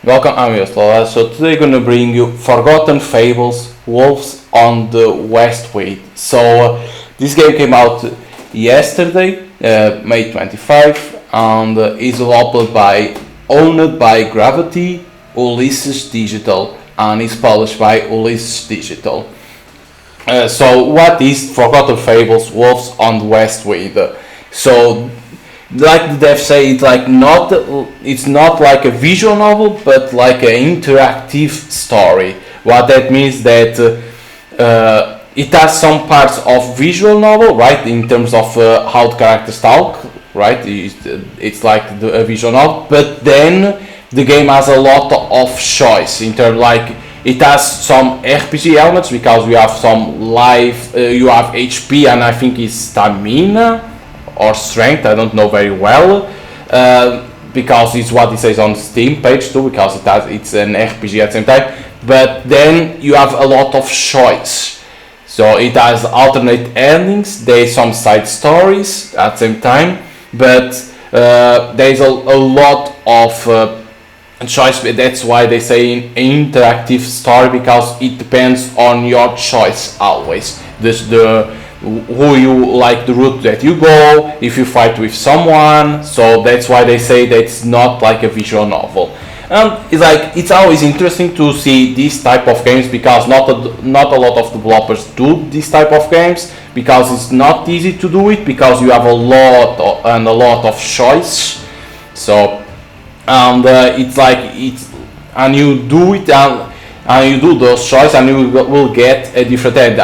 Welcome, I'm Isafell. So today I'm gonna bring you Forgotten Fables, Wolves on the Westwind. This game came out yesterday, May 25, and is owned by Gravity Ulysses Digital, and is published by Ulysses Digital. What is Forgotten Fables, Wolves on the Westwind? So like the devs say, it's not like a visual novel, but like an interactive story. What that means that it has some parts of visual novel, right, in terms of how the characters talk, right. It's like a visual novel, but then the game has a lot of choice in terms, like, it has some RPG elements because we have some life, you have HP, and I think it's stamina or strength, I don't know very well, because it's what it says on Steam page too, because it's an RPG at the same time. But then you have a lot of choice, so it has alternate endings, there's some side stories at the same time, but there's a lot of choice. That's why they say an interactive story, because it depends on your choice always. Who you like, the route that you go, if you fight with someone. So that's why they say that it's not like a visual novel. And it's always interesting to see this type of games, because not a lot of developers do this type of games, because it's not easy to do it, because you have a lot of choice. So and you do it, and you do those choices, and you will get a different end.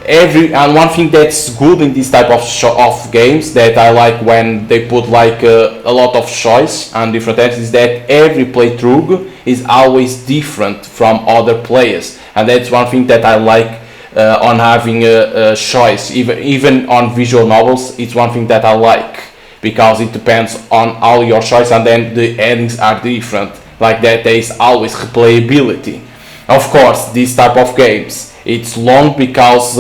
And one thing that's good in this type of games that I like when they put like a lot of choice and different ends, is that every playthrough is always different from other players, and that's one thing that I like on having a choice. Even on visual novels, it's one thing that I like, because it depends on all your choice, and then the endings are different. Like that, there is always replayability. Of course, this type of games, it's long because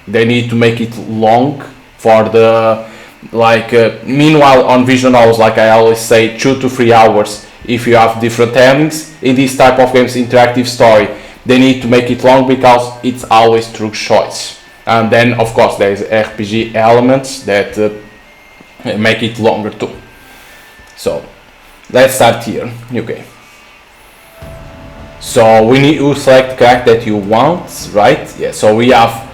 they need to make it long for the meanwhile on visual novels, like I always say, 2 to 3 hours if you have different endings. In this type of games, interactive story, they need to make it long because it's always through choice. And then of course there's RPG elements that make it longer too. So let's start here. Okay, so we need to select the character that you want, right? Yeah, so we have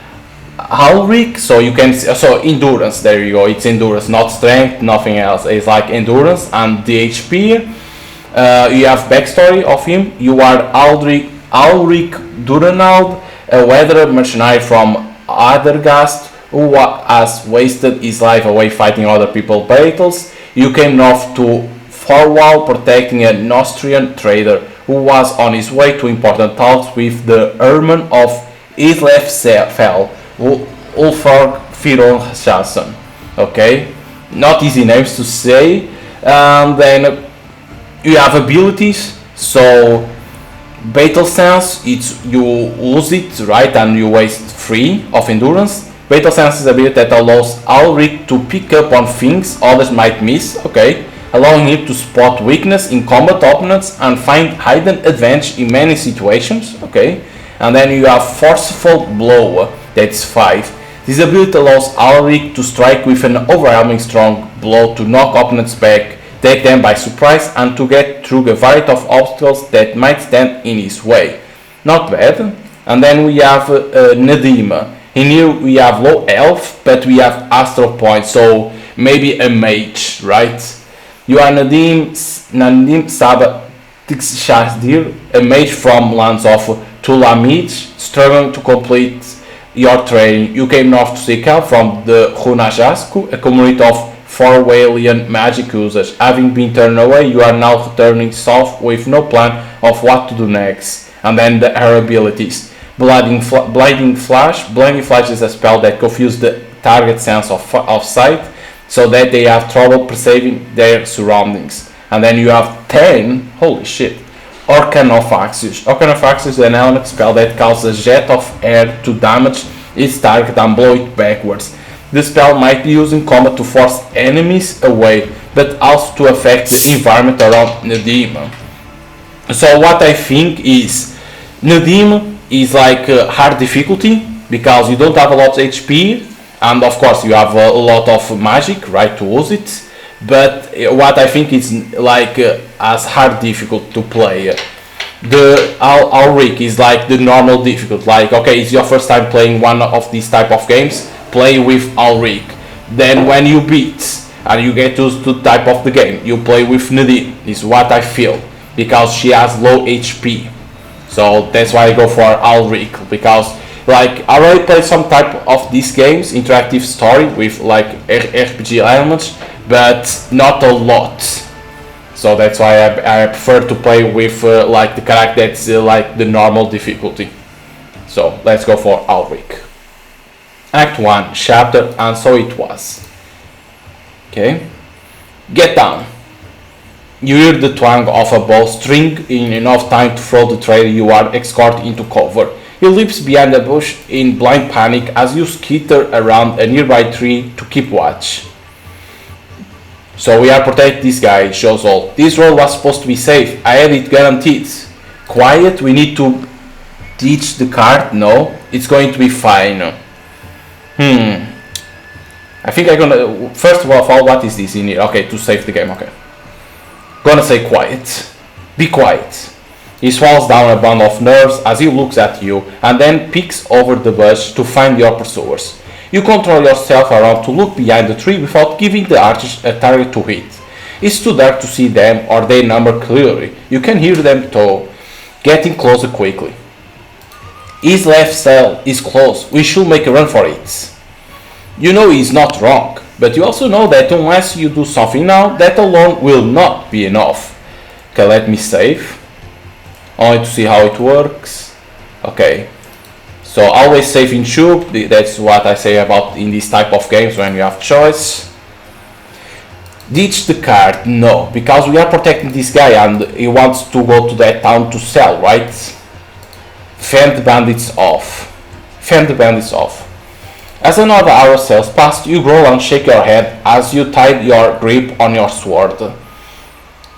Ulrich, so you can see, so endurance, there you go, it's endurance, not strength, nothing else, it's like endurance. And the HP, you have backstory of him. You are Ulrich Durenald, a weather mercenary from Adergast, who has wasted his life away fighting other people's battles. You came north to Forwall protecting a Nostrian trader who was on his way to important talks with the Herman of Isafell, Ulfarg Firon. Okay, not easy names to say. And then you have abilities. So battle sense, you lose it, right, and you waste 3 of endurance. Battle sense is a ability that allows Ulrich to pick up on things others might miss, okay, allowing him to spot weakness in combat opponents and find hidden advantage in many situations, okay. And then you have Forceful Blow, that's 5. This ability allows Ulrich to strike with an overwhelming strong blow to knock opponents back, take them by surprise, and to get through a variety of obstacles that might stand in his way. Not bad. And then we have Nadim. In here we have low health, but we have astral points, so maybe a mage, right? You are Nadim Saba Tixshazdir, a mage from lands of Tulamid, struggling to complete your training. You came north to seek help from the Hunajasku, a community of Forwalian magic users. Having been turned away, you are now returning south with no plan of what to do next. And then her abilities. Blinding Flash. Blinding Flash is a spell that confuses the target's sense of sight, so that they have trouble perceiving their surroundings. And then you have 10, holy shit, Orcanofaxus. Orcanofaxus is an element spell that causes a jet of air to damage its target and blow it backwards. This spell might be used in combat to force enemies away, but also to affect the environment around the demon. So what I think is Nadim is like hard difficulty because you don't have a lot of HP, and of course you have a lot of magic, right, to use it. But what I think is like as hard difficult to play. The Alric is like the normal difficult. Like, okay, it's your first time playing one of these type of games, play with Alric. Then when you beat and you get used to the type of the game, you play with Nadine. Is what I feel, because she has low HP. So that's why I go for Alric, because like I already played some type of these games, interactive story with like RPG elements, but not a lot. So that's why I prefer to play with like the character that's like the normal difficulty. So let's go for Alric. Act 1, chapter, and so it was. Okay. Get down. You hear the twang of a bowstring in enough time to throw the trader you are escorted into cover. He leaps behind a bush in blind panic as you skitter around a nearby tree to keep watch. So we are protect this guy, shows all. This roll was supposed to be safe. I had it guaranteed. Quiet, we need to ditch the cart. No, it's going to be fine. I think I'm gonna, first of all, what is this in here? Okay, to save the game, okay. Gonna say quiet. Be quiet. He swallows down a bundle of nerves as he looks at you and then peeks over the bush to find your pursuers. You control yourself around to look behind the tree without giving the archers a target to hit. It's too dark to see them or their number clearly. You can hear them though, getting closer quickly. His left cell is close. We should make a run for it. You know he's not wrong, but you also know that unless you do something now, that alone will not be enough. Okay, let me save. Only to see how it works. Okay. So always save in shoot, that's what I say about in this type of games when you have choice. Ditch the card, no, because we are protecting this guy and he wants to go to that town to sell, right? Fend the bandits off. Fend the bandits off. As another hour sails past, you growl and shake your head as you tighten your grip on your sword.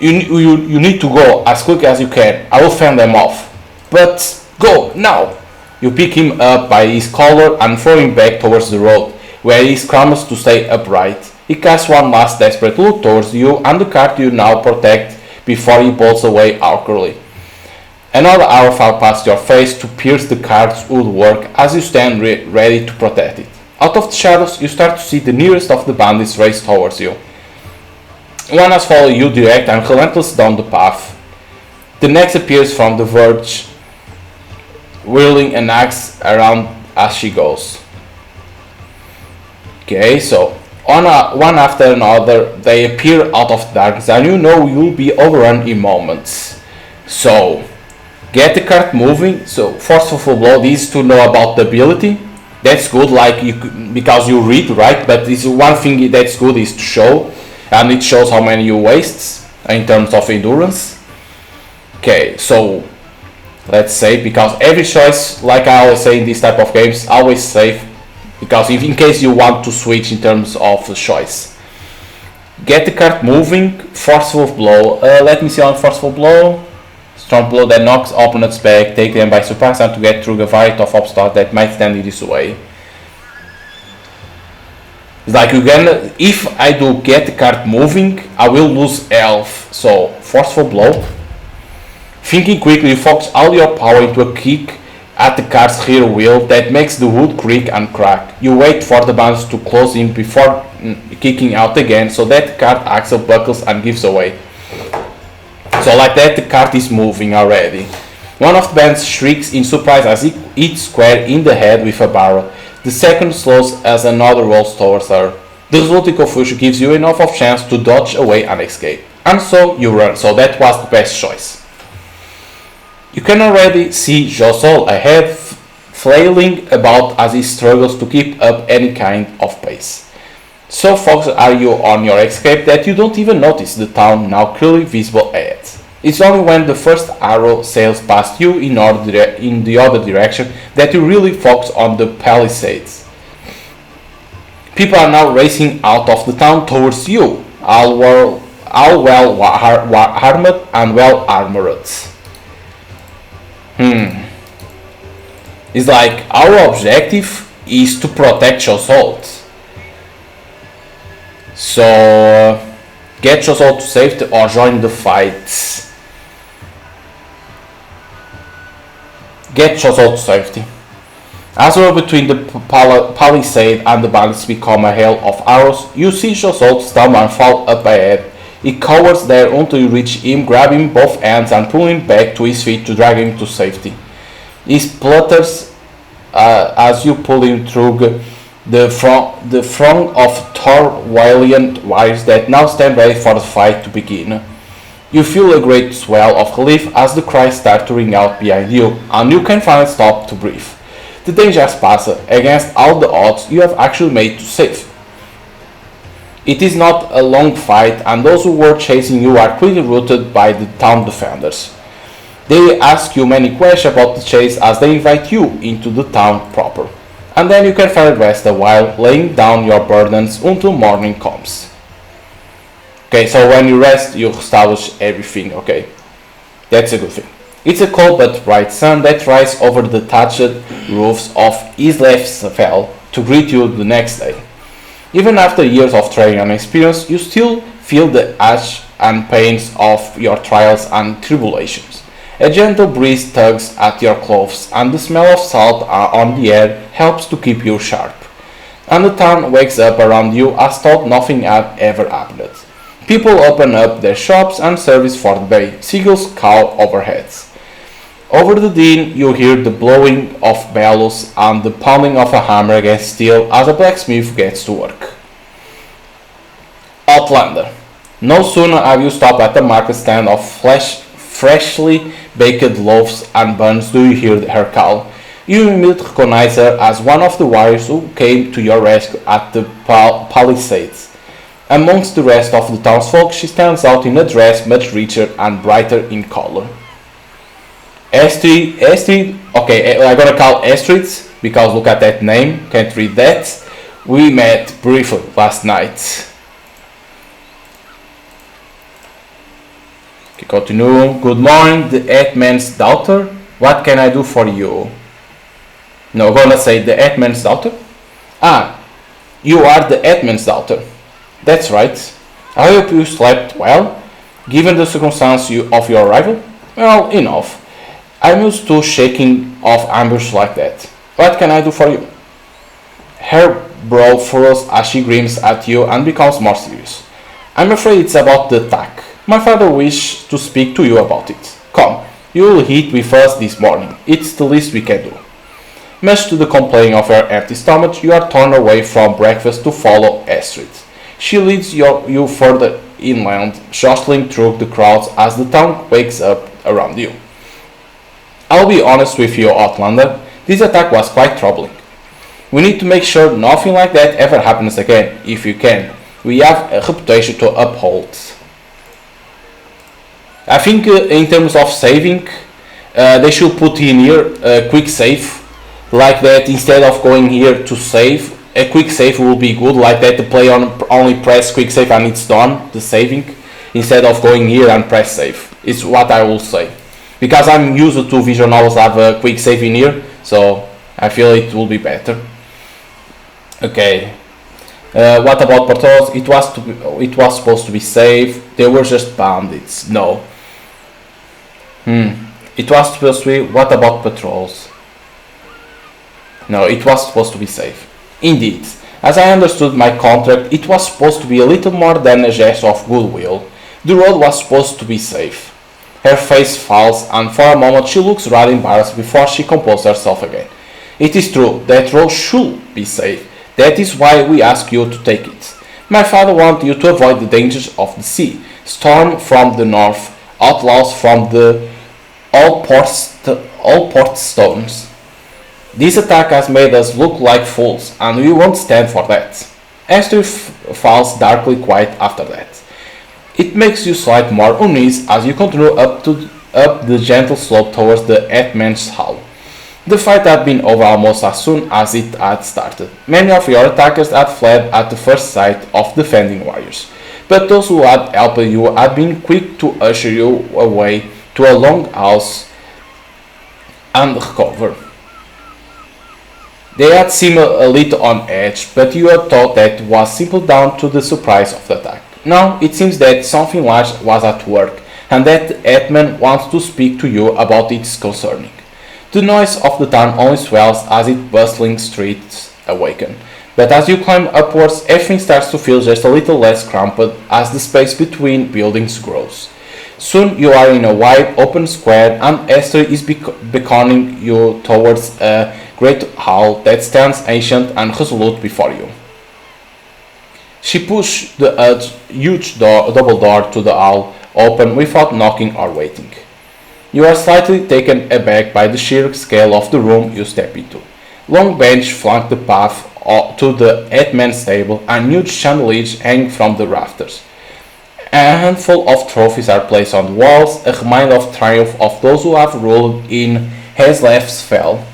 You need to go as quick as you can. I will fend them off. But go, now! You pick him up by his collar and throw him back towards the road, where he scrambles to stay upright. He casts one last desperate look towards you and the cart you now protect before he bolts away awkwardly. Another hour fell past your face to pierce the cart's woodwork as you stand ready to protect it. Out of the shadows, you start to see the nearest of the bandits race towards you. One has followed you direct and relentless down the path. The next appears from the verge, whirling an axe around as she goes. Okay, so one after another they appear out of the darkness and you know you'll be overrun in moments. So get the cart moving. So forceful blow, these to know about the ability. That's good, like because you read, right? But this one thing that's good is to show, and it shows how many you waste in terms of endurance. Okay, so let's say, because every choice, like I always say in this type of games, always save, because if in case you want to switch in terms of choice. Get the cart moving, forceful blow. Let me see on forceful blow. Strong blow that knocks opponents back, take them by surprise, and to get through a variety of obstacles that might stand in this way. It's like again, if I do get the cart moving, I will lose health. So forceful blow. Thinking quickly, you focus all your power into a kick at the cart's rear wheel that makes the wood creak and crack. You wait for the bounce to close in before kicking out again, so that the cart axle buckles and gives away. So like that, the cart is moving already. One of the bands shrieks in surprise as it hits square in the head with a barrel. The second slows as another rolls towards her. The resulting confusion gives you enough of chance to dodge away and escape. And so you run, so that was the best choice. You can already see Josol ahead, flailing about as he struggles to keep up any kind of pace. So focused are you on your escape that you don't even notice the town now clearly visible ahead. It's only when the first arrow sails past you in the other direction that you really focus on the palisades. People are now racing out of the town towards you, all well armed and well armored. It's like our objective is to protect your souls. So get your soul to safety or join the fight. Get your soul to safety. As the road between the palisade and the banks become a hail of arrows, you see your soul stumble and fall up ahead. He cowers there until you reach him, grab him both hands and pull him back to his feet to drag him to safety. He splutters as you pull him through the throng of Thorwalian warriors that now stand ready for the fight to begin. You feel a great swell of relief as the cries start to ring out behind you, and you can finally stop to breathe. The danger has passed. Against all the odds, you have actually made to safe. It is not a long fight, and those who were chasing you are quickly routed by the town defenders. They ask you many questions about the chase as they invite you into the town proper. And then you can finally rest a while, laying down your burdens until morning comes. Okay, so when you rest, you establish everything, okay? That's a good thing. It's a cold but bright sun that rises over the thatched roofs of Isafell to greet you the next day. Even after years of training and experience, you still feel the ache and pains of your trials and tribulations. A gentle breeze tugs at your clothes, and the smell of salt on the air helps to keep you sharp. And the town wakes up around you as though nothing had ever happened. People open up their shops and service for the day. Seagulls caw overhead. Over the din, you hear the blowing of bellows and the pounding of a hammer against steel as a blacksmith gets to work. Outlander. No sooner have you stopped at the market stand of freshly baked loaves and buns do you hear her call. You immediately recognize her as one of the warriors who came to your rescue at the palisades. Amongst the rest of the townsfolk, she stands out in a dress much richer and brighter in color. Astrid, okay, I'm gonna call Astrid because look at that name, can't read that. We met briefly last night. Okay, continue. Good morning, the Hetman's daughter. What can I do for you? No, gonna say the Hetman's daughter. Ah, you are the Hetman's daughter. That's right. I hope you slept well, given the circumstance of your arrival. Well, enough. I'm used to shaking off ambush like that. What can I do for you? Her brow furrows as she grins at you and becomes more serious. I'm afraid it's about the attack. My father wished to speak to you about it. Come, you will eat with us this morning. It's the least we can do. Much to the complaint of her empty stomach, you are torn away from breakfast to follow Astrid. She leads you further inland, jostling through the crowds as the town wakes up around you. I'll be honest with you, Outlander, this attack was quite troubling. We need to make sure nothing like that ever happens again, if you can. We have a reputation to uphold. I think in terms of saving, they should put in here a quick save, like that instead of going here to save. A quick save will be good, like that the player only press quick save and it's done, the saving, instead of going here and press save. It's what I will say. Because I'm used to visual novels have a quick save in here, so I feel it will be better. Okay. What about patrols? It was supposed to be safe. They were just bandits. No. It was supposed to be. What about patrols? No, it was supposed to be safe. Indeed, as I understood my contract, it was supposed to be a little more than a gesture of goodwill. The road was supposed to be safe. Her face falls, and for a moment she looks rather embarrassed before she composes herself again. It is true, that road should be safe. That is why we ask you to take it. My father wanted you to avoid the dangers of the sea, storm from the north, outlaws from the all port stones. This attack has made us look like fools, and we won't stand for that. Esther falls darkly quiet after that. It makes you slight more uneasy as you continue up the gentle slope towards the Hetman's hall. The fight had been over almost as soon as it had started. Many of your attackers had fled at the first sight of defending warriors, but those who had helped you had been quick to usher you away to a long house and recover. They had seemed a little on edge, but you had thought that was simply down to the surprise of the attack. Now it seems that something large was at work, and that the Hetman wants to speak to you about its concerning. The noise of the town only swells as its bustling streets awaken, but as you climb upwards, everything starts to feel just a little less cramped as the space between buildings grows. Soon you are in a wide open square, and Esther is beckoning you towards a great hall that stands ancient and resolute before you. She pushed the huge double door to the hall open without knocking or waiting. You are slightly taken aback by the sheer scale of the room you step into. Long bench flank the path to the headman's table, and huge chandeliers hang from the rafters. A handful of trophies are placed on the walls, a reminder of triumph of those who have ruled in Isafell.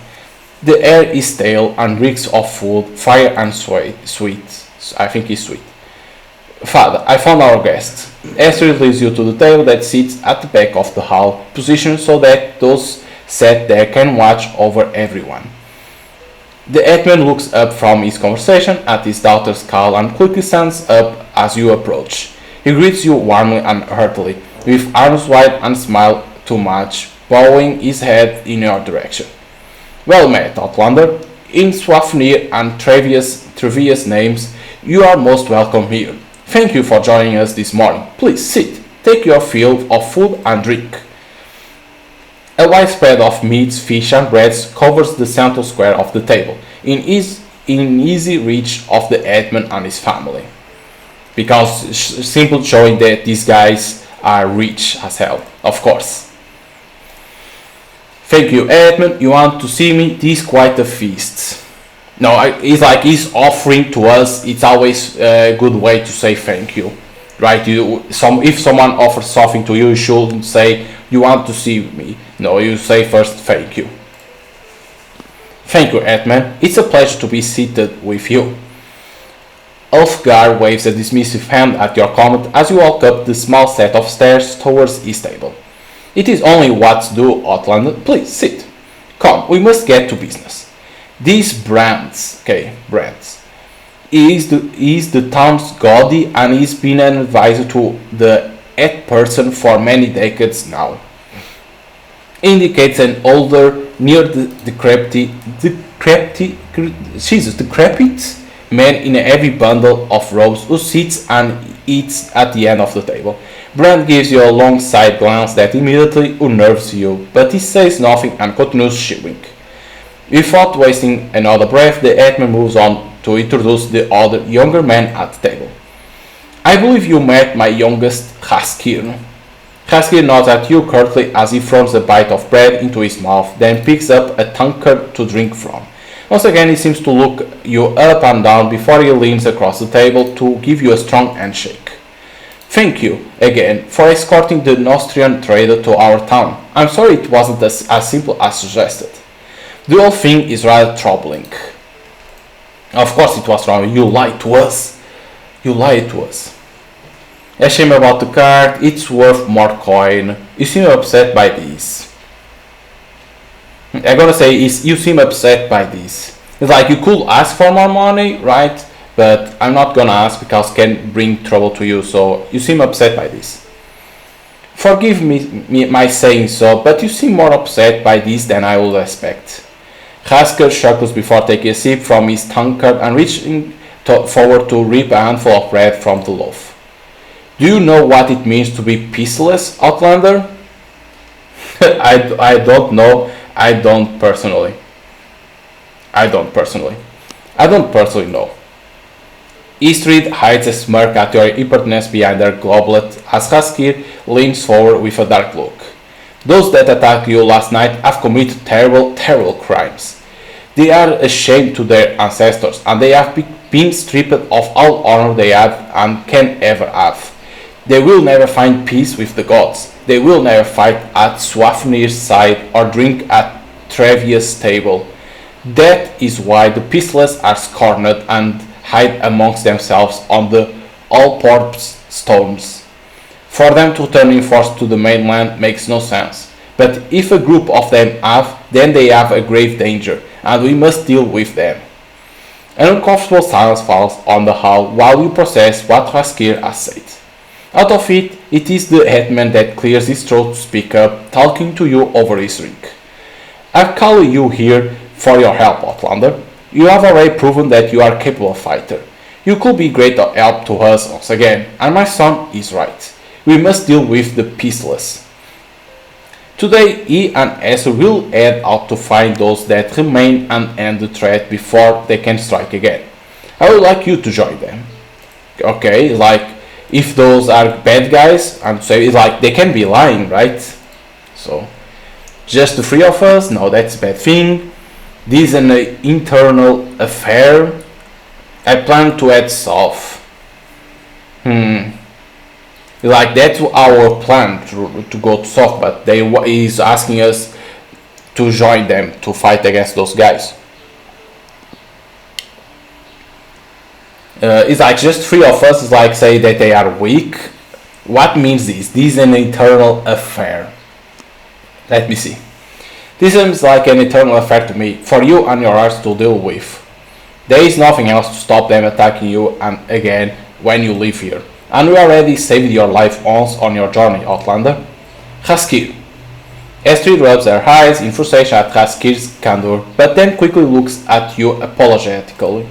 The air is stale and reeks of food, fire and sweet. I think it's sweet. Father, I found our guest. Esther leads you to the table that sits at the back of the hall, positioned so that those sat there can watch over everyone. The Hetman looks up from his conversation at his daughter's call and quickly stands up as you approach. He greets you warmly and heartily, with arms wide and smile to match, bowing his head in your direction. Well met, Outlander. In Swafnir and Trevious names, you are most welcome here. Thank you for joining us this morning. Please sit, take your fill of food and drink. A wide spread of meats, fish and breads covers the central square of the table, in easy reach of the Hetman and his family. Because simply showing that these guys are rich as hell, of course. Thank you, Hetman. You want to see me? This is quite a feast. No, it's like he's offering to us. It's always a good way to say thank you, right? If someone offers something to you, you shouldn't say you want to see me. No, you say first thank you. Thank you, Hetman. It's a pleasure to be seated with you. Ulfgar waves a dismissive hand at your comment as you walk up the small set of stairs towards his table. It is only what's due, Outlander. Please sit. Come, we must get to business. These Brands, he is the town's godly and he's been an advisor to the head person for many decades now. Indicates an older, near decrepit man in a heavy bundle of robes who sits and eats at the end of the table. Brand gives you a long side glance that immediately unnerves you, but he says nothing and continues chewing. Without wasting another breath, the Hetman moves on to introduce the other younger man at the table. I believe you met my youngest, Haskir. Haskir nods at you curtly as he throws a bite of bread into his mouth, then picks up a tankard to drink from. Once again, he seems to look you up and down before he leans across the table to give you a strong handshake. Thank you, again, for escorting the Nostrian trader to our town. I'm sorry it wasn't as simple as suggested. The whole thing is rather troubling. Of course it was wrong. You lied to us. A shame about the card. It's worth more coin. You seem upset by this. I'm gonna say you seem upset by this. It's like you could ask for more money, right? But I'm not gonna ask because it can bring trouble to you. So you seem upset by this. Forgive me my saying so, but you seem more upset by this than I would expect. Haskell chuckles before taking a sip from his tankard and reaching forward to rip a handful of bread from the loaf. Do you know what it means to be peaceless, Outlander? I don't know. I don't personally know. Eastrid hides a smirk at your impertinence behind their goblet as Haskir leans forward with a dark look. Those that attacked you last night have committed terrible, terrible crimes. They are ashamed to their ancestors, and they have been stripped of all honor they have and can ever have. They will never find peace with the gods. They will never fight at Swafnir's side or drink at Trevious' table. That is why the peaceless are scorned and hide amongst themselves on the Allport's stones. For them to turn in force to the mainland makes no sense, but if a group of them have, then they have a grave danger, and we must deal with them. An uncomfortable silence falls on the hall while you process what Raskir has said. Out of it, it is the headman that clears his throat to speak up, talking to you over his drink. I call you here for your help, Outlander. You have already proven that you are a capable fighter. You could be great help to us once again, and my son is right. We must deal with the peaceless. Today, he and Esther will head out to find those that remain and end the threat before they can strike again. I would like you to join them. Okay, like, if those are bad guys, and so it's like they can be lying, right? So, just the three of us? No, that's a bad thing. This is an internal affair. I plan to head south. Like that's our plan to go to south, but they is asking us to join them to fight against those guys. It's like just three of us. It's like say that they are weak. What means this? This is an internal affair. Let me see. This seems like an internal affair to me, for you and your hearts to deal with. There is nothing else to stop them attacking you and again when you leave here. And we already saved your life once on your journey, Outlander. Raskir. Astrid rubs her eyes in frustration at Raskir's candor, but then quickly looks at you apologetically.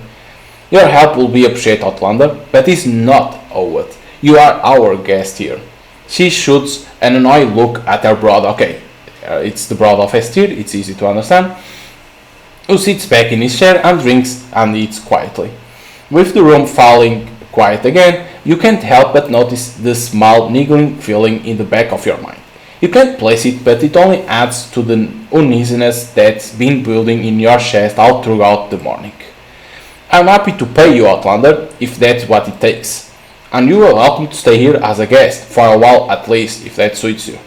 Your help will be appreciated, Outlander, but is not owed. You are our guest here. She shoots an annoyed look at her brother. Okay, it's the brother of Astrid, it's easy to understand. Who sits back in his chair and drinks and eats quietly. With the room falling quiet again, you can't help but notice the small niggling feeling in the back of your mind. You can't place it, but it only adds to the uneasiness that's been building in your chest all throughout the morning. I'm happy to pay you, Outlander, if that's what it takes. And you are welcome to stay here as a guest, for a while at least, if that suits you.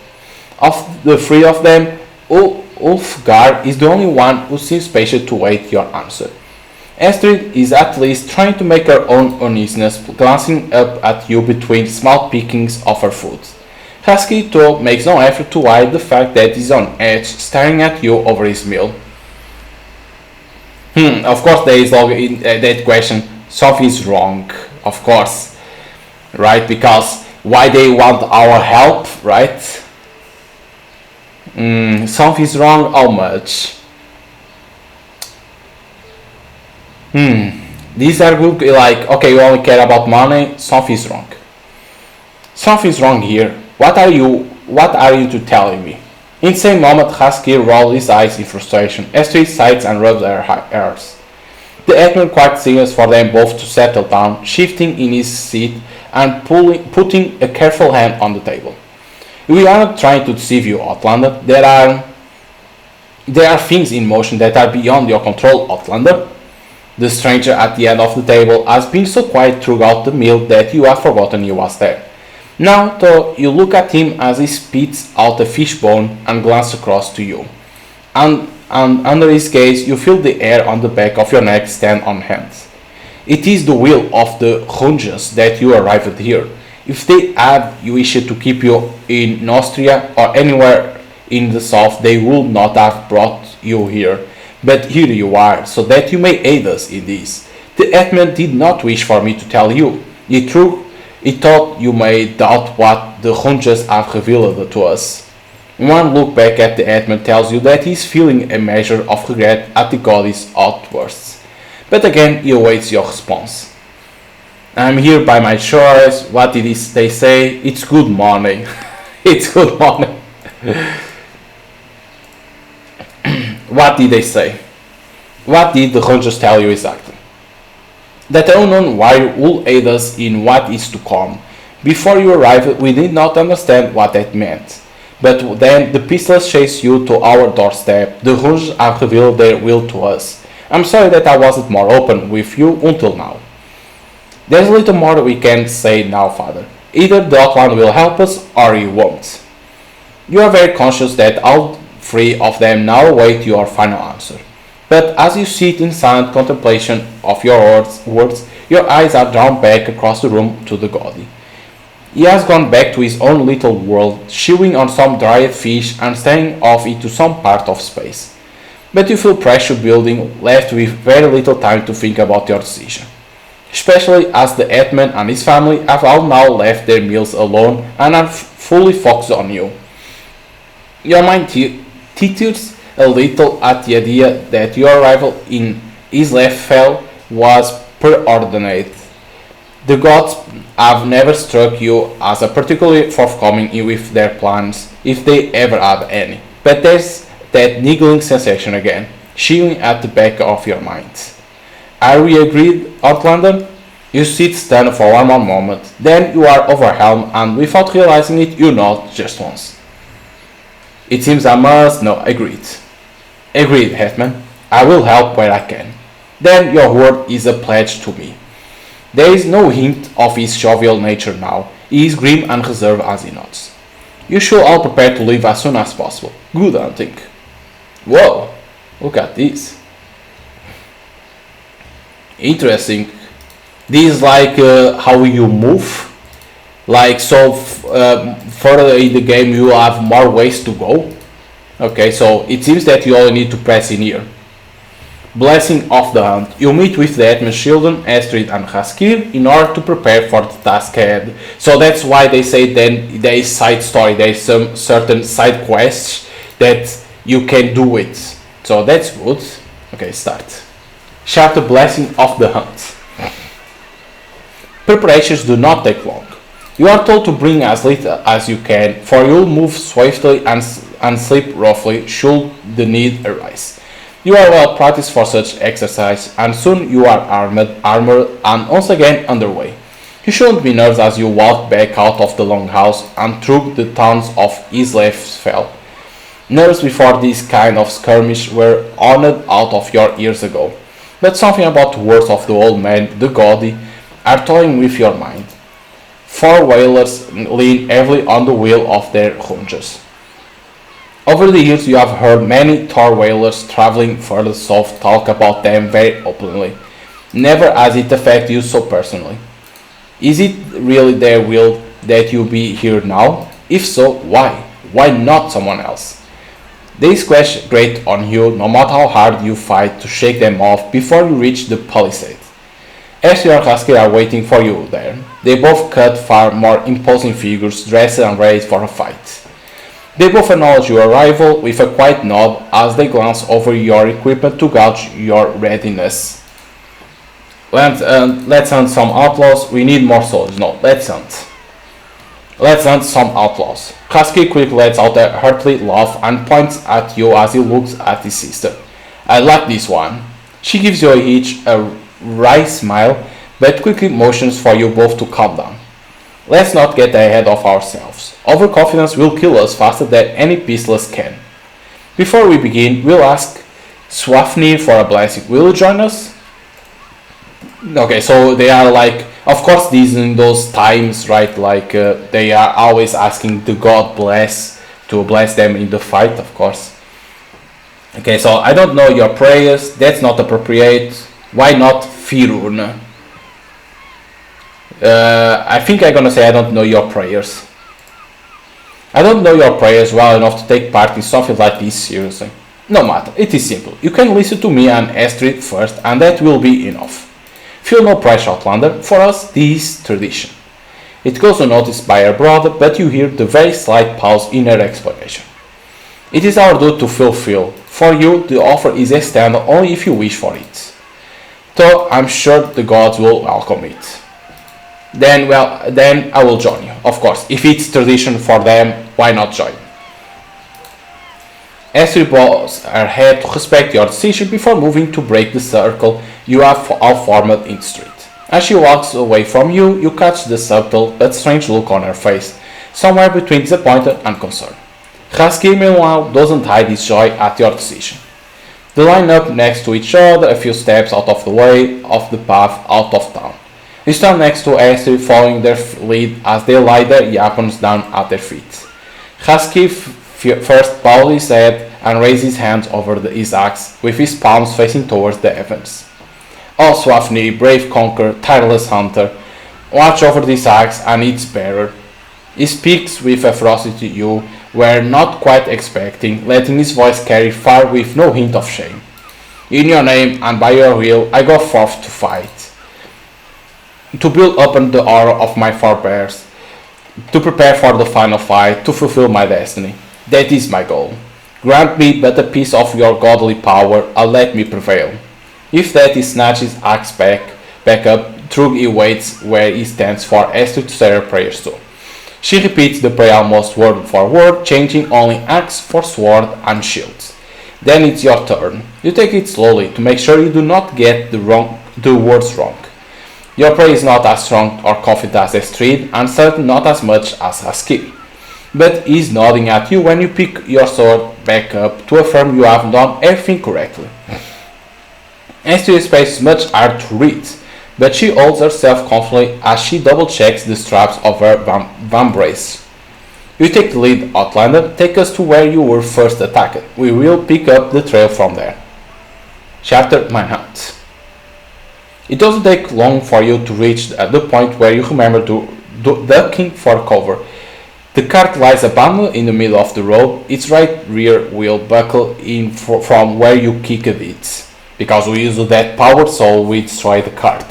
Of the three of them, Ulfgar is the only one who seems patient to wait your answer. Astrid is at least trying to make her own uneasiness, glancing up at you between small pickings of her food. Husky, though, makes no effort to hide the fact that he's on edge, staring at you over his meal. Of course there is that question, something's wrong, of course, right? Because why they want our help, right? Something's wrong, how much? These are good, like, okay, you only care about money, something's wrong. Something's wrong here. What are you to telling me? In the same moment, Husky rolls his eyes in frustration. Astrid sighs and rubs her ears. The Hetman quite signals for them both to settle down, shifting in his seat and putting a careful hand on the table. We are not trying to deceive you, Outlander. There are things in motion that are beyond your control, Outlander. The stranger at the end of the table has been so quiet throughout the meal that you have forgotten he was there. Now, though, you look at him as he spits out a fish bone and glances across to you. And under his gaze, you feel the hair on the back of your neck stand on end. It is the will of the Hunjas that you arrived here. If they had wished to keep you in Austria or anywhere in the south, they would not have brought you here. But here you are, so that you may aid us in this. The Hetman did not wish for me to tell you. He thought you may doubt what the Hunjas have revealed to us. One look back at the Hetman tells you that he is feeling a measure of regret at the goddess' outbursts. But again, he awaits your response. I'm here by my choice. What did they say? It's good morning. It's good morning. What did they say? What did the Hunjas tell you exactly? That the unknown warrior will aid us in what is to come. Before you arrived, we did not understand what that meant. But then the pistols chased you to our doorstep. The Hunjas have revealed their will to us. I'm sorry that I wasn't more open with you until now. There's little more we can say now, Father. Either the outlaw will help us or he won't. You are very conscious that all three of them now await your final answer. But as you sit in silent contemplation of your words, your eyes are drawn back across the room to the Gaudi. He has gone back to his own little world, chewing on some dried fish and staring off into some part of space. but you feel pressure building, left with very little time to think about your decision. Especially as the Hetman and his family have all now left their meals alone and are fully focused on you. Your mind teeters a little at the idea that your arrival in Isafell was preordained. The gods have never struck you as a particularly forthcoming with their plans, if they ever had any. But there's that niggling sensation again, chewing at the back of your mind. Are we agreed, Outlander? You sit stunned for one more moment, then you are overwhelmed and without realizing it you nod just once. It seems I must know, agreed. Agreed, Hetman. I will help where I can. Then your word is a pledge to me. There is no hint of his jovial nature now. He is grim and reserved as he nods. You should all prepare to leave as soon as possible. Good hunting. Whoa, look at this. Interesting. This is like how you move. Like so further in the game you have more ways to go. Okay, so it seems that you only need to press in here. Blessing of the Hunt. You meet with the Hetman's children, Astrid and Haskir, in order to prepare for the task ahead. So that's why they say then there is side story, there is some certain side quests that you can do it. So that's good. Okay, start. Chapter Blessing of the Hunt. Preparations do not take long. You are told to bring as little as you can, for you'll move swiftly and sleep roughly should the need arise. You are well practiced for such exercise, and soon you are armored, and once again underway. You shouldn't be nervous as you walk back out of the longhouse and through the towns of Isafell. Nerves before this kind of skirmish were honored out of your ears ago, but something about the words of the old man, the Gaudy, are toying with your mind. 4 whalers lean heavily on the wheel of their hunches. Over the years you have heard many Thor whalers traveling further south talk about them very openly. Never has it affected you so personally. Is it really their will that you be here now? If so, why? Why not someone else? They squash great on you no matter how hard you fight to shake them off before you reach the palisade. Esther and Haskell are waiting for you there. They both cut far more imposing figures dressed and ready for a fight. They both acknowledge your arrival with a quiet nod as they glance over your equipment to gauge your readiness. Let's hunt some outlaws. We need more soldiers. No, let's hunt. Let's hunt some outlaws. Husky quickly lets out a hearty laugh and points at you as he looks at his sister. I like this one. She gives you each a wry smile, but quickly motions for you both to calm down. Let's not get ahead of ourselves. Overconfidence will kill us faster than any pistols can. Before we begin, we'll ask Swafnir for a blessing. Will you join us? Okay, so they are like, of course, these in those times, right? Like they are always asking the God to bless them in the fight, of course. Okay, so I don't know your prayers. That's not appropriate. Why not Firun? I think I'm gonna say I don't know your prayers. I don't know your prayers well enough to take part in something like this seriously. No matter, it is simple. You can listen to me and Astrid first, and that will be enough. Feel no pressure, Outlander. For us, this is tradition. It goes unnoticed by her brother, but you hear the very slight pause in her explanation. It is our duty to fulfill. For you, the offer is extended only if you wish for it. Though I'm sure the gods will welcome it. Then I will join you. Of course, if it's tradition for them, why not join? Astrid bows her head to respect your decision before moving to break the circle you have all formed in the street. As she walks away from you, you catch the subtle but strange look on her face, somewhere between disappointment and concern. Haskell, meanwhile, doesn't hide his joy at your decision. They line up next to each other a few steps out of the way of the path out of town. You stand next to Astrid, following their lead as they lie their weapons down at their feet. Haskell first bows his head and raises his hands over his axe, with his palms facing towards the heavens. O Swafnir, brave conqueror, tireless hunter, watch over this axe and its bearer. He speaks with a ferocity you were not quite expecting, letting his voice carry far with no hint of shame. In your name and by your will, I go forth to fight, to build upon the aura of my forebears, to prepare for the final fight, to fulfill my destiny. That is my goal. Grant me but a piece of your godly power, and let me prevail. If that, he snatches axe back up, Trug he waits where he stands for Esther to say her prayers to. She repeats the prayer almost word for word, changing only axe for sword and shields. Then it's your turn. You take it slowly to make sure you do not get the words wrong. Your prayer is not as strong or confident as Estrid, and certainly not as much as skill. But he's nodding at you when you pick your sword back up to affirm you have done everything correctly. Estrid's face is much hard to read, but she holds herself confidently as she double-checks the straps of her vambrace. You take the lead, Outlander. Take us to where you were first attacked. We will pick up the trail from there. Chapter Manhunt. It doesn't take long for you to reach the point where you remember ducking for cover. The cart lies abandoned in the middle of the road, its right rear wheel buckled in from where you kicked it. Because we used that power, so we destroyed the cart.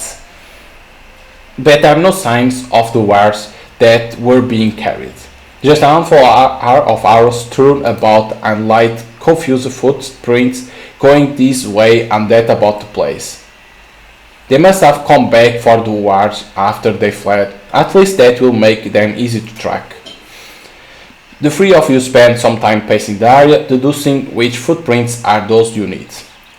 But there are no signs of the wires that were being carried. Just a handful of arrows strewn about and light, confused footprints going this way and that about the place. They must have come back for the wires after they fled. At least that will make them easy to track. The three of you spend some time pacing the area, deducing which footprints are those you need.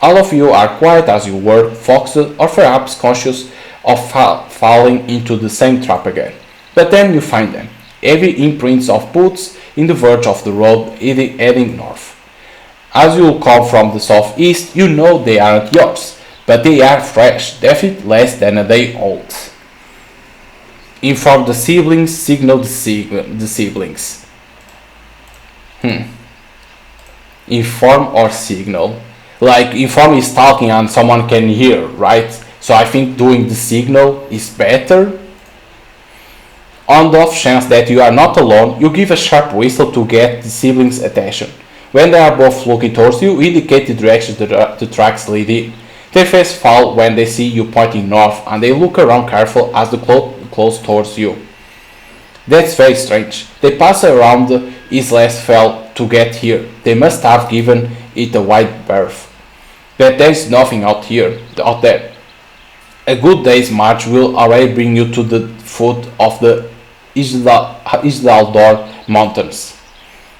All of you are quiet as you were, focused or perhaps conscious of falling into the same trap again. But then you find them. Heavy imprints of boots in the verge of the road heading north. As you come from the southeast, you know they aren't yours, but they are fresh, definitely less than a day old. Inform the siblings, signal the siblings. Inform or signal. Like inform is talking and someone can hear, right? So I think doing the signal is better. On the off chance that you are not alone, you give a sharp whistle to get the siblings' attention. When they are both looking towards you, indicate the direction the tracks lead in. Their faces fall when they see you pointing north, and they look around careful as they close towards you. That's very strange. They pass around Isafell to get here. They must have given it a wide berth. But there's nothing out there. A good day's march will already bring you to the foot of the Isafell mountains.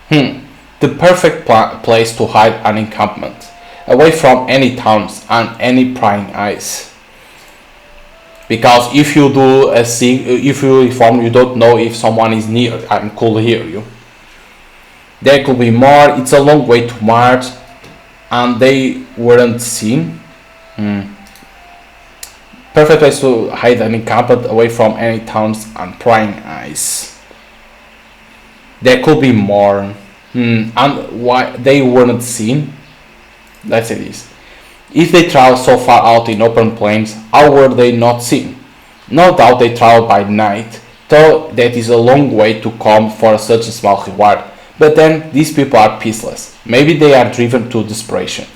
The perfect place to hide an encampment, away from any towns and any prying eyes. Because if you inform, you don't know if someone is near and could hear you. There could be more. It's a long way to march, and they weren't seen. Perfect place to hide an encampment away from any towns and prying eyes. There could be more. And why they weren't seen? Let's say this. If they traveled so far out in open plains, how were they not seen? No doubt they traveled by night, though that is a long way to come for such a small reward. But then these people are peaceless. Maybe they are driven to desperation.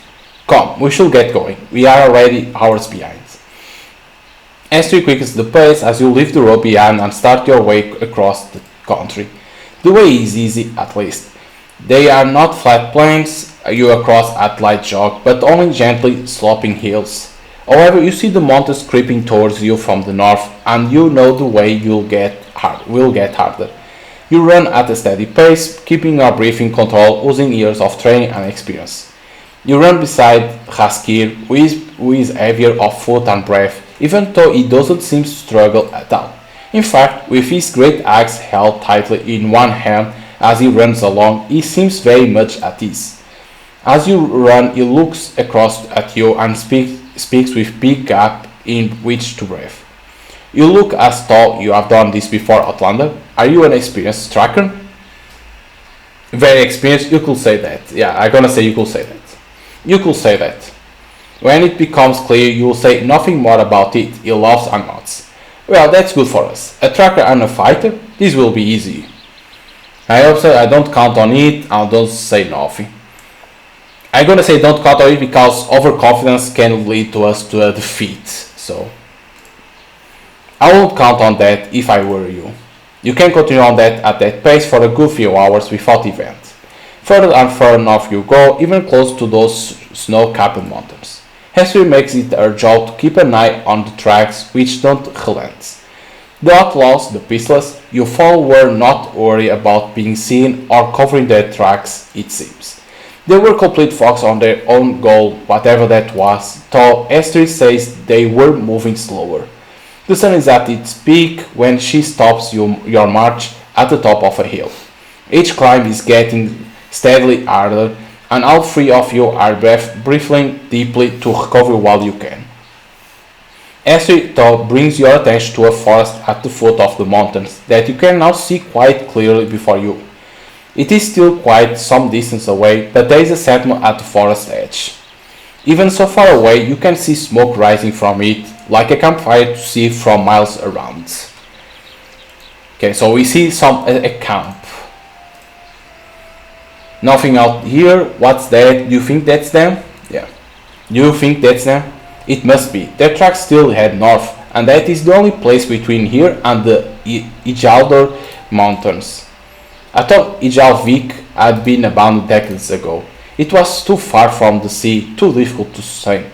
Come, we should get going. We are already hours behind. Esther quickens the pace as you leave the road behind and start your way across the country. The way is easy, at least. They are not flat plains you across at light jog, but only gently sloping hills. However, you see the mountains creeping towards you from the north, and you know the way will get harder. You run at a steady pace, keeping your breathing control, using years of training and experience. You run beside Haskir, who is heavier of foot and breath, even though he doesn't seem to struggle at all. In fact, with his great axe held tightly in one hand as he runs along, he seems very much at ease. As you run, he looks across at you and speaks with big gap in which to breathe. You look as though you have done this before, Outlander. Are you an experienced tracker? Very experienced, you could say that. Yeah, I'm gonna say you could say that. You could say that. When it becomes clear, you will say nothing more about it. He laughs and nods. Well, that's good for us. A tracker and a fighter? This will be easy. I also I don't count on it. I don't say nothing. I'm gonna say don't count on it because overconfidence can lead to us to a defeat. So I won't count on that if I were you. You can continue on that at that pace for a good few hours without event. Further and further north you go, even close to those snow-capped mountains. History makes it her job to keep an eye on the tracks which don't relent. The outlaws, the peaceless, you follow were not worried about being seen or covering their tracks, it seems. They were complete focused on their own goal, whatever that was, though Esther says they were moving slower. The sun is at its peak when she stops your march at the top of a hill. Each climb is getting steadily harder, and all three of you are breathing deeply to recover while you can. Esther though brings your attention to a forest at the foot of the mountains that you can now see quite clearly before you. It is still quite some distance away, but there is a settlement at the forest edge. Even so far away, you can see smoke rising from it, like a campfire to see from miles around. Okay, so we see a camp. Nothing out here. What's that? Do you think that's them? Yeah. Do you think that's them? It must be. Their tracks still head north, and that is the only place between here and the Ijaldor mountains. I thought Ijalvik had been abandoned decades ago. It was too far from the sea, too difficult to sustain.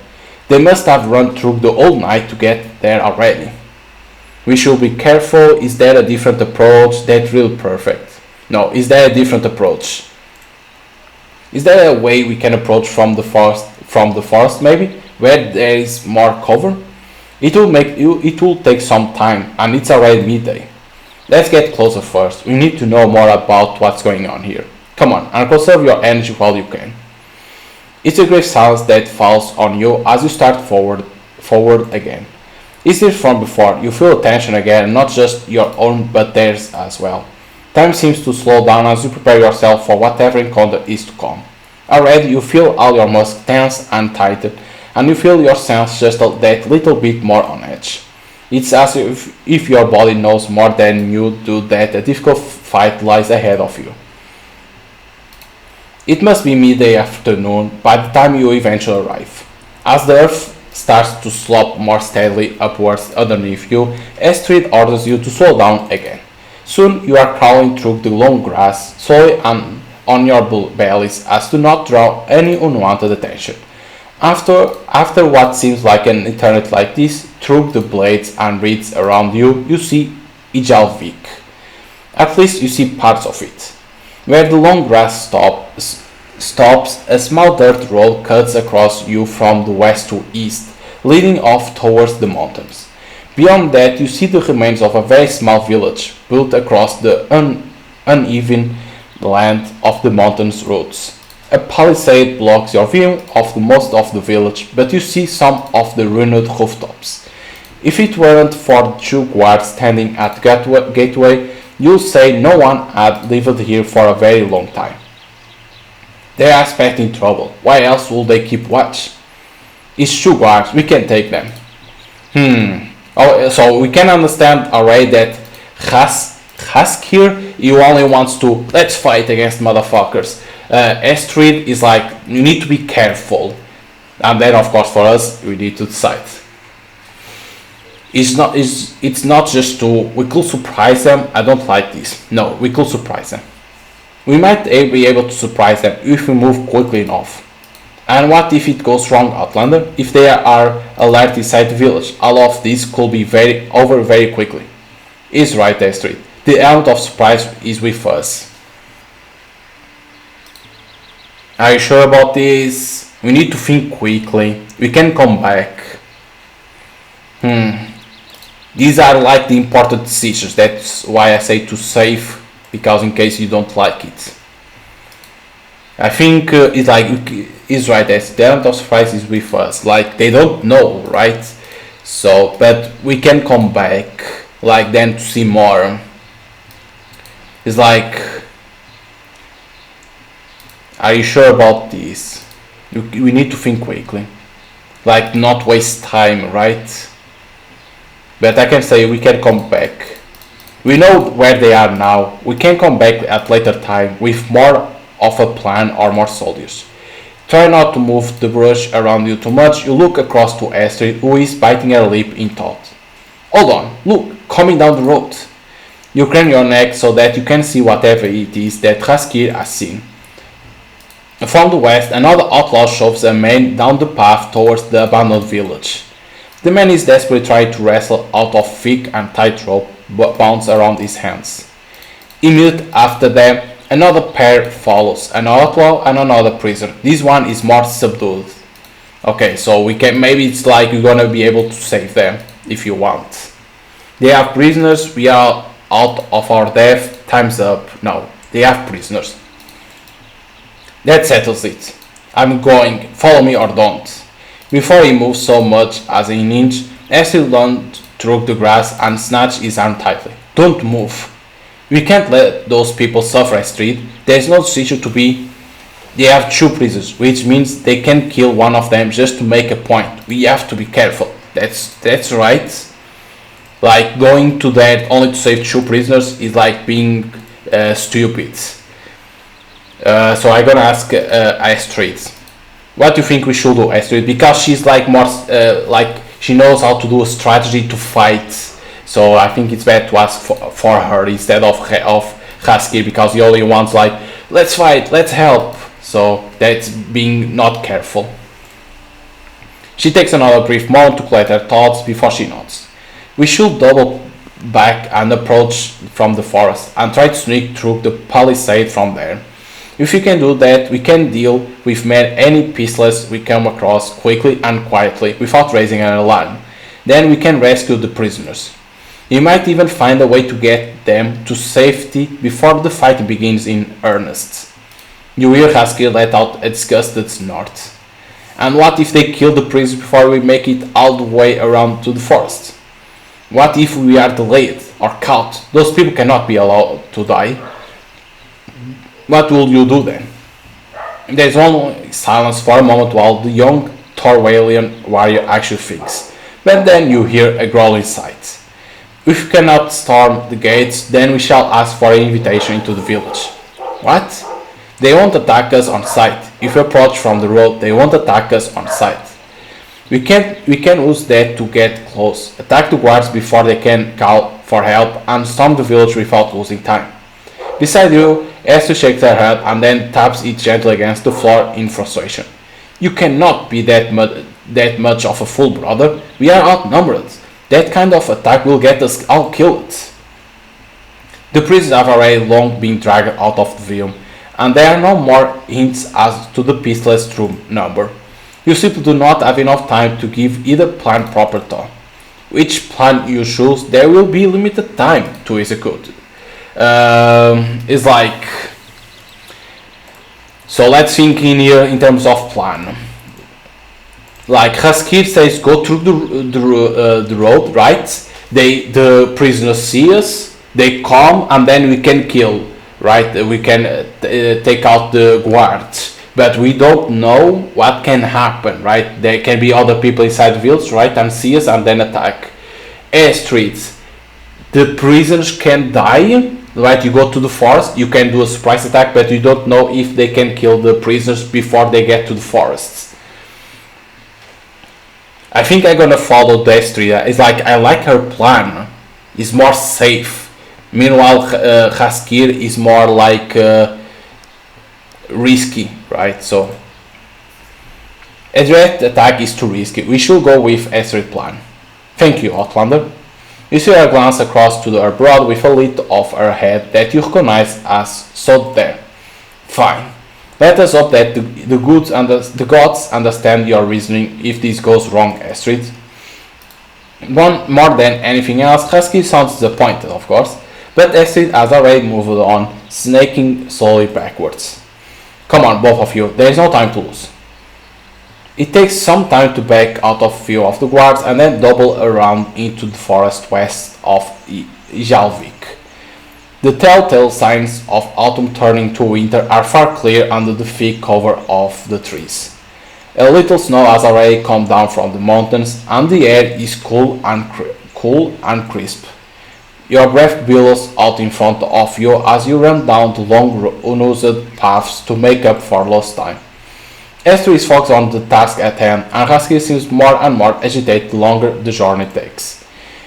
They must have run through the whole night to get there already. We should be careful. Is there a different approach? That's real perfect. No, is there a different approach? Is there a way we can approach from the forest maybe? Where there is more cover? It will take some time, and it's already midday. Let's get closer first. We need to know more about what's going on here. Come on, and conserve your energy while you can. It's a great silence that falls on you as you start forward again. It's different from before. You feel attention again, not just your own but theirs as well. Time seems to slow down as you prepare yourself for whatever encounter is to come. Already you feel all your muscles tense and tightened, and you feel your sense just that little bit more on edge. It's as if your body knows more than you do that a difficult fight lies ahead of you. It must be midday afternoon by the time you eventually arrive. As the earth starts to slope more steadily upwards underneath you, Astrid orders you to slow down again. Soon you are crawling through the long grass, slowly on your bellies as to not draw any unwanted attention. After what seems like an eternity like this, through the blades and reeds around you, you see Ijalvik. At least you see parts of it. Where the long grass stops, a small dirt road cuts across you from the west to east, leading off towards the mountains. Beyond that, you see the remains of a very small village built across the uneven land of the mountain's roots. A palisade blocks your view of most of the village, but you see some of the ruined rooftops. If it weren't for the two guards standing at the gateway, you'll say no one had lived here for a very long time. They are expecting trouble. Why else would they keep watch? It's two guards. We can take them. Oh, so we can understand already that Hask here, he only wants to let's fight against motherfuckers. Astrid is like, you need to be careful. And then of course for us, we need to decide. It's not just we could surprise them. I don't like this. No, we could surprise them. We might be able to surprise them if we move quickly enough. And what if it goes wrong, Outlander? If they are alert inside the village, all of this could be over very quickly. He's right, Astrid. The element of surprise is with us. Are you sure about this? We need to think quickly. We can come back. These are like the important decisions. That's why I say to save, because in case you don't like it. I think it's like is right. As the element of surprise is with us. Like they don't know, right? So, but we can come back, like then to see more. It's like, are you sure about this? We need to think quickly, like not waste time, right? But I can say we can come back. We know where they are now. We can come back at later time with more of a plan or more soldiers. Try not to move the brush around you too much. You look across to Astrid, who is biting her lip in thought. Hold on, look, coming down the road. You crane your neck so that you can see whatever it is that Haskir has seen. From the west, another outlaw shoves a man down the path towards the abandoned village. The man is desperately trying to wrestle out of thick and tight rope bound around his hands. Immediately after them, another pair follows, an outlaw and another prisoner. This one is more subdued. Okay, so we can, maybe it's like you're gonna be able to save them if you want. They have prisoners, we are out of our depth, time's up. No, they have prisoners. That settles it. I'm going, follow me or don't. Before he moves so much as an inch, Astrid lunged through the grass and snatched his arm tightly. Don't move. We can't let those people suffer, Astrid. There's no decision to be. They have two prisoners, which means they can kill one of them just to make a point. We have to be careful. That's right. Like going to that only to save two prisoners is like being stupid. So I'm gonna ask Astrid. What do you think we should do, Astrid? Because she's like more like she knows how to do a strategy to fight. So I think it's better to ask for her instead of Haskir, because he only wants like let's fight, let's help. So that's being not careful. She takes another brief moment to collect her thoughts before she nods. We should double back and approach from the forest and try to sneak through the palisade from there. If we can do that, we can deal with any pistolets we come across quickly and quietly without raising an alarm. Then we can rescue the prisoners. You might even find a way to get them to safety before the fight begins in earnest. You hear Haskir let out a disgusted snort. And what if they kill the prisoners before we make it all the way around to the forest? What if we are delayed or caught? Those people cannot be allowed to die. What will you do then? There's only silence for a moment while the young Thorwalian warrior actually thinks. But then you hear a growl inside. If we cannot storm the gates, then we shall ask for an invitation into the village. What? They won't attack us on sight. If we approach from the road, they won't attack us on sight. We can use that to get close, attack the guards before they can call for help, and storm the village without losing time. Beside you, Esther shakes her head and then taps it gently against the floor in frustration. You cannot be that much of a fool, brother. We are outnumbered. That kind of attack will get us all killed. The prisoners have already long been dragged out of the room, and there are no more hints as to the pistolets' true number. You simply do not have enough time to give either plan proper thought. Which plan you choose, there will be limited time to execute. It's like, so let's think in here in terms of plan. Like Haskir says, go through the road, right? The prisoners see us, they come, and then we can kill, right? We can take out the guards, but we don't know what can happen, right? There can be other people inside the village, right, and see us and then attack. Streets, the prisoners can die. Right, you go to the forest, you can do a surprise attack, but you don't know if they can kill the prisoners before they get to the forests. I think I'm gonna follow Destria. It's like, I like her plan. It's more safe. Meanwhile, Haskir is more like risky, right? So, a direct attack is too risky. We should go with Estrid's plan. Thank you, Outlander. You see her glance across to her broad with a lift of her head that you recognize as so there. Fine. Let us hope that the gods understand your reasoning if this goes wrong, Astrid. More than anything else, Husky sounds disappointed, of course, but Astrid has already moved on, snaking slowly backwards. Come on, both of you, there is no time to lose. It takes some time to back out of view of the guards and then double around into the forest west of Jalvik. The telltale signs of autumn turning to winter are far clearer under the thick cover of the trees. A little snow has already come down from the mountains and the air is cool and crisp. Your breath billows out in front of you as you run down the long, unused paths to make up for lost time. Esther is focused on the task at hand, and Husky seems more and more agitated the longer the journey takes.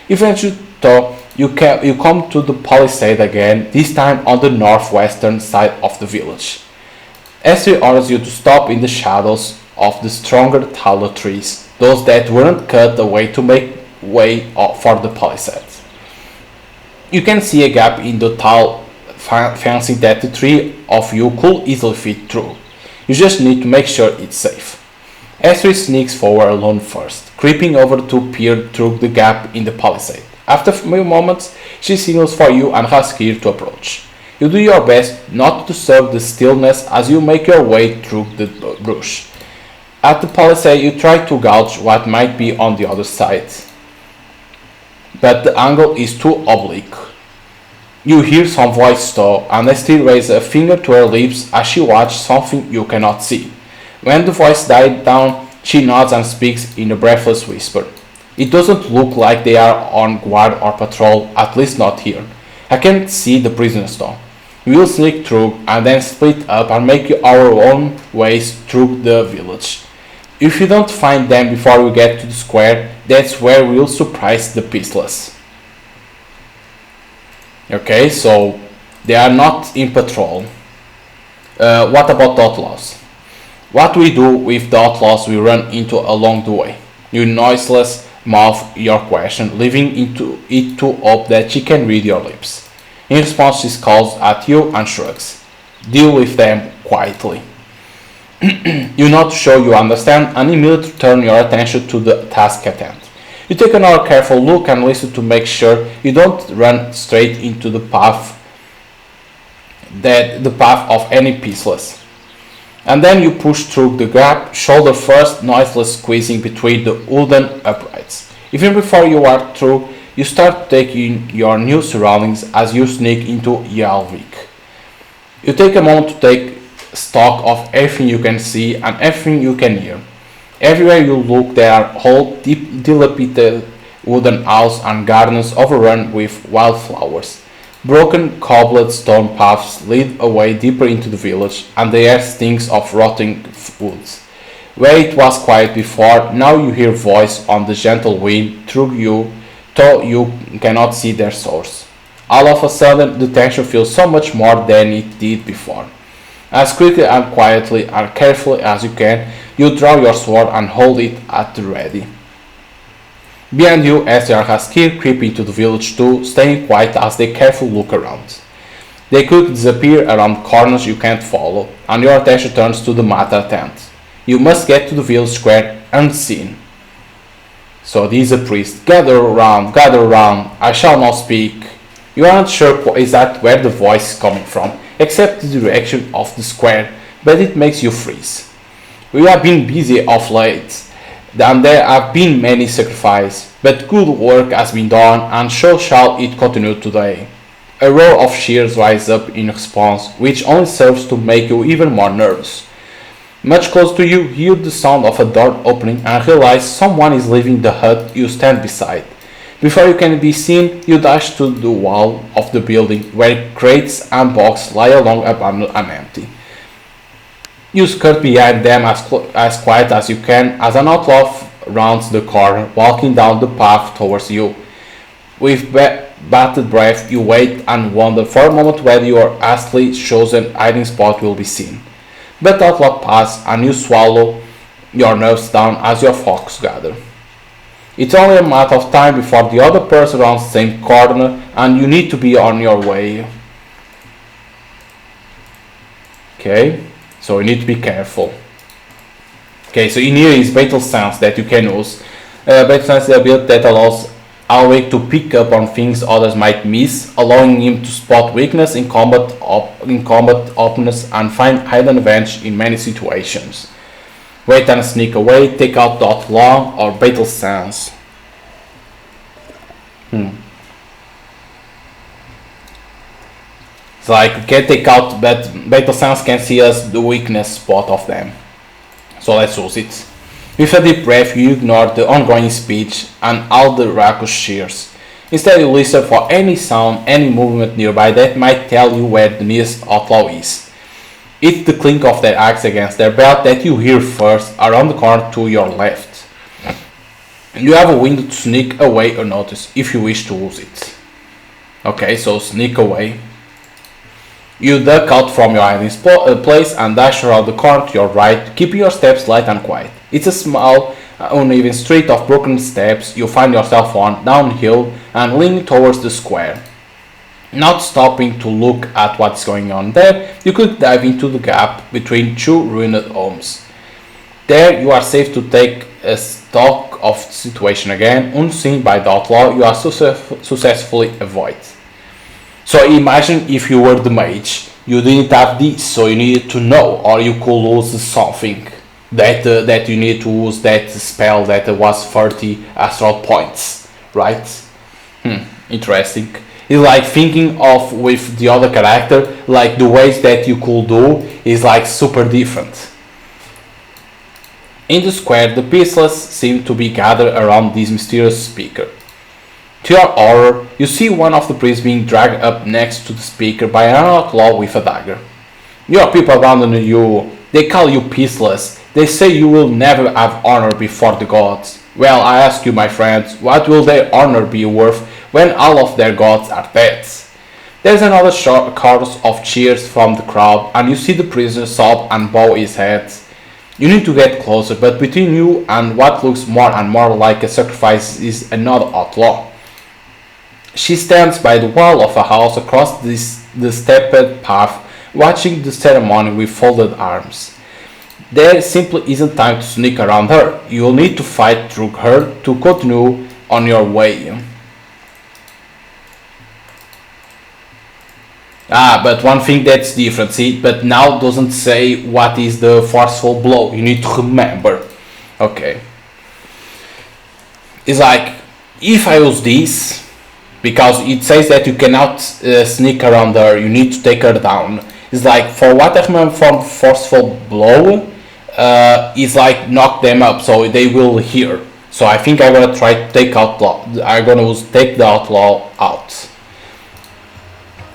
Eventually, though, you come to the palisade again, this time on the northwestern side of the village. Esther orders you to stop in the shadows of the stronger taller trees, those that weren't cut away to make way for the palisade. You can see a gap in the tall fencing that the three of you could easily fit through. You just need to make sure it's safe. Esther sneaks forward alone first, creeping over to peer through the gap in the palisade. After a few moments, she signals for you and asks you to approach. You do your best not to disturb the stillness as you make your way through the brush. At the palisade, you try to gauge what might be on the other side, but the angle is too oblique. You hear some voice though, and Esther raises a finger to her lips as she watches something you cannot see. When the voice dies down, she nods and speaks in a breathless whisper. It doesn't look like they are on guard or patrol, at least not here. I can't see the prisoners though. We'll sneak through and then split up and make our own ways through the village. If you don't find them before we get to the square, that's where we'll surprise the peaceless. Okay, so they are not in patrol. What about the outlaws? What we do with the outlaws we run into along the way? You noiseless mouth your question, leaving it to hope that she can read your lips. In response, she scowls at you and shrugs. Deal with them quietly. You nod to show you understand and immediately turn your attention to the task at hand. You take another careful look and listen to make sure you don't run straight into the path of any peaceless. And then you push through the gap, shoulder first, noiseless squeezing between the wooden uprights. Even before you are through, you start taking your new surroundings as you sneak into Yalvik. You take a moment to take stock of everything you can see and everything you can hear. Everywhere you look, there are whole dilapidated wooden houses and gardens overrun with wildflowers. Broken cobbled stone paths lead away deeper into the village, and the air stinks of rotting woods. Where it was quiet before, now you hear voice on the gentle wind through you, though you cannot see their source. All of a sudden, the tension feels so much more than it did before. As quickly and quietly and carefully as you can, you draw your sword and hold it at the ready. Behind you, Esther and Haskir creep into the village too, staying quiet as they carefully look around. They quickly disappear around corners you can't follow, and your attention turns to the matter at hand. You must get to the village square unseen. So this is a priest. Gather around, I shall not speak. You aren't sure is that where the voice is coming from, except the direction of the square, but it makes you freeze. We have been busy of late, and there have been many sacrifices, but good work has been done, and so shall it continue today. A roar of cheers rises up in response, which only serves to make you even more nervous. Much closer to you, hear the sound of a door opening and realize someone is leaving the hut you stand beside. Before you can be seen, you dash to the wall of the building, where crates and boxes lie along abandoned and empty. You skirt behind them as quiet as you can as an outlaw rounds the corner, walking down the path towards you. With bated breath, you wait and wonder for a moment whether your hastily chosen hiding spot will be seen. But the outlaw passes and you swallow your nerves down as your thoughts gather. It's only a matter of time before the other person rounds the same corner and you need to be on your way. Okay, so you need to be careful. Okay, so in here is Battle Sense that you can use. Battle Sense is the ability that allows Alweg to pick up on things others might miss, allowing him to spot weakness in combat openness and find hidden advantage in many situations. Wait and sneak away, take out the outlaw or Battle Sense. It's like you can take out, but Battle Sense can see us the weakness spot of them. So let's use it. With a deep breath, you ignore the ongoing speech and all the raucous cheers. Instead, you listen for any sound, any movement nearby that might tell you where the nearest outlaw is. It's the clink of their axe against their belt that you hear first, around the corner to your left. You have a window to sneak away or notice if you wish to use it. Okay, so sneak away. You duck out from your hiding place and dash around the corner to your right, keeping your steps light and quiet. It's a small, uneven street of broken steps you find yourself on, downhill and leaning towards the square. Not stopping to look at what's going on there, you could dive into the gap between two ruined homes. There you are safe to take a stock of the situation again, unseen by the outlaw you are successfully avoid. So imagine if you were the mage, you didn't have this, so you needed to know, or you could lose something that you need to use that spell that was 30 astral points, right? Interesting. It's like thinking of with the other character, like the ways that you could do is like super different. In the square, the peaceless seem to be gathered around this mysterious speaker. To your horror, you see one of the priests being dragged up next to the speaker by an outlaw with a dagger. Your people abandon you, they call you peaceless, they say you will never have honor before the gods. Well, I ask you, my friends, what will their honor be worth when all of their gods are dead? There's another chorus of cheers from the crowd, and you see the prisoner sob and bow his head. You need to get closer, but between you and what looks more and more like a sacrifice is another outlaw. She stands by the wall of a house across the stepped path, watching the ceremony with folded arms. There simply isn't time to sneak around her. You'll need to fight through her to continue on your way. But one thing that's different, see, but now doesn't say what is the forceful blow. You need to remember. Okay. It's like, if I use this, because it says that you cannot sneak around her, you need to take her down. It's like, for what I remember from forceful blow, it's like knock them up so they will hear. So I think I'm gonna try to take take the outlaw out.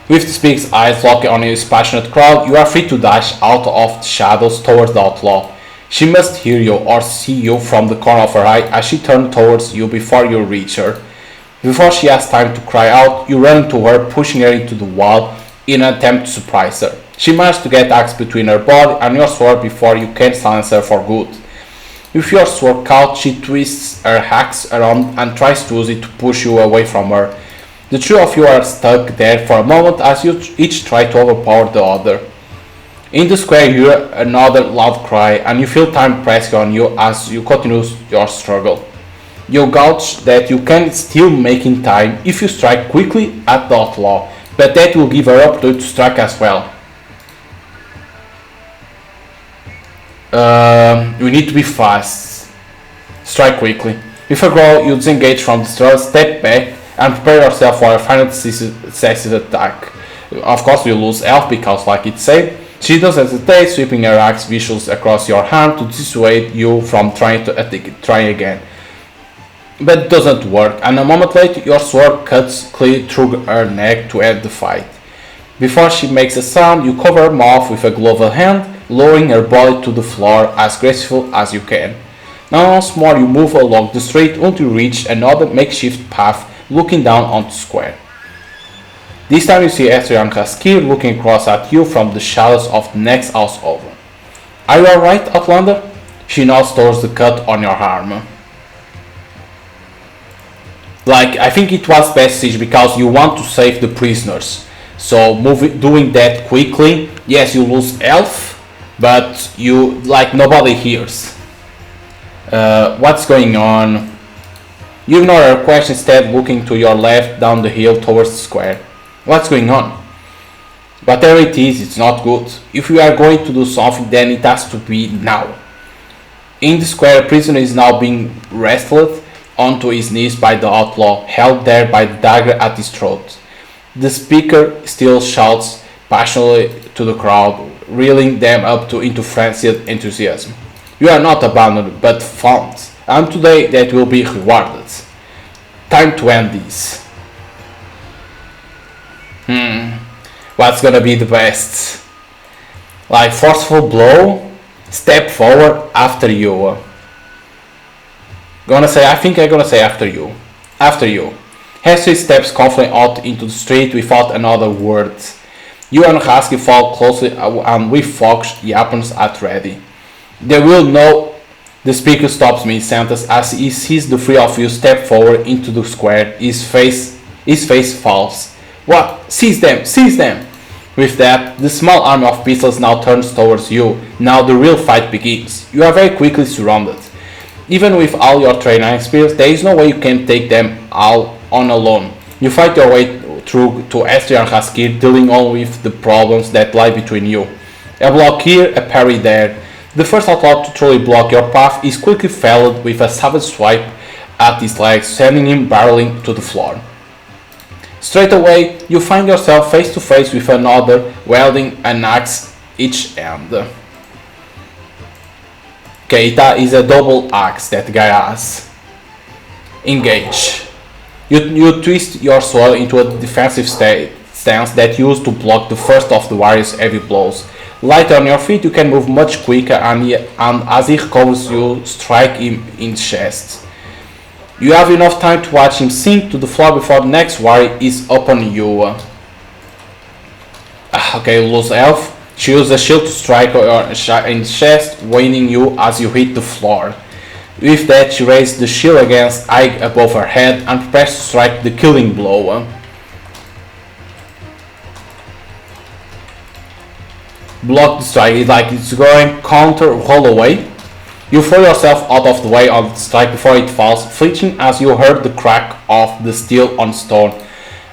With the speaker's eyes locked on his passionate crowd, you are free to dash out of the shadows towards the outlaw. She must hear you or see you from the corner of her eye as she turns towards you before you reach her. Before she has time to cry out, you run into her, pushing her into the wall in an attempt to surprise her. She manages to get axe between her body and your sword before you can silence her for good. With your sword caught, she twists her axe around and tries to use it to push you away from her. The two of you are stuck there for a moment as you each try to overpower the other. In the square you hear another loud cry and you feel time pressing on you as you continue your struggle. You gauge that you can still make in time if you strike quickly at the outlaw, but that will give her opportunity to strike as well. You need to be fast. Strike quickly. With a growl, you disengage from the struggle, step back, and prepare yourself for a final decisive attack. Of course, you lose health because, like it said, she does hesitate, sweeping her axe visuals across your hand to dissuade you from trying again. But it doesn't work, and a moment later, your sword cuts clear through her neck to end the fight. Before she makes a sound, you cover her mouth with a gloved hand, lowering her body to the floor as graceful as you can. Now once more you move along the street until you reach another makeshift path looking down on the square. This time you see Estrian Kaskir looking across at you from the shadows of the next house over. Are you alright, Outlander? She nods towards the cut on your arm. Like, I think it was passage because you want to save the prisoners. So doing that quickly, yes, you lose health, but you, like, nobody hears. What's going on? You ignore her question, instead looking to your left down the hill towards the square. What's going on? Whatever it is, it's not good. If you are going to do something, then it has to be now. In the square, a prisoner is now being wrestled onto his knees by the outlaw, held there by the dagger at his throat. The speaker still shouts passionately to the crowd, reeling them up into frenzied enthusiasm. You are not abandoned, but found, and today that will be rewarded. Time to end this. What's gonna be the best? Like forceful blow, step forward after you. I think I'm gonna say after you. After you. Hastily steps confidently out into the street without another word. You and Husky follow closely and with Fox yappers at ready. They will know the speaker stops mid-sentence as he sees the three of you step forward into the square. His face falls. What? Seize them! Seize them! With that, the small army of pistols now turns towards you. Now the real fight begins. You are very quickly surrounded. Even with all your training and experience, there is no way you can take them all on alone. You fight your way through to Esther and Haskir, dealing only with the problems that lie between you. A block here, a parry there. The first outlaw to truly block your path is quickly felled with a savage swipe at his legs, sending him barreling to the floor. Straight away, you find yourself face to face with another, wielding an axe each end. Okay, that is a double axe that guy has. Engage. You twist your sword into a defensive stance that you use to block the first of the warrior's heavy blows. Light on your feet, you can move much quicker, and as he recovers, you strike him in the chest. You have enough time to watch him sink to the floor before the next warrior is upon you. Okay, lose health. She uses a shield to strike in the chest, wounding you as you hit the floor. With that, she raises the shield against high above her head and prepares to strike the killing blow. Block the strike, it's going counter roll away. You throw yourself out of the way on the strike before it falls, flinching as you heard the crack of the steel on stone.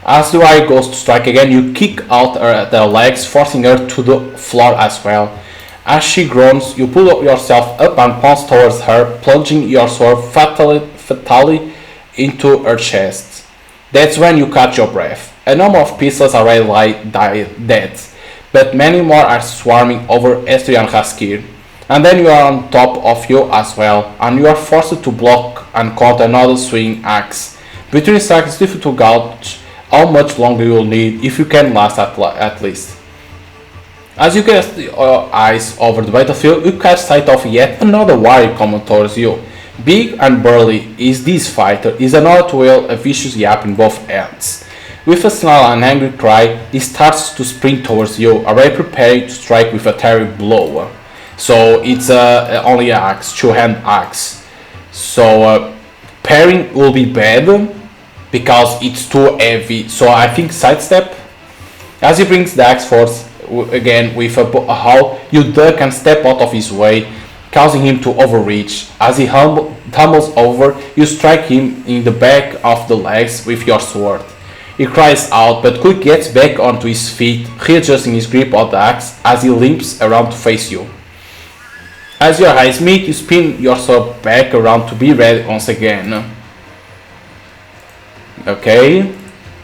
As the warrior goes to strike again, you kick out her legs, forcing her to the floor as well. As she groans, you pull yourself up and pounce towards her, plunging your sword fatally into her chest. That's when you catch your breath. A number of pistols already lie dead, but many more are swarming over Esther and Haskir. And then you are on top of you as well, and you are forced to block and counter another swinging axe. Between strikes, it's difficult to gauge how much longer you will need, if you can last at least. As you cast your eyes over the battlefield, you catch sight of yet another warrior coming towards you. Big and burly is this fighter, is another to wield a vicious yap in both hands. With a snarl and angry cry, he starts to sprint towards you, already preparing to strike with a terrible blow. So it's only an axe, two-hand axe. So parrying will be bad because it's too heavy. So I think sidestep. As he brings the axe forth again with a howl, you duck and step out of his way, causing him to overreach. As he tumbles over, you strike him in the back of the legs with your sword. He cries out, but quickly gets back onto his feet, readjusting his grip on the axe as he limps around to face you. As your eyes meet, you spin your sword back around to be ready once again. Okay,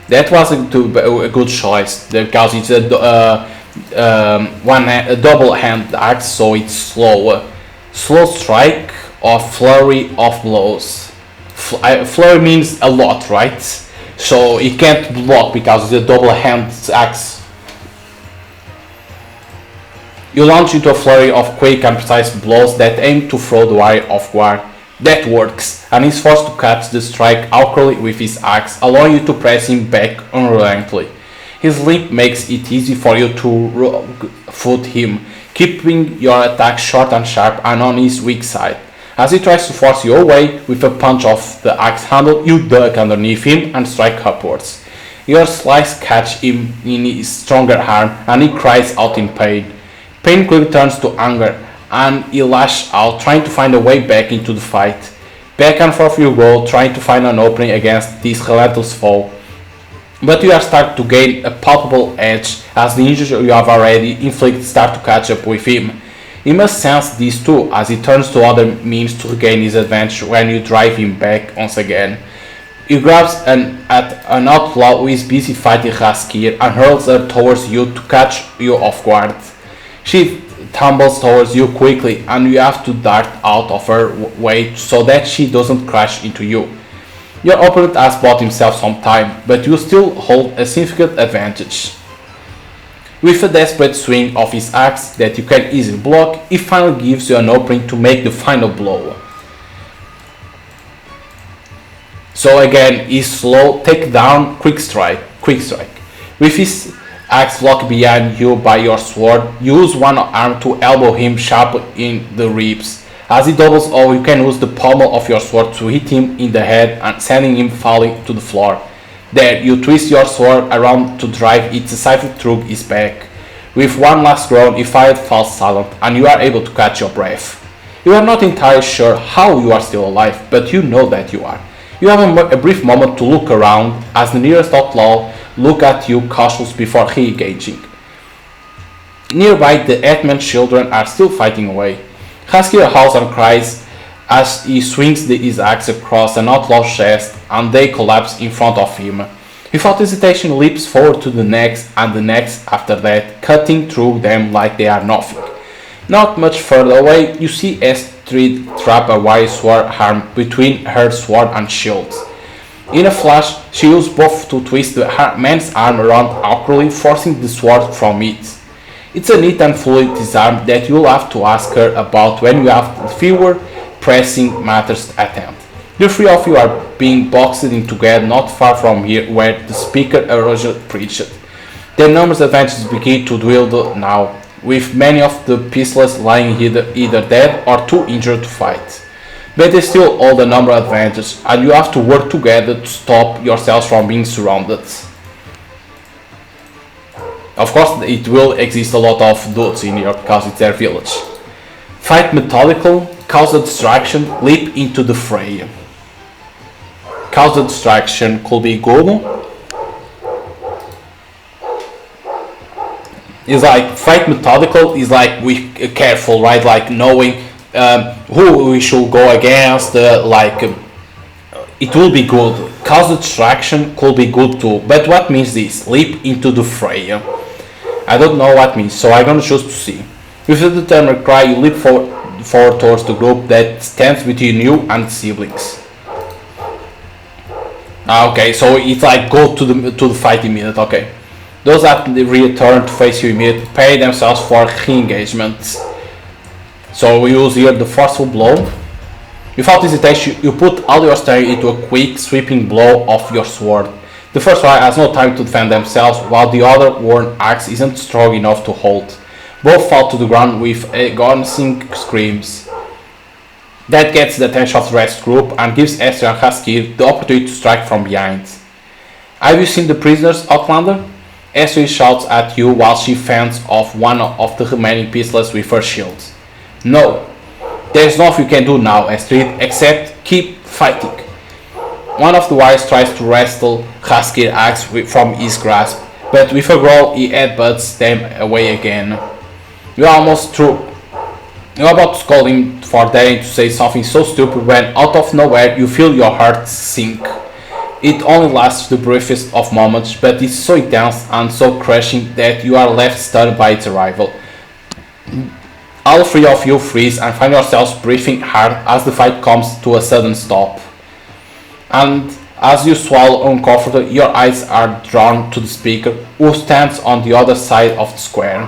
that was a good choice because it's a double-hand axe, so it's slow. Slow strike or flurry of blows. Flurry means a lot, right? So it can't block because it's a double-hand axe. You launch into a flurry of quick and precise blows that aim to throw the warrior off guard. That works, and he's forced to catch the strike awkwardly with his axe, allowing you to press him back unrelentingly. His limp makes it easy for you to foot him, keeping your attack short and sharp and on his weak side. As he tries to force you away with a punch of the axe handle, you duck underneath him and strike upwards. Your slice catches him in his stronger arm, and he cries out in pain. Pain quickly turns to anger, and he lashes out, trying to find a way back into the fight. Back and forth you go, trying to find an opening against this relentless foe. But you are starting to gain a palpable edge as the injuries you have already inflicted start to catch up with him. He must sense this too, as he turns to other means to regain his advantage when you drive him back once again. He grabs at an outlaw who is busy fighting Haskir and hurls her towards you to catch you off guard. She tumbles towards you quickly, and you have to dart out of her way so that she doesn't crash into you. Your opponent has bought himself some time, but you still hold a significant advantage. With a desperate swing of his axe that you can easily block, he finally gives you an opening to make the final blow. So again, his slow takedown quick strike. With his axe locked behind you by your sword, use one arm to elbow him sharp in the ribs. As he doubles over, you can use the pommel of your sword to hit him in the head and sending him falling to the floor. There, you twist your sword around to drive it decisively through his back. With one last groan, he falls silent, and you are able to catch your breath. You are not entirely sure how you are still alive, but you know that you are. You have a brief moment to look around as the nearest outlaw look at you cautiously before re-engaging. Nearby, the Hetman's children are still fighting away. Haskir howls and cries as he swings his axe across an outlaw's chest and they collapse in front of him. Without hesitation, leaps forward to the next and the next after that, cutting through them like they are nothing. Not much further away, you see Astrid trap a wire sword arm between her sword and shield. In a flash, she used both to twist the man's arm around awkwardly, forcing the sword from it. It's a neat and fully disarm that you'll have to ask her about when you have fewer pressing matters at hand. The three of you are being boxed in together not far from here where the speaker originally preached. Their numbers advantages begin to dwindle now, with many of the peaceless lying either dead or too injured to fight. But they still hold a number advantage, and you have to work together to stop yourselves from being surrounded. Of course, it will exist a lot of dudes in here because it's their village. Fight methodical, cause a distraction, leap into the fray. Cause a distraction could be good. It's like fight methodical is like we careful, right? Like knowing who we should go against. It will be good. Cause a distraction could be good too. But what means this? Leap into the fray. I don't know what means, so I'm gonna choose to see. With a determined cry, you leap forward towards the group that stands between you and siblings. Okay, so it's like go to the fight immediately. Okay, those that return to face you immediately prepare themselves for re-engagement. So we use here the forceful blow. Without hesitation, you put all your strength into a quick sweeping blow of your sword. The first one has no time to defend themselves, while the other worn axe isn't strong enough to hold. Both fall to the ground with agonizing screams. That gets the attention of the rest group and gives Esther and Haskir the opportunity to strike from behind. Have you seen the prisoners, Outlander? Esther shouts at you while she fends off one of the remaining peaceless with her shield. No, there's nothing you can do now, Astrid, except keep fighting. One of the warriors tries to wrestle Haskir's axe from his grasp, but with a growl he headbutts them away again. You are almost through. You're about to scold him for daring to say something so stupid when out of nowhere you feel your heart sink. It only lasts the briefest of moments, but it's so intense and so crushing that you are left stunned by its arrival. All three of you freeze and find yourselves breathing hard as the fight comes to a sudden stop. And as you swallow uncomfortably, your eyes are drawn to the speaker, who stands on the other side of the square.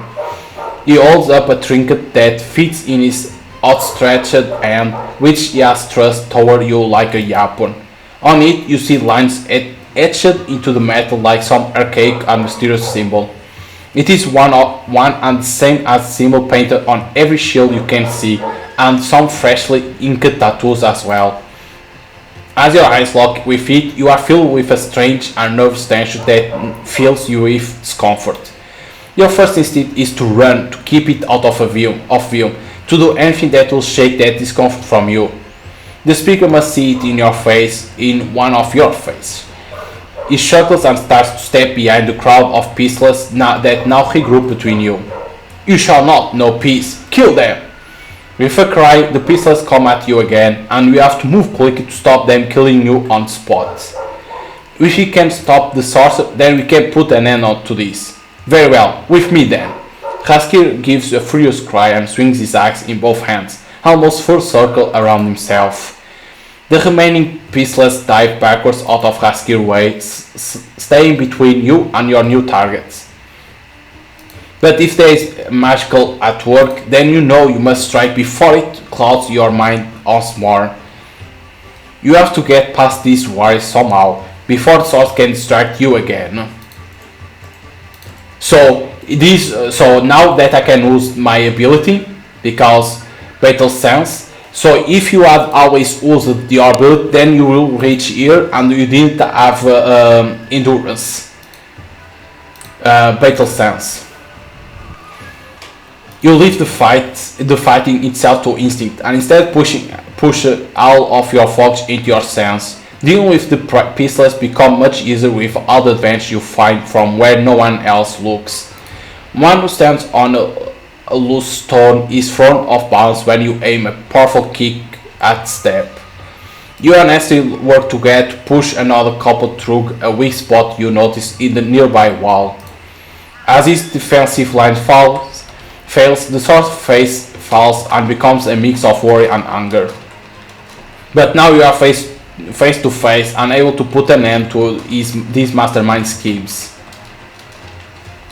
He holds up a trinket that fits in his outstretched hand, which he has thrust toward you like a weapon. On it, you see lines etched into the metal like some archaic and mysterious symbol. It is one and the same as the symbol painted on every shield you can see, and some freshly inked tattoos as well. As your eyes lock with it, you are filled with a strange and nervous tension that fills you with discomfort. Your first instinct is to run, to keep it out of view, to do anything that will shake that discomfort from you. The speaker must see it in your face, in one of your faces. He chuckles and starts to step behind the crowd of peaceless that now regroup between you. You shall not know peace. Kill them! With a cry, the peaceless come at you again, and you have to move quickly to stop them killing you on spot. If we can stop the sorcerer, then we can put an end to this. Very well, with me then. Haskir gives a furious cry and swings his axe in both hands, almost full circle around himself. The remaining Peaceless dive backwards out of Haskir way, staying between you and your new targets. But if there is magical at work, then you know you must strike before it clouds your mind once more. You have to get past these worries somehow, before the sword can distract you again. So now that I can use my ability, because Battle Sense, so if you had always used your ability, then you will reach here and you didn't have endurance. Battle Sense. You leave the fighting itself to instinct, and instead push all of your focus into your sense. Dealing with the Peaceless become much easier with all the advantage you find from where no one else looks. One who stands on a loose stone is thrown off balance when you aim a powerful kick at step. You and Esther work together to push another couple through a weak spot you notice in the nearby wall. As his defensive line fails, the sword's face falls and becomes a mix of worry and anger. But now you are face to face and able to put an end to these mastermind schemes.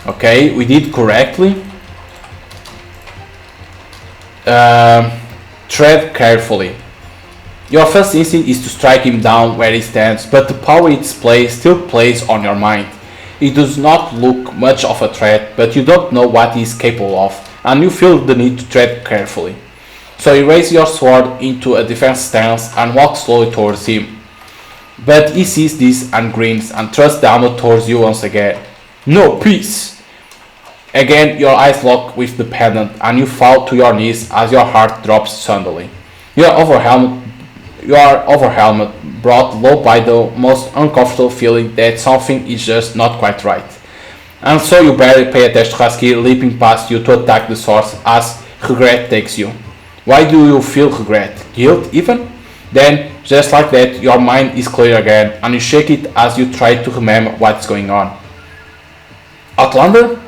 Okay, we did correctly. Tread carefully. Your first instinct is to strike him down where he stands, but the power it displays still plays on your mind. He does not look much of a threat, but you don't know what he is capable of, and you feel the need to tread carefully. So you raise your sword into a defense stance and walk slowly towards him. But he sees this and grins and thrusts the hammer towards you once again. No peace! Again your eyes lock with the pendant and you fall to your knees as your heart drops suddenly. You are overwhelmed, brought low by the most uncomfortable feeling that something is just not quite right. And so you barely pay attention to Husky leaping past you to attack the source as regret takes you. Why do you feel regret? Guilt even? Then, just like that, your mind is clear again and you shake it as you try to remember what's going on. Outlander?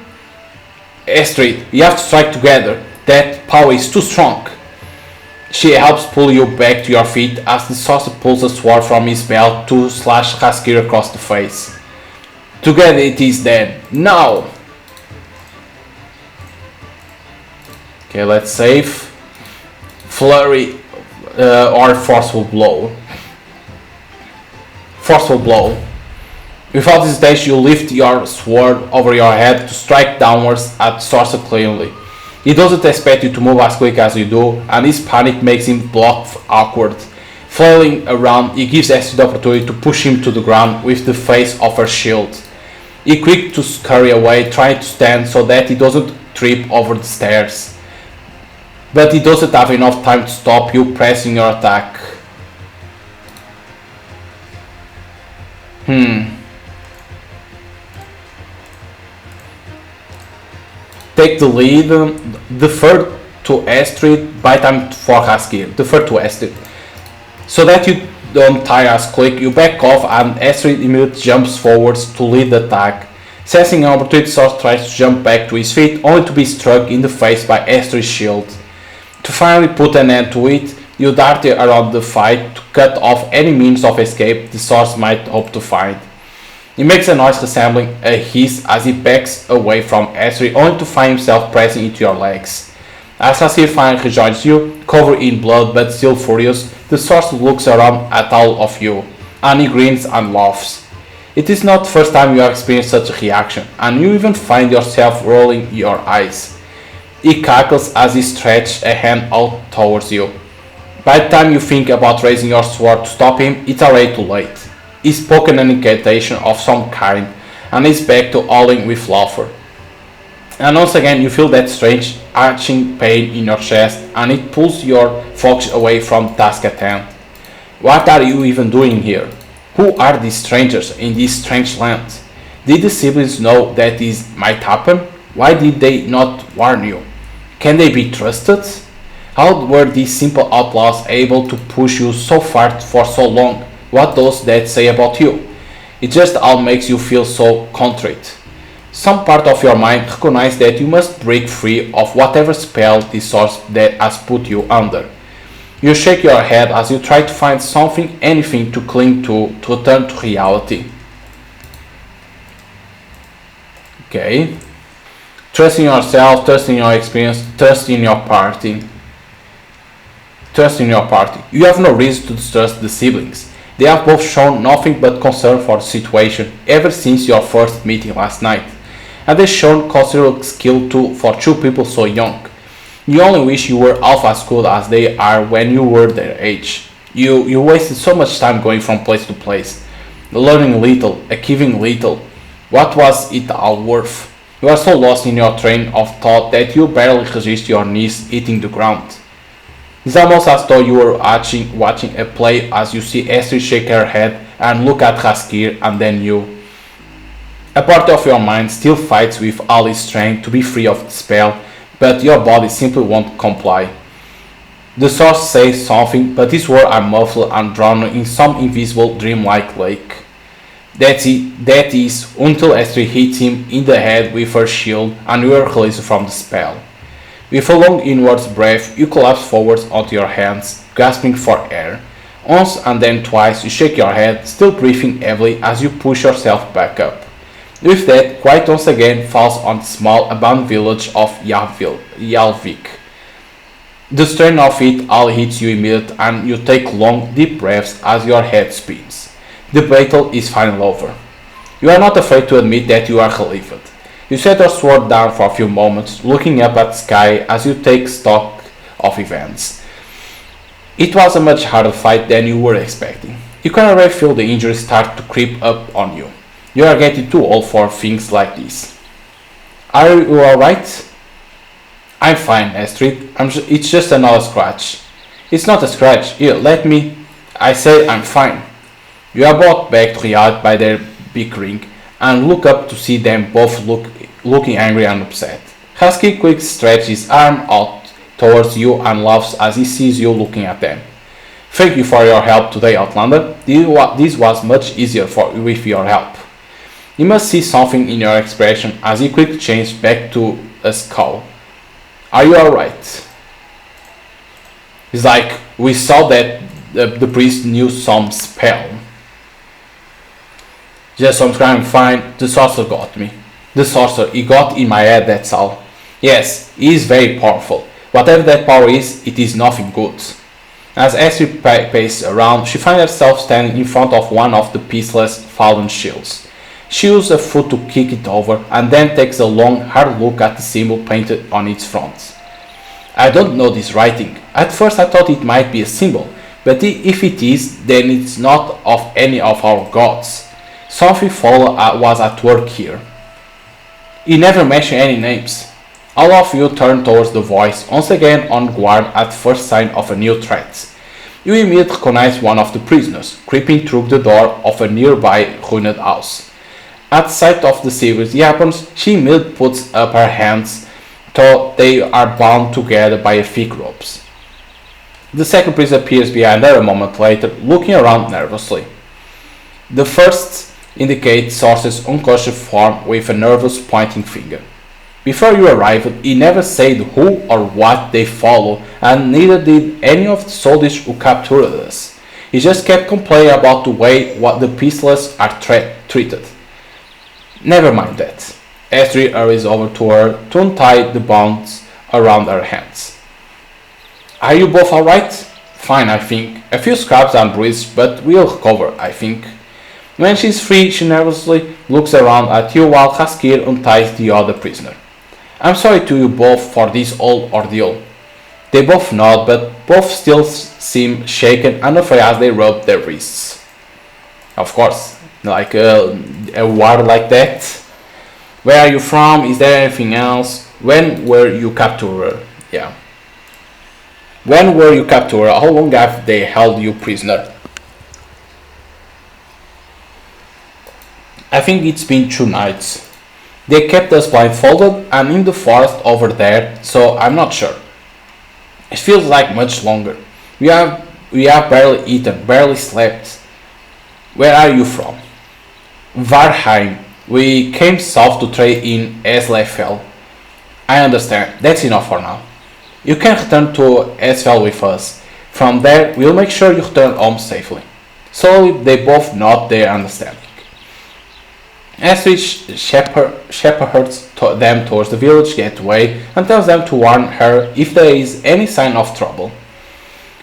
Astrid, we have to strike together. That power is too strong. She helps pull you back to your feet as the sorcerer pulls a sword from his belt to slash Haskir across the face. Together it is then. Now! Okay, let's save. Flurry or forceful blow. Forceful blow. Without hesitation, you lift your sword over your head to strike downwards at the sorcerer cleanly. He doesn't expect you to move as quick as you do, and his panic makes him block awkward. Flailing around, he gives Esther the opportunity to push him to the ground with the face of her shield. He quick to scurry away, trying to stand so that he doesn't trip over the stairs. But he doesn't have enough time to stop you pressing your attack. Take the lead, defer to Astrid by time for Haskir, defer to Astrid. So that you don't tire as quick, you back off and Astrid immediately jumps forwards to lead the attack. Sensing an opportunity, Source tries to jump back to his feet, only to be struck in the face by Astrid's shield. To finally put an end to it, you dart around the fight to cut off any means of escape the Source might hope to find. He makes a noise resembling a hiss as he backs away from Astrid, only to find himself pressing into your legs. As Haskir finally rejoins you, covered in blood but still furious, the sorcerer looks around at all of you, and he grins and laughs. It is not the first time you have experienced such a reaction, and you even find yourself rolling your eyes. He cackles as he stretches a hand out towards you. By the time you think about raising your sword to stop him, it's already too late. He's spoken an incantation of some kind, and is back to howling with laughter. And once again you feel that strange arching pain in your chest, and it pulls your focus away from the task at hand. What are you even doing here? Who are these strangers in this strange land? Did the siblings know that this might happen? Why did they not warn you? Can they be trusted? How were these simple outlaws able to push you so far for so long? What does that say about you? It just all makes you feel so contrite. Some part of your mind recognizes that you must break free of whatever spell this source that has put you under. You shake your head as you try to find something, anything to cling to return to reality. Okay. Trust in yourself, trust in your experience, trust in your party. Trust in your party. You have no reason to distrust the siblings. They have both shown nothing but concern for the situation ever since your first meeting last night, and they've shown considerable skill too for two people so young. You only wish you were half as good as they are when you were their age. You wasted so much time going from place to place, learning little, achieving little. What was it all worth? You are so lost in your train of thought that you barely resist your knees hitting the ground. It's almost as though you were watching a play as you see Esther shake her head and look at Haskir and then you. A part of your mind still fights with all its strength to be free of the spell, but your body simply won't comply. The source says something, but his words are muffled and drowned in some invisible dreamlike lake. That is until Esther hits him in the head with her shield and you are released from the spell. With a long inward breath, you collapse forwards onto your hands, gasping for air. Once and then twice you shake your head, still breathing heavily as you push yourself back up. With that, quiet once again falls on the small abandoned village of Yalvik. The strain of it all hits you immediately and you take long, deep breaths as your head spins. The battle is finally over. You are not afraid to admit that you are relieved. You set your sword down for a few moments, looking up at the sky as you take stock of events. It was a much harder fight than you were expecting. You can already feel the injuries start to creep up on you. You are getting too old for things like this. Are you alright? I'm fine, Astrid. It's just another scratch. It's not a scratch. Here, let me. I say I'm fine. You are brought back to reality by their bickering and look up to see them both looking angry and upset. Husky quick stretches his arm out towards you and laughs as he sees you looking at them. Thank you for your help today, Outlander. This was much easier with your help. You must see something in your expression as he quickly changed back to a scowl. Are you alright? It's like we saw that the priest knew some spell. Just some crime fine, the sorcerer got me. The sorcerer, he got in my head, that's all. Yes, he is very powerful. Whatever that power is, it is nothing good. As Astrid paces around, she finds herself standing in front of one of the pieceless fallen shields. She uses a foot to kick it over and then takes a long, hard look at the symbol painted on its front. I don't know this writing. At first I thought it might be a symbol, but if it is, then it's not of any of our gods. Something foul was at work here. He never mentioned any names. All of you turn towards the voice, once again on guard at first sign of a new threat. You immediately recognize one of the prisoners, creeping through the door of a nearby ruined house. At sight of the serious weapons, she immediately puts up her hands, though they are bound together by thick ropes. The second prisoner appears behind her a moment later, looking around nervously. The first indicates Sorcerer's unconscious form with a nervous pointing finger. Before you arrived, he never said who or what they follow, and neither did any of the soldiers who captured us. He just kept complaining about the way the peaceless are treated. Never mind that. Astrid hurries over to her to untie the bonds around her hands. Are you both alright? Fine, I think. A few scrapes and bruises, but we'll recover, I think. When she's free, she nervously looks around at you while Haskir unties the other prisoner. I'm sorry to you both for this whole ordeal. They both nod, but both still seem shaken and afraid as they rub their wrists. Of course, like a war like that. Where are you from? Is there anything else? When were you captured? Yeah. When were you captured? How long have they held you prisoner? I think it's been 2 nights. They kept us blindfolded and in the forest over there, so I'm not sure. It feels like much longer. We have barely eaten, barely slept. Where are you from? Varheim. We came south to trade in Isafell. I understand. That's enough for now. You can return to Isafell with us. From there, we'll make sure you return home safely." Slowly, they both nod their understanding. Astrid shepherds them towards the village gateway and tells them to warn her if there is any sign of trouble.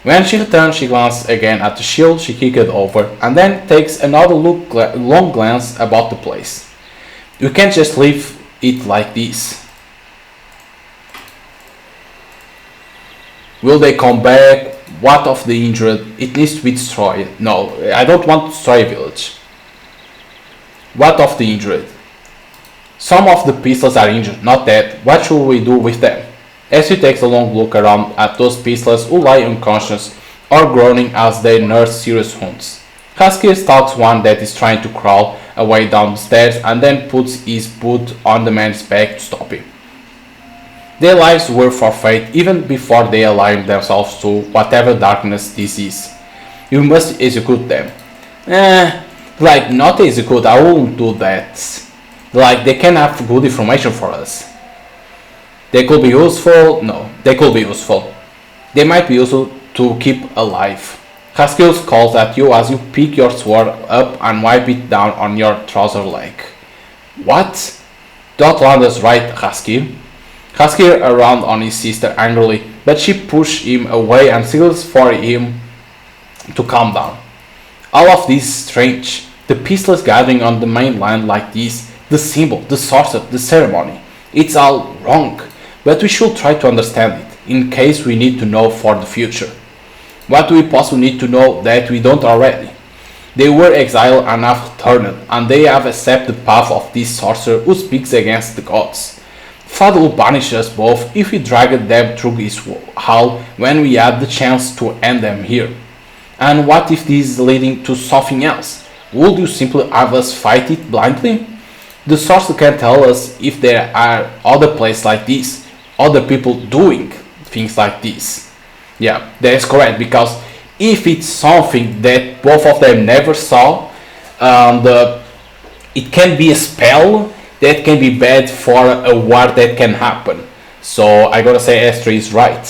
When she returns, she glances again at the shield she kicked over and then takes another long glance about the place. "We can't just leave it like this. Will they come back? What of the injured? It needs to be destroyed." "No, I don't want to destroy a village." "What of the injured?" "Some of the pistols are injured, not dead. What should we do with them?" Essie takes a long look around at those pistols who lie unconscious or groaning as they nurse serious wounds. Haskir stalks one that is trying to crawl away down the stairs and then puts his boot on the man's back to stop him. Their lives were forfeit even before they aligned themselves to whatever darkness this is. "You must execute them." Not execute, I won't do that. They can have good information for us. They could be useful. No, they could be useful. They might be useful to keep alive. Haskell calls at you as you pick your sword up and wipe it down on your trouser leg. "What?" "The outlaws right, Haskell." Haskell around on his sister angrily, but she pushes him away and signals for him to calm down. "All of this is strange. The pistols gathering on the main line like this, the symbol, the sorcerer, the ceremony. It's all wrong, but we should try to understand it, in case we need to know for the future. What do we possibly need to know that we don't already? They were exiled and have returned, and they have accepted the path of this sorcerer who speaks against the gods. Father will punish us both if we dragged them through his hall when we had the chance to end them here. And what if this is leading to something else? Would you simply have us fight it blindly? The sorcerer can tell us if there are other places like this, other people doing things like this." Yeah, that is correct, because if it's something that both of them never saw, and it can be a spell that can be bad for a war that can happen. So I gotta say Esther is right.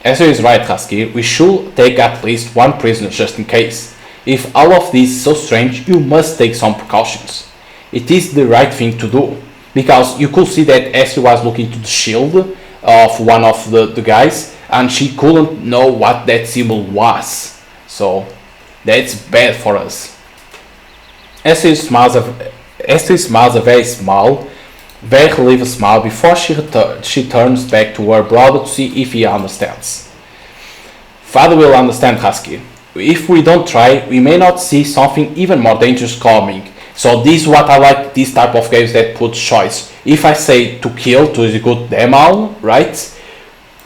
Esther is right, Husky. We should take at least one prisoner just in case. If all of this is so strange, you must take some precautions. It is the right thing to do, because you could see that Esther was looking to the shield of one of the guys, and she couldn't know what that symbol was. So that's bad for us. Esther smiles a very small, very relieved smile before she turns back to her brother to see if he understands. "Father will understand, Husky. If we don't try, we may not see something even more dangerous coming. So this is what I like, this type of games that put choice. If I say to kill, to execute them all, right?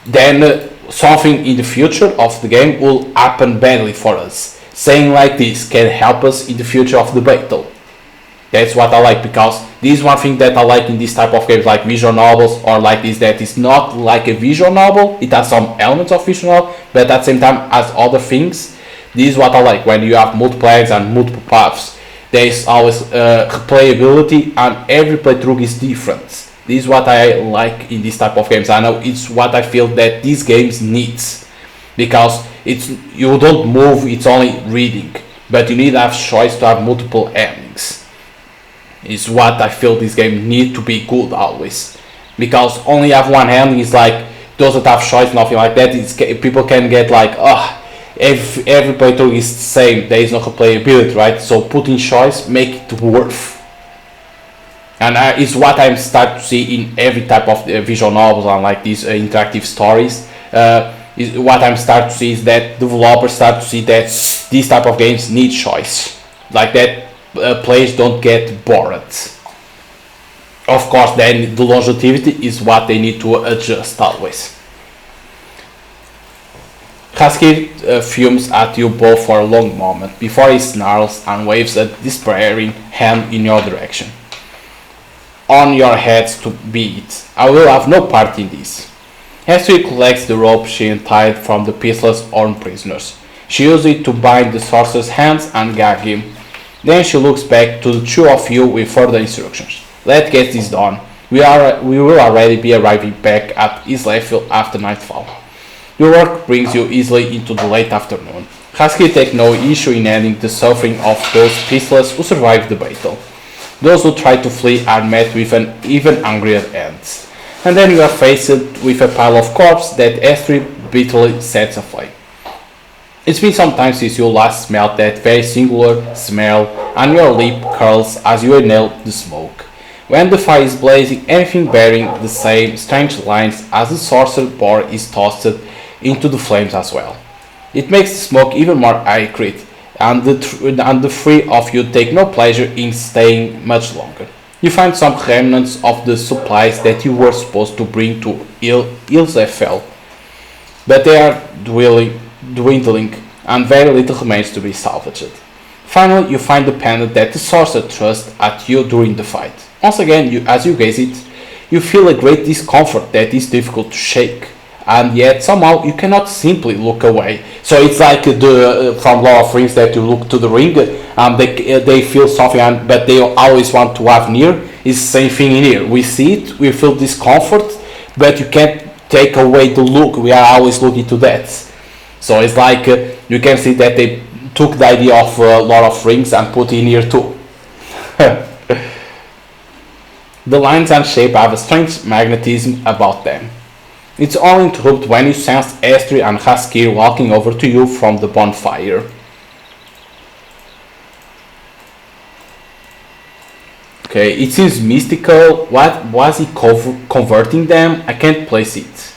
Then something in the future of the game will happen badly for us. Saying like this can help us in the future of the battle. That's what I like, because this is one thing that I like in this type of games, like visual novels or like this, that is not like a visual novel. It has some elements of visual novel, but at the same time has other things. This is what I like, when you have multiple eggs and multiple paths. There is always replayability, and every playthrough is different. This is what I like in this type of games. I know it's what I feel that these games needs, because you don't move, it's only reading, but you need to have choice to have multiple endings. Is what I feel this game need to be good always, because only have one ending is like doesn't have choice, nothing like that. People can get like, every playthrough is the same, there is no replayability, right? So putting choice make it worth, and it's what I'm starting to see in every type of visual novels and like these interactive stories. Is what I'm starting to see is that developers start to see that these type of games need choice, like that. Players don't get bored. Of course, then the longevity is what they need to adjust always. Husky fumes at you both for a long moment before he snarls and waves a despairing hand in your direction. "On your heads to be it. I will have no part in this." Hester collects the rope she untied from the pistols own prisoners. She uses it to bind the sorcerer's hands and gag him. Then she looks back to the two of you with further instructions. "Let's get this done. We will already be arriving back at Isafell after nightfall." Your work brings you easily into the late afternoon. Husky take no issue in ending the suffering of those peaceless who survived the battle. Those who try to flee are met with an even angrier end. And then you are faced with a pile of corpses that Astrid bitterly sets aflame. It's been some time since you last smelled that very singular smell, and your lip curls as you inhale the smoke. When the fire is blazing, anything bearing the same strange lines as the sorcerer bore is tossed into the flames as well. It makes the smoke even more acrid, and the three of you take no pleasure in staying much longer. You find some remnants of the supplies that you were supposed to bring to Isafell, but they are dwindling, and very little remains to be salvaged. Finally, you find the pendant that the sorcerer thrust at you during the fight. Once again, as you gaze it, you feel a great discomfort that is difficult to shake, and yet somehow you cannot simply look away. So it's like from Lord of the Rings that you look to the ring, and they feel something, but they always want to have near. It's the same thing in here. We see it, we feel discomfort, but you can't take away the look. We are always looking to that. So it's like you can see that they took the idea of Lord of the Rings and put in here too. The lines and shape have a strange magnetism about them. It's all interrupted when you sense Astrid and Haskir walking over to you from the bonfire. Okay, it seems mystical. What was he converting them? I can't place it.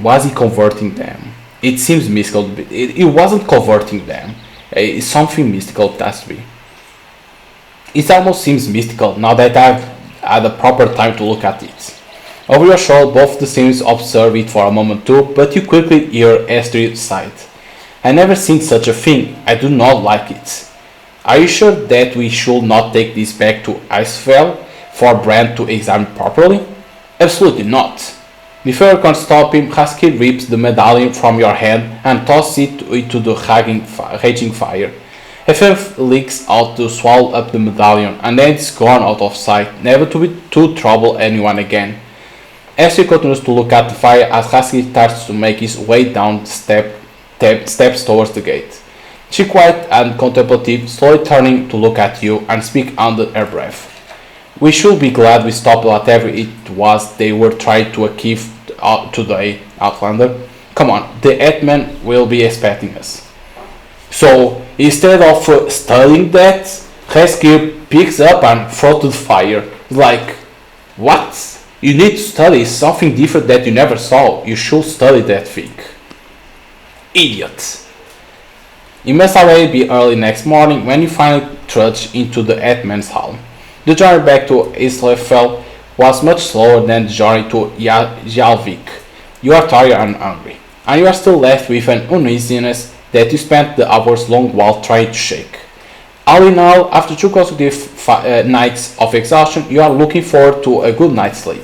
Was he converting them? It seems mystical. It wasn't converting them. It's something mystical it has to be. It almost seems mystical now that I've had a proper time to look at it. Over your shoulder, both the teams observe it for a moment too, but you quickly hear Astrid sigh. I never seen such a thing. I do not like it. Are you sure that we should not take this back to Isafell for Brand to examine properly? Absolutely not. Before you can stop him, Husky rips the medallion from your hand and tosses it into the raging fire. A flame leaks out to swallow up the medallion, and then it's gone out of sight, never to trouble anyone again. Astrid continues to look at the fire as Husky starts to make his way down the steps towards the gate. She quiet and contemplative, slowly turning to look at you and speak under her breath. We should be glad we stopped whatever it was they were trying to achieve today, Outlander. Come on, the Hetman will be expecting us. So, instead of studying that, Husky picks up and throws to the fire. Like, what? You need to study something different that you never saw. You should study that thing. Idiot. It must already be early next morning when you finally trudge into the Hetman's hall. The journey back to Isafell was much slower than the journey to Jalvik. You are tired and hungry, and you are still left with an uneasiness that you spent the hours long while trying to shake. All in all, after 2 consecutive nights of exhaustion, you are looking forward to a good night's sleep.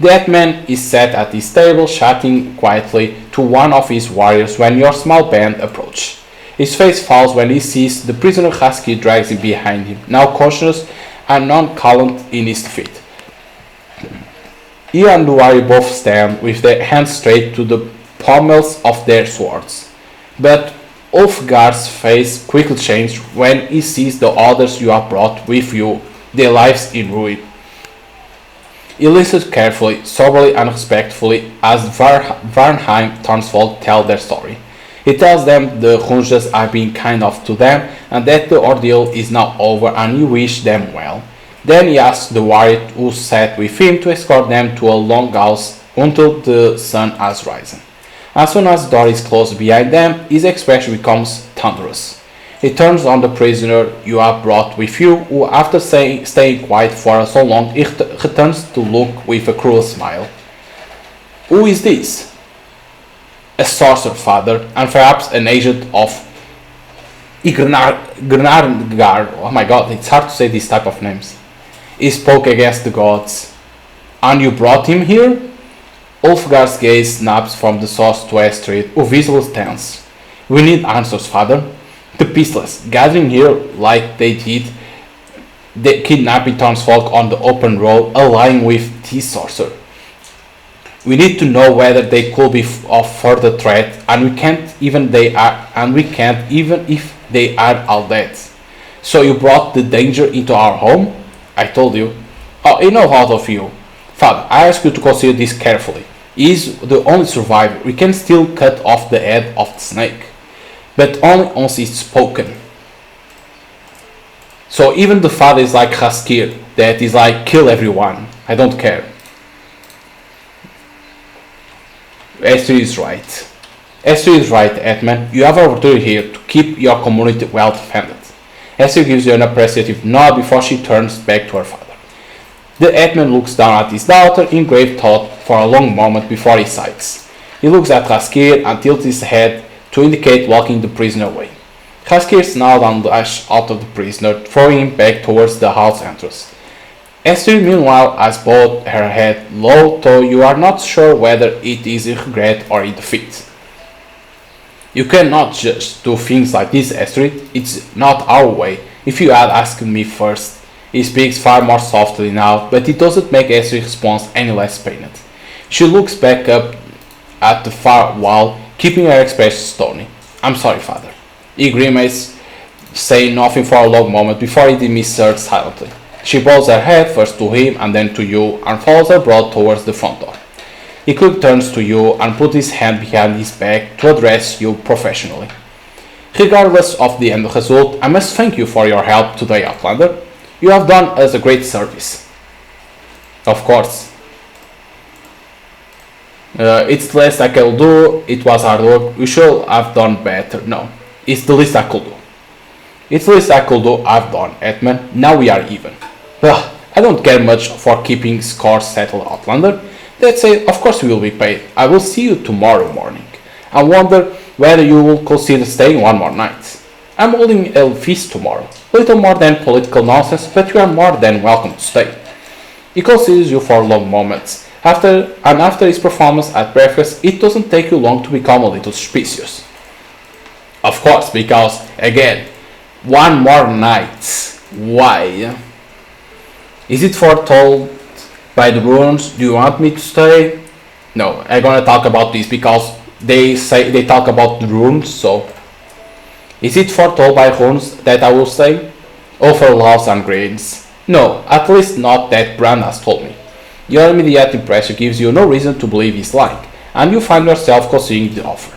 The Hetman is sat at his table chatting quietly to one of his warriors when your small band approach. His face falls when he sees the prisoner Husky drags him behind him, now conscious and nonchalant in his feet. He and the warrior both stand with their hands straight to the pommels of their swords. But Ulfgar's face quickly changes when he sees the others you have brought with you, their lives in ruin. He listens carefully, soberly and respectfully as Varnheim Townsfolk tell their story. He tells them the Hunjas are being kind of to them and that the ordeal is now over and he wishes them well. Then he asks the warrior who sat with him to escort them to a long house until the sun has risen. As soon as the door is closed behind them, his expression becomes thunderous. He turns on the prisoner you have brought with you, who after staying quiet for so long, returns to look with a cruel smile. Who is this? A sorcerer, father, and perhaps an agent of Ignargar. Oh my god, it's hard to say these type of names. He spoke against the gods. And you brought him here? Ulfgar's gaze snaps from the source to Astrid, who visibly tense. We need answers, father. The peaceless, gathering here like they did, the kidnapping townsfolk on the open road, allying with this sorcerer. We need to know whether they could be of further threat, and we can't even if they are all dead. So you brought the danger into our home? I told you. Oh, enough out of you. Father, I ask you to consider this carefully. He is the only survivor. We can still cut off the head of the snake, but only once it's spoken. So even the father is like Haskir, that is like kill everyone. I don't care. Esther is right. Esther is right, Edmund. You have an opportunity here to keep your community well defended. Esther gives you an appreciative nod before she turns back to her father. The Edmund looks down at his daughter in grave thought for a long moment before he sighs. He looks at Haskir and tilts his head to indicate walking the prisoner away. Haskir snarled and dashed out of the prisoner, throwing him back towards the house entrance. Esther meanwhile has bowed her head low, though you are not sure whether it is in regret or in defeat. You cannot just do things like this, Esther. It's not our way. If you had asked me first. He speaks far more softly now, but it doesn't make Esther's response any less pained. She looks back up at the far wall, keeping her expression stony. I'm sorry, father. He grimaces, saying nothing for a long moment before he dismisses her silently. She bows her head first to him and then to you, and follows her broad towards the front door. He quickly turns to you and puts his hand behind his back to address you professionally. Regardless of the end result, I must thank you for your help today, Outlander. You have done us a great service. Of course. It's the least I can do. It was hard work. We should have done better. No, it's the least I could do. It's the least I could do. I've done, Edmund. Now we are even. Ugh, I don't care much for keeping scores settled, Outlander. That's it. Of course we will be paid. I will see you tomorrow morning. I wonder whether you will consider staying one more night. I'm holding a feast tomorrow. Little more than political nonsense, but you are more than welcome to stay. He considers you for long moments. After his performance at breakfast, it doesn't take you long to become a little suspicious. Of course, because, again, one more night. Why? Is it foretold by the runes? Do you want me to stay? No, I'm gonna talk about this because they talk about the runes, so... Is it foretold by runes that I will stay? Over laws and grains? No, at least not that Bran has told me. Your immediate impression gives you no reason to believe he's lying, and you find yourself considering the offer.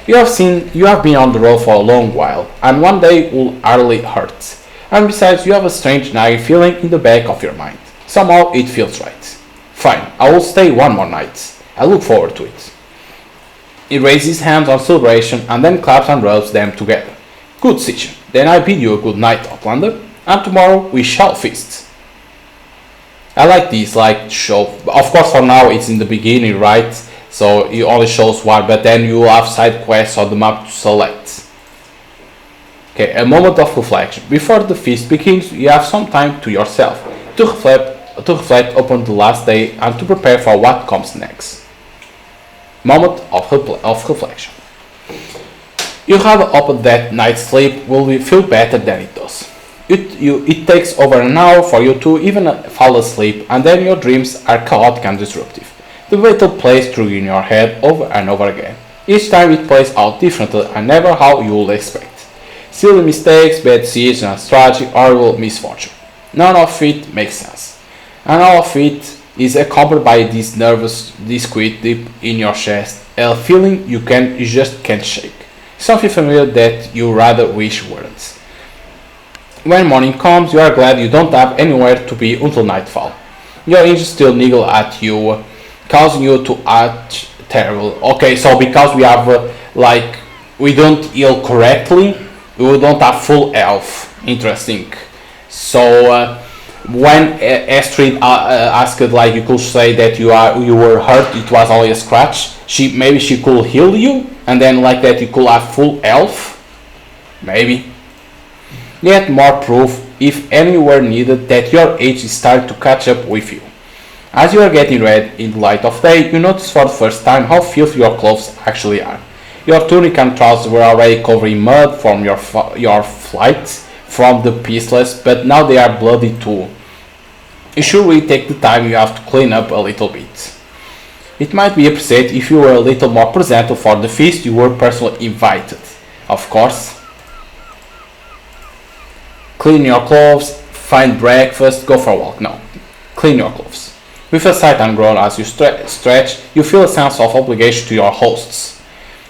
You have been on the road for a long while, and one day will hardly hurt. And besides, you have a strange nagging feeling in the back of your mind. Somehow it feels right. Fine, I will stay one more night. I look forward to it. He raises his hands on celebration and then claps and rubs them together. Good decision. Then I bid you a good night, Outlander, and tomorrow we shall feast. I like this, like show. Of course, for now it's in the beginning, right? So it only shows one, but then you have side quests on the map to select. Okay, a moment of reflection. Before the feast begins, you have some time to yourself to reflect upon the last day and to prepare for what comes next. Moment of reflection. You have hoped that night's sleep will feel better than it does. It takes over an hour for you to even fall asleep, and then your dreams are chaotic and disruptive. The battle plays through in your head over and over again. Each time it plays out differently and never how you would expect. Silly mistakes, bad decisions, and strategy, horrible misfortune. None of it makes sense. And all of it is accompanied by this nervous, discreet dip in your chest, a feeling you just can't shake. Something familiar that you rather wish weren't. When morning comes, you are glad you don't have anywhere to be until nightfall. Your engines still niggle at you, causing you to act terrible. Okay, so because we have, we don't heal correctly, we don't have full health. Interesting. So, when Astrid asked, you could say that you were hurt, it was only a scratch. Maybe she could heal you, and then like that you could have full health. Maybe. Yet more proof, if any were needed, that your age is starting to catch up with you. As you are getting ready in the light of day, you notice for the first time how filthy your clothes actually are. Your tunic and trousers were already covering mud from your flight from the Peaceless, but now they are bloody too. You should really take the time you have to clean up a little bit. It might be appreciated if you were a little more presentable for the feast you were personally invited. Of course. Clean your clothes, find breakfast, go for a walk. No, clean your clothes. With a sigh and groan as you stretch, you feel a sense of obligation to your hosts.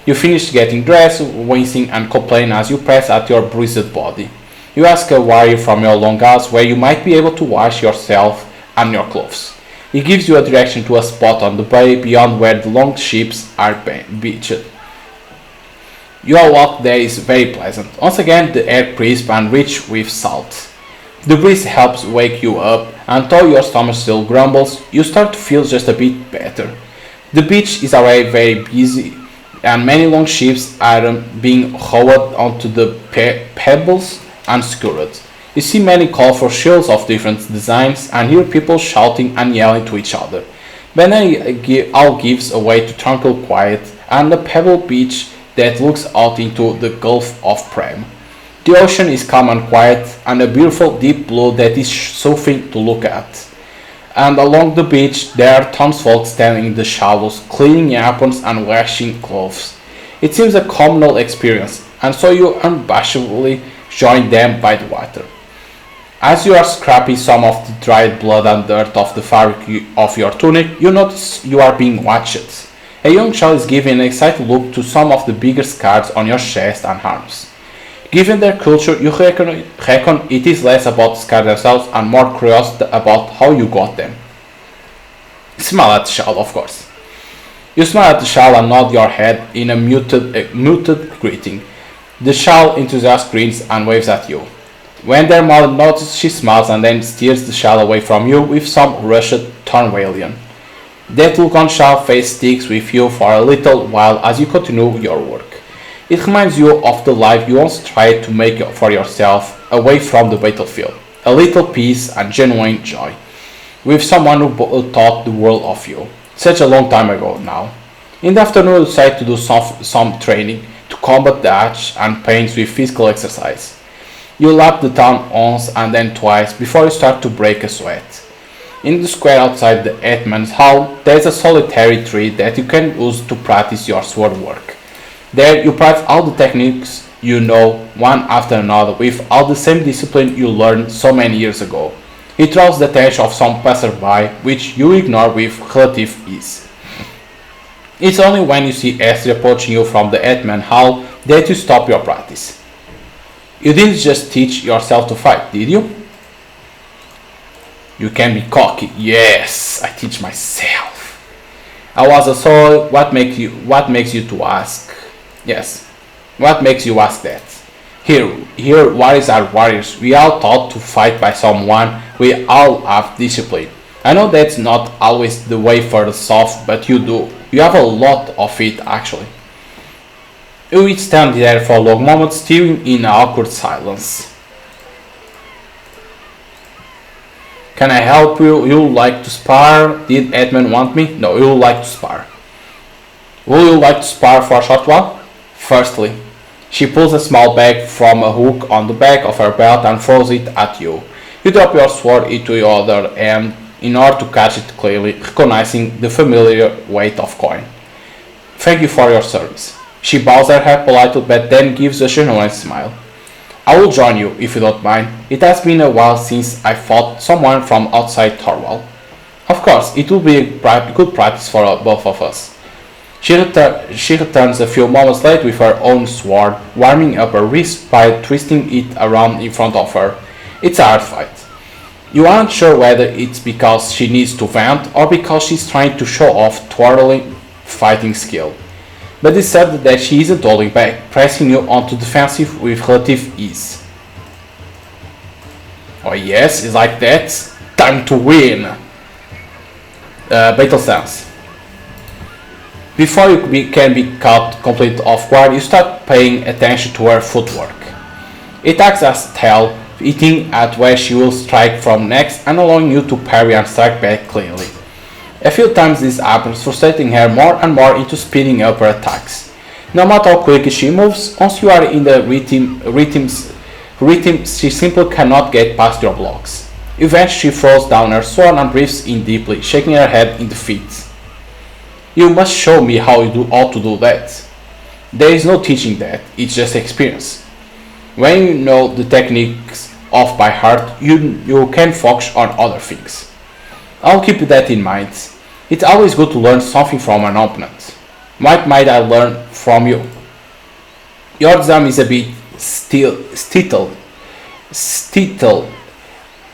You finish getting dressed, wincing and complain as you press at your bruised body. You ask a warrior from your longhouse where you might be able to wash yourself and your clothes. He gives you a direction to a spot on the bay beyond where the long ships are beached. Your walk there is very pleasant. Once again, the air crisp and rich with salt. The breeze helps wake you up, and though your stomach still grumbles, you start to feel just a bit better. The beach is already very busy, and many long ships are being hauled onto the pebbles and skewered. You see many colorful shields of different designs, and hear people shouting and yelling to each other. Then all gives away to tranquil quiet, and a pebble beach that looks out into the Gulf of Prem. The ocean is calm and quiet, and a beautiful deep blue that is soothing to look at. And along the beach there are townsfolk standing in the shadows, cleaning aprons and washing clothes. It seems a communal experience, and so you unabashedly join them by the water. As you are scraping some of the dried blood and dirt off the fabric of your tunic, you notice you are being watched. A young child is giving an excited look to some of the bigger scars on your chest and arms. Given their culture, you reckon it is less about the scars themselves and more curiosity about how you got them. Smile at the child, of course. You smile at the child and nod your head in a muted greeting. The child enthusiastically grins and waves at you. When their mother notices, she smiles and then steers the child away from you with some rushed Thornwalian. That look on child's face sticks with you for a little while as you continue your work. It reminds you of the life you once tried to make for yourself away from the battlefield. A little peace and genuine joy. With someone who thought the world of you. Such a long time ago now. In the afternoon you decide to do some training to combat the ache and pains with physical exercise. You lap the town once and then twice before you start to break a sweat. In the square outside the Hetman's hall, there is a solitary tree that you can use to practice your sword work. There you practice all the techniques you know one after another with all the same discipline you learned so many years ago. It draws the attention of some passerby, which you ignore with relative ease. It's only when you see Esther approaching you from the Hetman's hall that you stop your practice. You didn't just teach yourself to fight, did you? You can be cocky. Yes, I teach myself. I was a soul. What makes you to ask? Yes, what makes you ask that? Here, warriors are warriors. We are taught to fight by someone. We all have discipline. I know that's not always the way for the soft, but you do. You have a lot of it, actually. You each stand there for a long moment, staring in awkward silence. Can I help you? You like to spar? Did Hetman want me? No, you like to spar. Will you like to spar for a short while? Firstly, she pulls a small bag from a hook on the back of her belt and throws it at you. You drop your sword into your other hand in order to catch it clearly, recognizing the familiar weight of coin. Thank you for your service. She bows her head politely but then gives a genuine smile. I will join you, if you don't mind. It has been a while since I fought someone from outside Thorwald. Of course, it will be a good practice for both of us. She returns a few moments later with her own sword, warming up her wrist by twisting it around in front of her. It's a hard fight. You aren't sure whether it's because she needs to vent or because she's trying to show off twirling fighting skill. But it's certain that she isn't holding back, pressing you onto defensive with relative ease. Oh yes, it's like that. Time to win! Battle stance. Before you can be caught completely off guard, you start paying attention to her footwork. It acts as tell, hitting at where she will strike from next and allowing you to parry and strike back cleanly. A few times this happens, frustrating her more and more into speeding up her attacks. No matter how quickly she moves, once you are in the rhythm, she simply cannot get past your blocks. Eventually she throws down her sword and breathes in deeply, shaking her head in defeat. You must show me how to do that. There is no teaching that, it's just experience. When you know the techniques off by heart, you can focus on other things. I'll keep that in mind. It's always good to learn something from an opponent. What might I learn from you? Your exam is a bit stittled.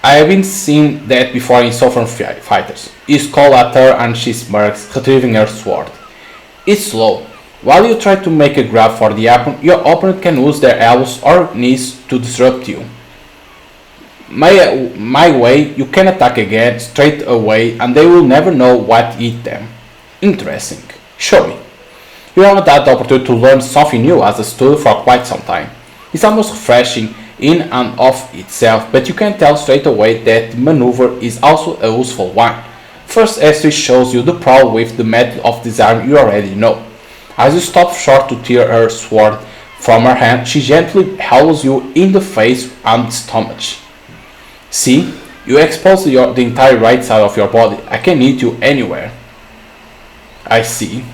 I haven't seen that before in sovereign fighters. You call at her and she smirks, retrieving her sword. It's slow. While you try to make a grab for the opponent, your opponent can use their elbows or knees to disrupt you. My way, you can attack again straight away and they will never know what hit them. Interesting. Show me. You haven't had the opportunity to learn something new as a student for quite some time. It's almost refreshing in and of itself, but you can tell straight away that the maneuver is also a useful one. First, Astrid shows you the problem with the method of disarm you already know. As you stop short to tear her sword from her hand, she gently holds you in the face and stomach. See, you expose the entire right side of your body. I can hit you anywhere. I see.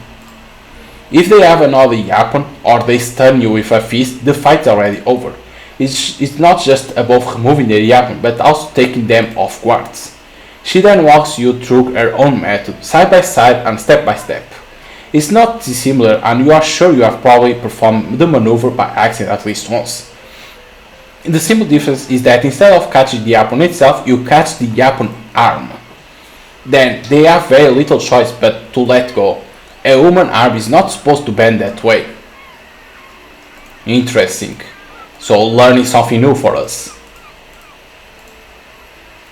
If they have another weapon or they stun you with a fist, the fight's already over. It's not just about removing their weapon, but also taking them off guard. She then walks you through her own method, side by side and step by step. It's not dissimilar and you are sure you have probably performed the maneuver by accident at least once. The simple difference is that instead of catching the weapon itself, you catch the weapon arm. Then they have very little choice but to let go. A human arm is not supposed to bend that way. Interesting. So learning something new for us.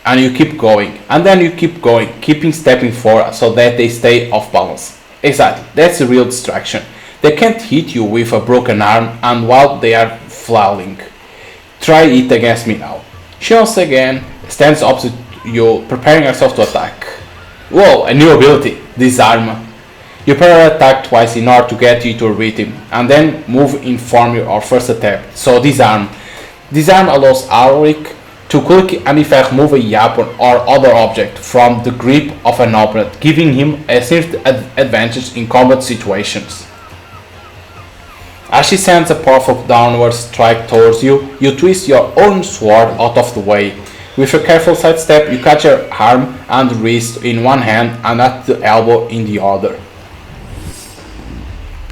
And you keep going, and then you keep going, keeping stepping forward so that they stay off balance. Exactly, that's a real distraction. They can't hit you with a broken arm and while they are flailing. Try it against me now. She once again stands opposite you, preparing herself to attack. Whoa, a new ability, disarm. You prepare attack twice in order to get you to a rhythm, and then move in form your first attempt. So disarm. Disarm allows Alric to quickly and effectively move a weapon or other object from the grip of an opponent, giving him a significant advantage in combat situations. As she sends a powerful downward strike towards you, you twist your own sword out of the way. With a careful sidestep, you catch her arm and wrist in one hand and at the elbow in the other.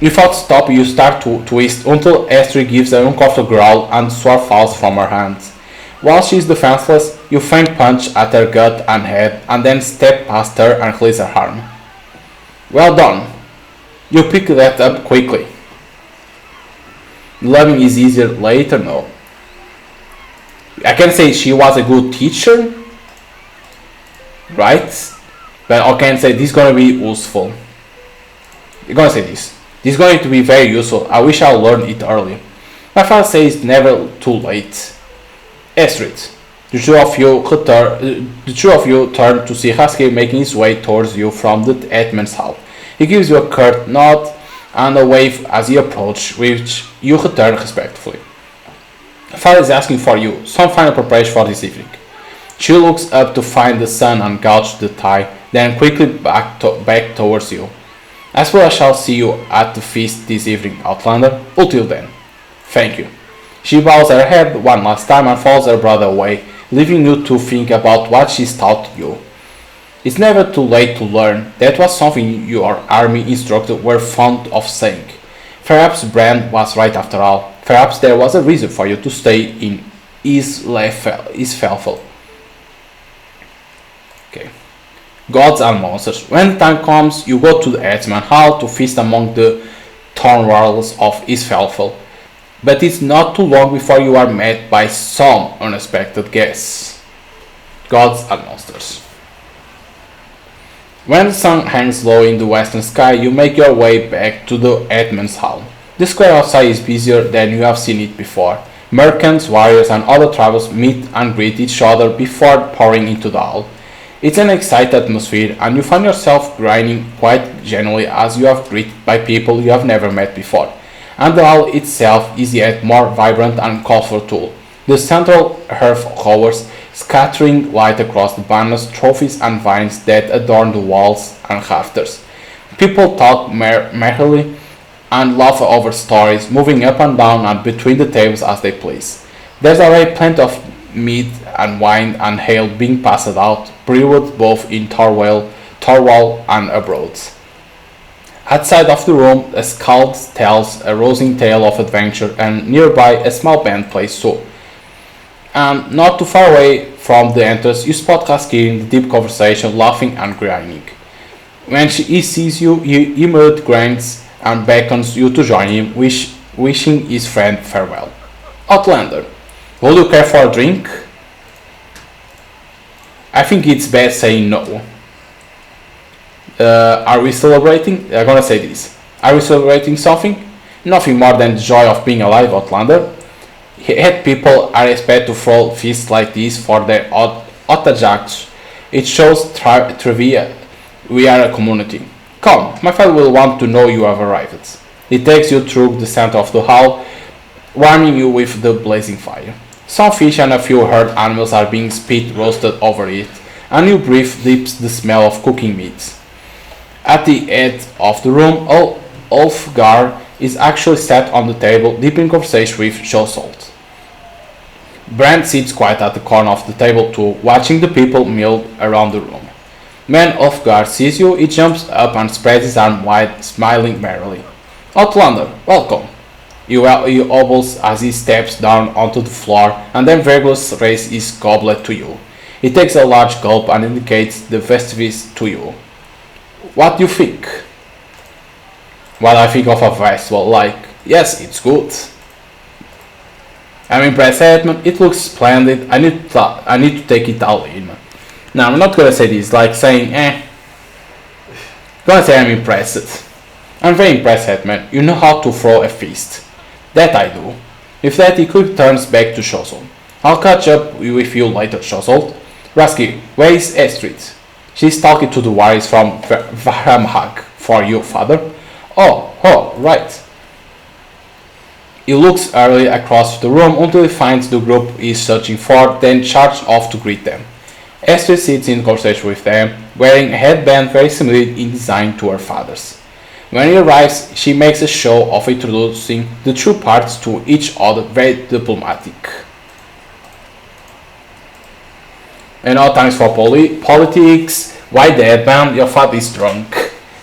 Without stopping, you start to twist until Astrid gives an uncomfortable growl and the sword falls from her hands. While she is defenseless, you feint punch at her gut and head and then step past her and release her arm. Well done. You pick that up quickly. Learning is easier later, no. I can say she was a good teacher, right? But I can say this is gonna be useful. I'm gonna say this. This is going to be very useful. I wish I learned it earlier. My father says never too late. Astrid, the two of you turn to see Husky making his way towards you from the Hetman's hall. He gives you a curt nod and a wave as he approaches, which you return respectfully. Father is asking for you, some final preparation for this evening. She looks up to find the sun and gouge the tie, then quickly back towards you. As well, I shall see you at the feast this evening, Outlander. Until then, thank you. She bows her head one last time and follows her brother away, leaving you to think about what she's taught you. It's never too late to learn. That was something your army instructors were fond of saying. Perhaps Brand was right after all. Perhaps there was a reason for you to stay in Isafell. Okay. Gods and monsters. When the time comes, you go to the Hetman Hall to feast among the Thornwarls of Isafell. But it's not too long before you are met by some unexpected guests. Gods and monsters. When the sun hangs low in the western sky, you make your way back to the Hetman's Hall. The square outside is busier than you have seen it before. Merchants, warriors, and other tribals meet and greet each other before pouring into the hall. It's an excited atmosphere, and you find yourself grinning quite genuinely as you are greeted by people you have never met before. And the hall itself is yet more vibrant and colorful too. The central hearth hovers, scattering light across the banners, trophies, and vines that adorn the walls and rafters. People talk merrily and laugh over stories, moving up and down and between the tables as they please. There's already plenty of mead and wine and ale being passed out, brewed both in Thorwald and abroad. Outside of the room, a skald tells a rousing tale of adventure, and nearby a small band plays too. And not too far away from the entrance, you spot Kaski in the deep conversation, laughing and grinning. When he sees you, he immediately grins and beckons you to join him, wishing his friend farewell. Outlander, would you care for a drink? I think it's best saying no. Are we celebrating? I'm gonna say this. Are we celebrating something? Nothing more than the joy of being alive, Outlander. Head people are expected to throw feasts like this for their otajaks. It shows trivia. We are a community. Come, my father will want to know you have arrived. He takes you through the center of the hall, warming you with the blazing fire. Some fish and a few herd animals are being spit roasted over it, and you breathe deep the smell of cooking meat. At the edge of the room, Ulfgar is actually sat on the table, deep in conversation with Josalt. Brand sits quiet at the corner of the table too, watching the people mill around the room. When Ulfgar sees you, he jumps up and spreads his arm wide, smiling merrily. Outlander, welcome. He hobbles as he steps down onto the floor and then vigorously raises his goblet to you. He takes a large gulp and indicates the festivities to you. What do you think? What I think of a festival, like, yes, it's good. I'm impressed, Edmund. It looks splendid. I need to take it all in. Now, I'm not gonna say this, like saying, I'm gonna say I'm impressed. I'm very impressed, Edmund. You know how to throw a feast. That I do. With that, he quickly turns back to Shosol. I'll catch up with you later, Shosol. Rasky, where is Estrid? She's talking to the warriors from Varamhag for you, father. Oh, right. He looks early across the room until he finds the group he's searching for, then charges off to greet them. Estrid sits in conversation with them, wearing a headband very similar in design to her father's. When he arrives, she makes a show of introducing the two parts to each other, very diplomatic. And now times for politics. Why the headband? Your father is drunk.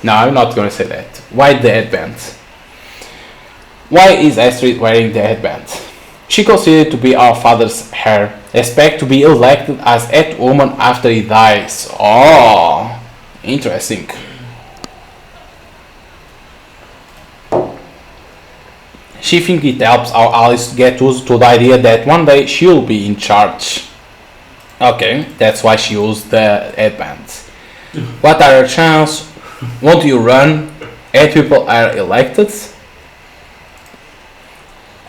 No, I'm not gonna say that. Why the headband? Why is Astrid wearing the headband? She considered to be our father's heir, expect to be elected as head woman after he dies. Oh, interesting. She thinks it helps our Alice get used to the idea that one day she'll be in charge. Okay, that's why she used the headband. What are her chances? Won't you run? 8 people are elected?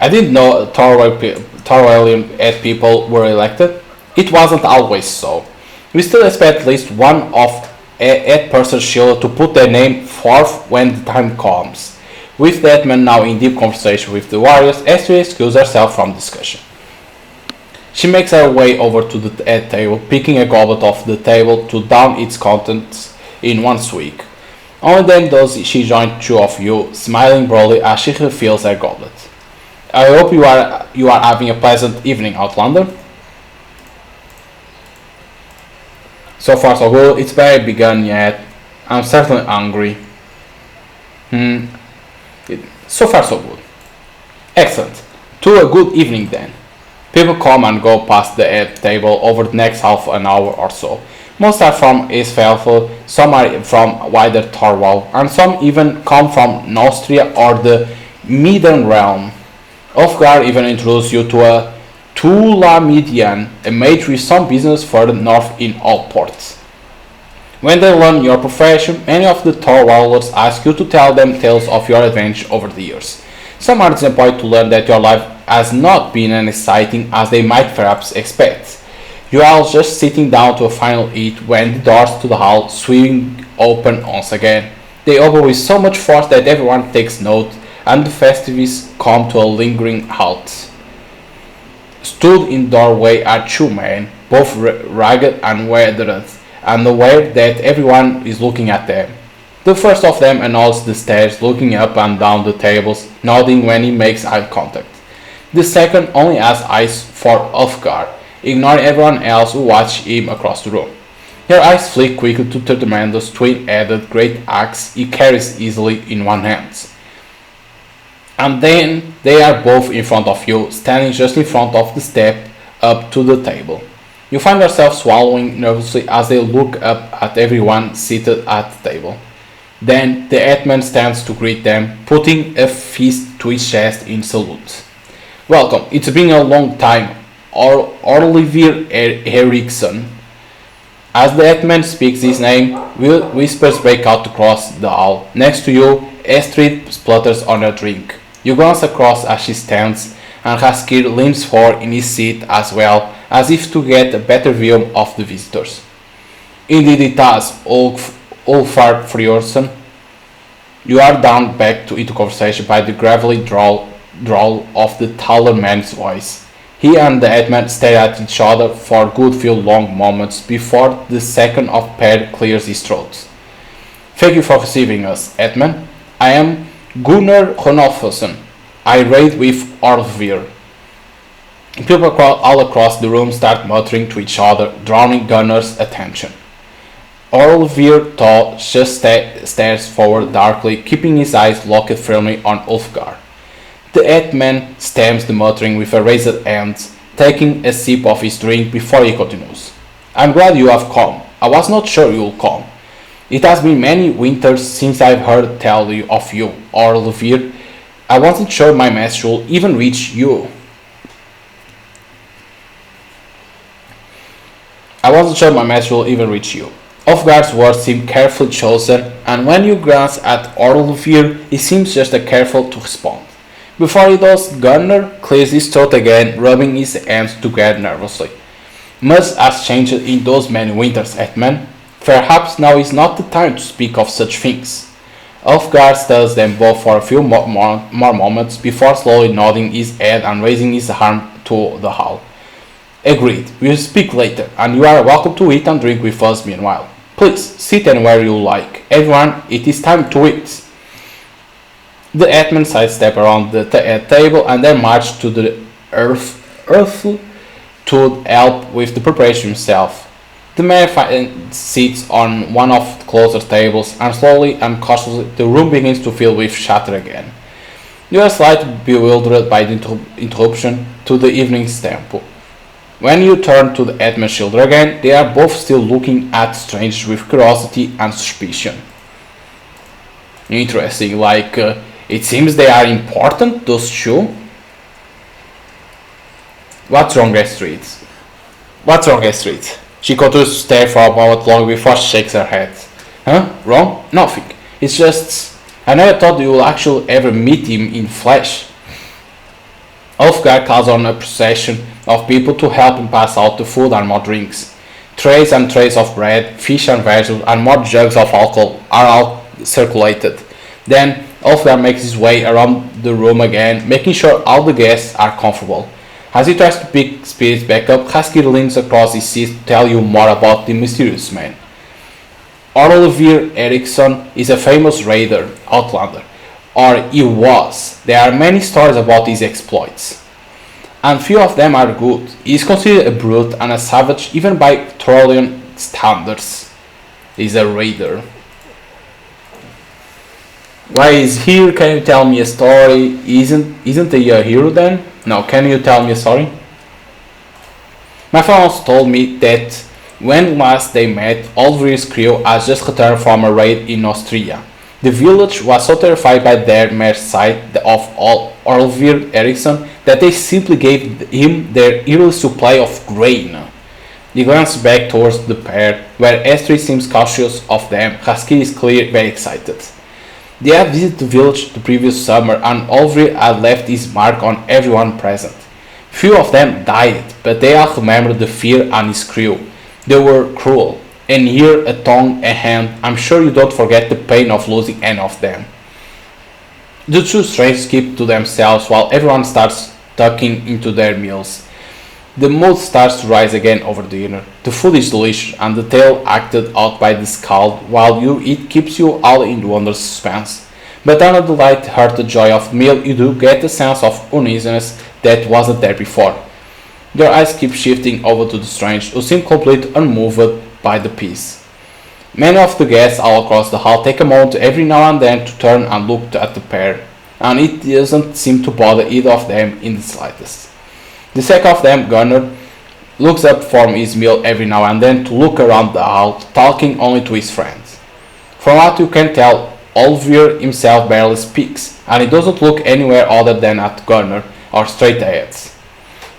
I didn't know Thorwallian 8 people were elected. It wasn't always so. We still expect at least one of 8 persons shield to put their name forth when the time comes. With that man now in deep conversation with the warriors, Esther excuses herself from discussion. She makes her way over to the table, picking a goblet off the table to down its contents in one swig. Only then does she join 2 of you, smiling broadly as she refills her goblet. I hope you are having a pleasant evening, Outlander. So far so good. It's barely begun yet. I'm certainly hungry. So far so good. Excellent. To a good evening then. People come and go past the table over the next half an hour or so. Most are from Isafell, some are from wider Thorwald, and some even come from Nostria or the Midden realm. Ulfgar even introduced you to a Tulamedian, a mage with some business further north in Allport. When they learn your profession, many of the Thorwalders ask you to tell them tales of your adventure over the years. Some are disappointed to learn that your life has not been as exciting as they might perhaps expect. You are just sitting down to a final eat when the doors to the hall swing open once again. They open with so much force that everyone takes note, and the festivities come to a lingering halt. Stood in the doorway are 2 men, both ragged and weathered, and aware that everyone is looking at them. The first of them announces the stairs, looking up and down the tables, nodding when he makes eye contact. The second only has eyes for Ulfgar, ignoring everyone else who watch him across the room. Her eyes flick quickly to the tremendous twin-headed great axe he carries easily in one hand. And then they are both in front of you, standing just in front of the step up to the table. You find yourself swallowing nervously as they look up at everyone seated at the table. Then the headman stands to greet them, putting a fist to his chest in salute. Welcome, it's been a long time, Olivier Eriksson. As the headman speaks his name, whispers break out across the hall. Next to you, Astrid splutters on her drink. You glance across as she stands, and Haskir leans forward in his seat as well, as if to get a better view of the visitors. Indeed it does, Ulfar Frjorson. You are down back into conversation by the gravelly drawl of the taller man's voice. He and the headman stare at each other for a good few long moments before the second of pair clears his throat. Thank you for receiving us, headman. I am Gunnar Ronolfsson. I raid with Orlvir. People all across the room start muttering to each other, drawing Gunnar's attention. Orlvir just stares forward darkly, keeping his eyes locked firmly on Ulfgar. The headman stems the muttering with a raised hand, taking a sip of his drink before he continues. I'm glad you have come. I was not sure you'll come. It has been many winters since I've heard tell of you, Orlvir. I wasn't sure my message would even reach you. Ulfgar's words seem carefully chosen, and when you glance at Orlvir, he seems just as careful to respond. Before he does, Gunnar clears his throat again, rubbing his hands together nervously. Much has changed in those many winters, Hetman. Perhaps now is not the time to speak of such things. Ulfgar studies them both for a few more moments before slowly nodding his head and raising his arm to the hall. Agreed, we'll speak later, and you are welcome to eat and drink with us meanwhile. Please, sit anywhere you like. Everyone, it is time to eat. The headman sidestep around the table and then march to the earth to help with the preparation himself. The man sits on one of the closer tables, and slowly and cautiously the room begins to fill with chatter again. You are slightly bewildered by the interruption to the evening's tempo. When you turn to the headman's shoulder again, they are both still looking at strangers with curiosity and suspicion. Interesting, it seems they are important, those two. What's wrong, Astrid? She continues to stare for a moment long before she shakes her head. Huh? Wrong? Nothing. It's just, I never thought you would actually ever meet him in flesh. Ulfgar calls on a procession of people to help him pass out the food and more drinks. Trays and trays of bread, fish and vegetables, and more jugs of alcohol are all circulated. Then Ulfgar makes his way around the room again, making sure all the guests are comfortable. As he tries to pick spirits back up, Haskir leans across his seat to tell you more about the mysterious man. Olivier Eriksson is a famous raider, outlander, or he was. There are many stories about his exploits, and few of them are good. He is considered a brute and a savage even by Trollian standards. He is a raider. Why is here? Can you tell me a story? Isn't he a hero then? No, can you tell me a story? My father once told me that when last they met, Olvir's crew had just returned from a raid in Austria. The village was so terrified by their mere sight of Olvir Eriksson that they simply gave him their yearly supply of grain. He glanced back towards the pair, where Astrid seems cautious of them. Haskir is clearly very excited. They had visited the village the previous summer, and Olvir had left his mark on everyone present. Few of them died, but they all remembered the fear and his crew. They were cruel, and here a tongue, a hand, I'm sure you don't forget the pain of losing any of them. The two strangers keep to themselves while everyone starts tucking into their meals. The mood starts to rise again over dinner. The food is delicious, and the tale acted out by the scald while you eat keeps you all in wondrous suspense. But under the light-hearted joy of the meal, you do get a sense of uneasiness that wasn't there before. Your eyes keep shifting over to the strange, who seem completely unmoved by the peace. Many of the guests all across the hall take a moment every now and then to turn and look at the pair, and it doesn't seem to bother either of them in the slightest. The second of them, Gunnar, looks up from his meal every now and then to look around the hall, talking only to his friends. From what you can tell, Olvir himself barely speaks, and he doesn't look anywhere other than at Gunnar or straight ahead.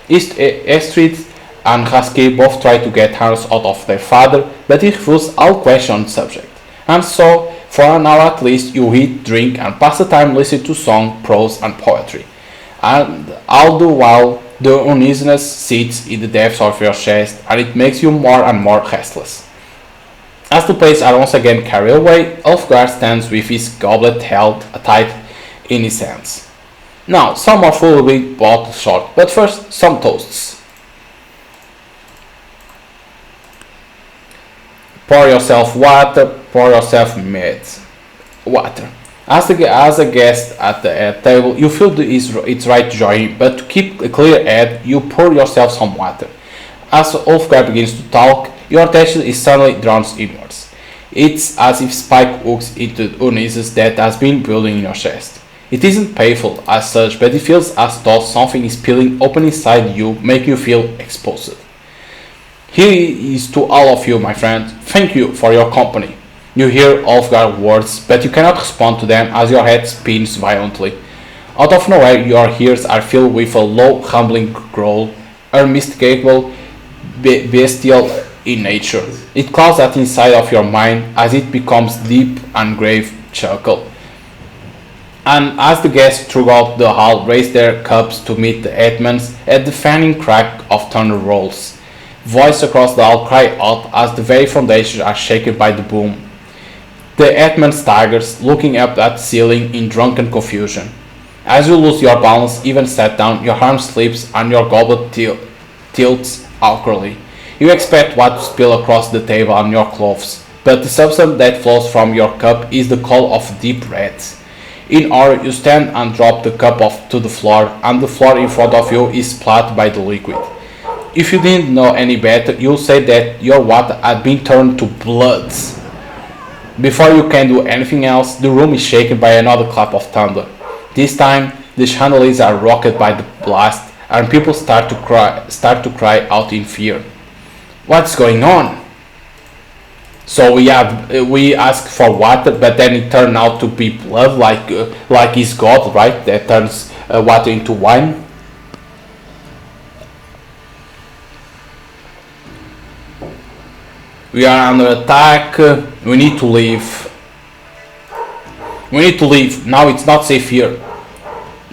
Estrid and Husky both try to get answers out of their father, but he refuses all questions on the subject. And so, for an hour at least, you eat, drink, and pass the time listening to song, prose, and poetry. And all the while, the uneasiness sits in the depths of your chest, and it makes you more and more restless. As the plates are once again carried away, Ulfgar stands with his goblet held tight in his hands. Now, some more food will be brought short, but first, some toasts. Pour yourself water, pour yourself mead. Water. As a guest at the table, you feel it's right to join him, but to keep a clear head, you pour yourself some water. As Ulfgar begins to talk, your attention is suddenly drawn inwards. It's as if spike hooks into the uneasiness that has been building in your chest. It isn't painful as such, but it feels as though something is peeling open inside you, making you feel exposed. Here is to all of you, my friend. Thank you for your company. You hear Ulfgar's words, but you cannot respond to them as your head spins violently. Out of nowhere, your ears are filled with a low, rumbling growl, unmistakable, bestial in nature. It claws at the inside of your mind as it becomes deep and grave chuckle. And as the guests throughout the hall raise their cups to meet the hetmans, a deafening crack of thunder rolls. Voices across the hall cry out as the very foundations are shaken by the boom. The hetman staggers, looking up at the ceiling in drunken confusion. As you lose your balance, even sat down, your arm slips and your goblet tilts awkwardly. You expect what to spill across the table on your clothes, but the substance that flows from your cup is the color of deep red. In horror, you stand and drop the cup off to the floor, and the floor in front of you is splattered by the liquid. If you didn't know any better, you'll say that your water had been turned to blood. Before you can do anything else, the room is shaken by another clap of thunder. This time, the chandeliers are rocked by the blast, and people start to cry out in fear. What's going on? So we ask for water, but then it turned out to be blood, like his god, right? That turns water into wine. We are under attack. We need to leave. We need to leave. Now it's not safe here.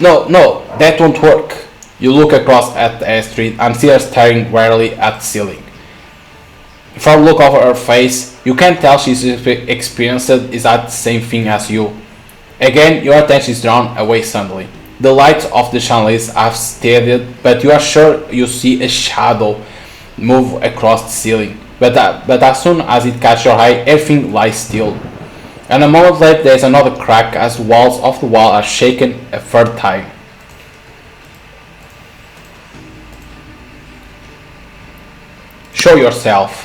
No, that won't work. You look across at Astrid and see her staring warily at the ceiling. From the look of her face, you can tell she's experienced is that the same thing as you. Again, your attention is drawn away suddenly. The lights of the chandeliers have steadied, but you are sure you see a shadow move across the ceiling. But as soon as it catches your eye, everything lies still. And a moment later, there is another crack as the walls of the wall are shaken a third time. Show yourself.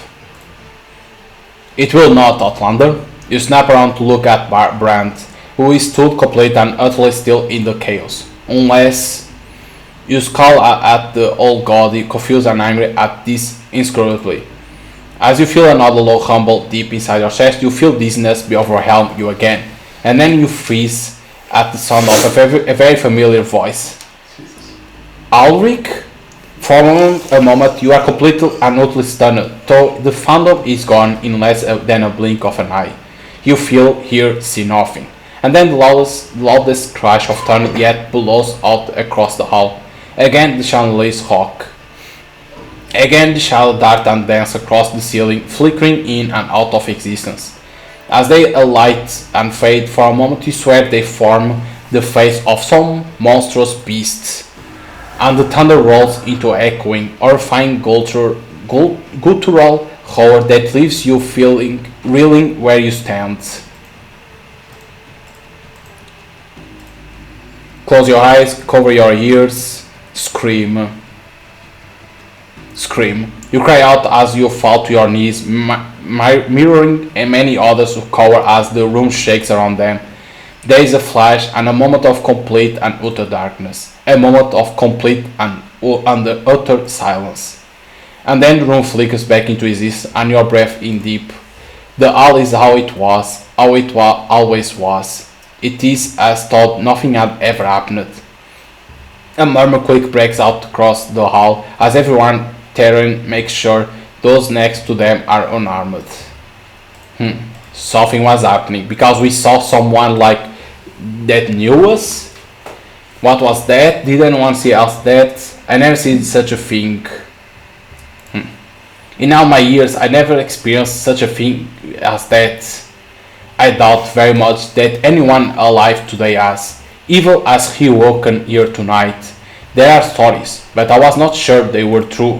It will not, Outlander. You snap around to look at Brand, who is stood complete and utterly still in the chaos. Unless you scowl at the old god, confused and angry at this inscrutably. As you feel another low rumble deep inside your chest, you feel dizziness overwhelm you again, and then you freeze at the sound of a very familiar voice. Ulrich? For a moment you are completely and utterly stunned, though the phantom is gone in less than a blink of an eye. You feel, hear, see nothing, and then the loudest crash of thunder yet bellows out across the hall. Again the chandeliers rock. Again the shadows dart and dance across the ceiling, flickering in and out of existence. As they alight and fade, for a moment you swear they form the face of some monstrous beast. and the thunder rolls into echoing, horrifying guttural horror that leaves you feeling reeling where you stand. Close your eyes, cover your ears, scream. Scream. You cry out as you fall to your knees, mirroring many others who cower as the room shakes around them. There is a flash and a moment of complete and utter darkness, a moment of complete and utter silence. And then the room flickers back into existence and your breath in deep. The hall is how it was, always was. It is as though nothing had ever happened. A murmur quick breaks out across the hall as everyone Terran makes sure those next to them are unarmed. Something was happening because we saw someone like that knew us. What was that? Did anyone see else that? I never seen such a thing. In all my years, I never experienced such a thing as that. I doubt very much that anyone alive today has, even as he woken here tonight. There are stories, but I was not sure they were true.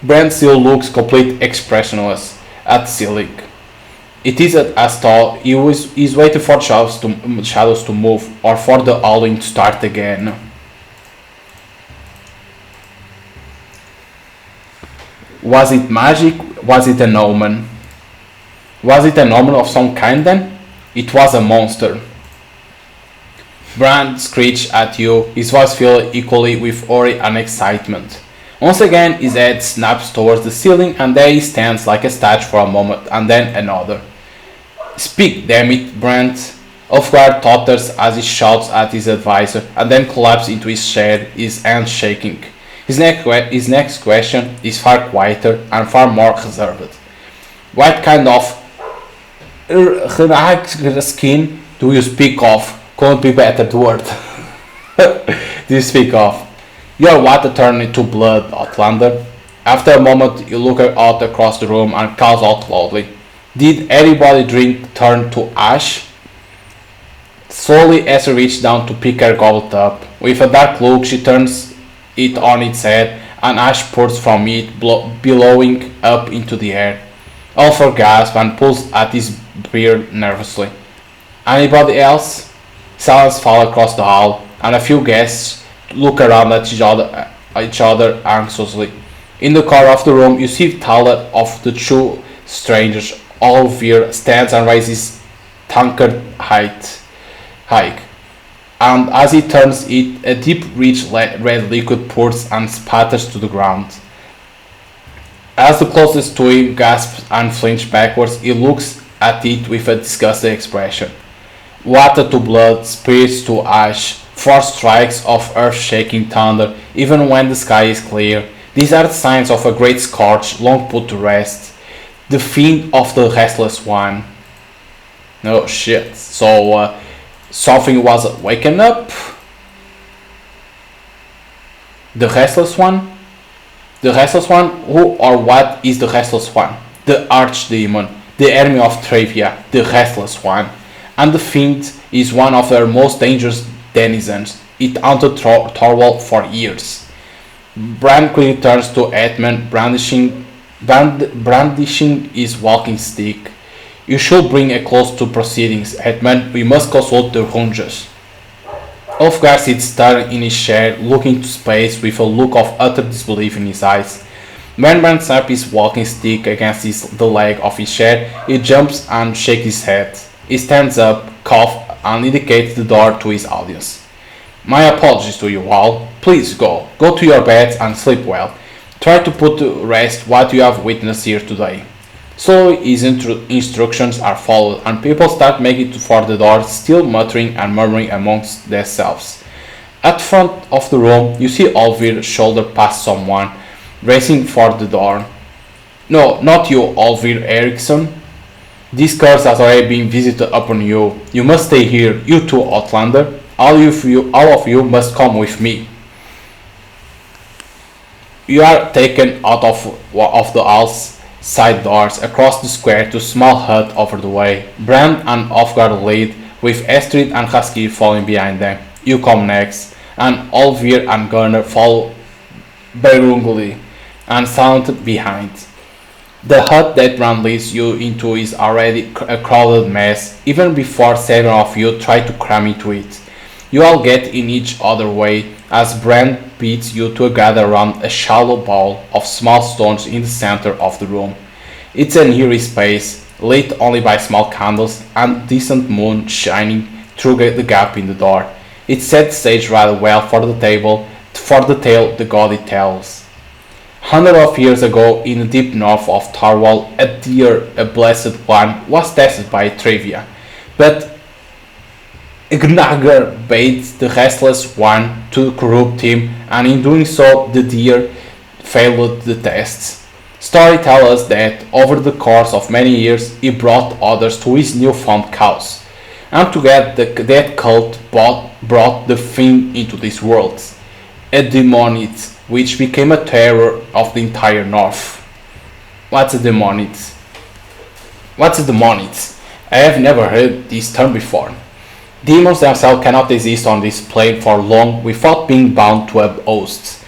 Brand still looks complete expressionless at the ceiling. It isn't as though he's waiting for shadows to move or for the howling to start again. Was it magic? Was it an omen? Was it an omen of some kind then? It was a monster. Brand screeched at you, his voice filled equally with worry and excitement. Once again his head snaps towards the ceiling and there he stands like a statue for a moment and then another. Speak, damn it, Brand. Off-guard totters as he shouts at his advisor and then collapses into his chair, his hands shaking. His next question is far quieter and far more reserved. What kind of skin do you speak of? Couldn't be better word. Do you speak of? Your water turned into blood, Outlander. After a moment you look out across the room and calls out loudly. Did everybody drink turn to ash? Slowly as she reaches down to pick her goblet up. With a dark look she turns it on its head and ash pours from it, billowing up into the air. Alfred gasps and pulls at his beard nervously. Anybody else? Silence falls across the hall, and a few guests look around at each other anxiously. In the corner of the room, you see the taller of the two strangers. Olvir stands and raises tankard hike, and as he turns it, a deep, rich red liquid pours and spatters to the ground. As the closest to him gasps and flinches backwards, he looks at it with a disgusted expression. Water to blood, spirits to ash, 4 strikes of earth-shaking thunder, even when the sky is clear. These are the signs of a great scourge long put to rest. The fiend of the restless one. Oh shit. So, something was waking up? The restless one? The restless one? Who or what is the restless one? The archdemon, the enemy of Travia, the restless one. And the fiend is one of their most dangerous denizens. It haunted Thorwald for years. Bran quickly turns to Edmund, brandishing his walking stick. You should bring a close to proceedings, Edmund. We must consult the Runges. Ulfgar sits staring in his chair, looking to space with a look of utter disbelief in his eyes. When Bran snaps his walking stick against the leg of his chair, he jumps and shakes his head. He stands up, coughs, and indicates the door to his audience. My apologies to you all. Please go. Go to your beds and sleep well. Try to put to rest what you have witnessed here today. So his instructions are followed, and people start making for the door, still muttering and murmuring amongst themselves. At the front of the room, you see Olvir shoulder past someone, racing for the door. No, not you, Olvir Eriksson. This curse has already been visited upon you. You must stay here, you too, Outlander. All of you must come with me. You are taken out of the hall's side doors, across the square to a small hut over the way. Brand and Ulfgar lead, with Estrid and Haskir following behind them. You come next. and Olvir and Garner follow begrudgingly and silent behind. The hut that Brand leads you into is already a crowded mess, even before seven of you try to cram into it. You all get in each other way as Brand beats you to gather around a shallow bowl of small stones in the center of the room. It's an eerie space, lit only by small candles and distant moon shining through the gap in the door. It sets the stage rather well for the tale the god it tells. Hundreds of years ago, in the deep north of Tarwal, a blessed one, was tested by Trivia, but Ignagar bade the restless one to corrupt him, and in doing so, the deer failed the tests. Story tells us that over the course of many years, he brought others to his newfound cause, and together that cult brought the thing into this world, a demonite, which became a terror of the entire north. What's a demonite? What's a demonite? I have never heard this term before. Demons themselves cannot exist on this plane for long without being bound to a host.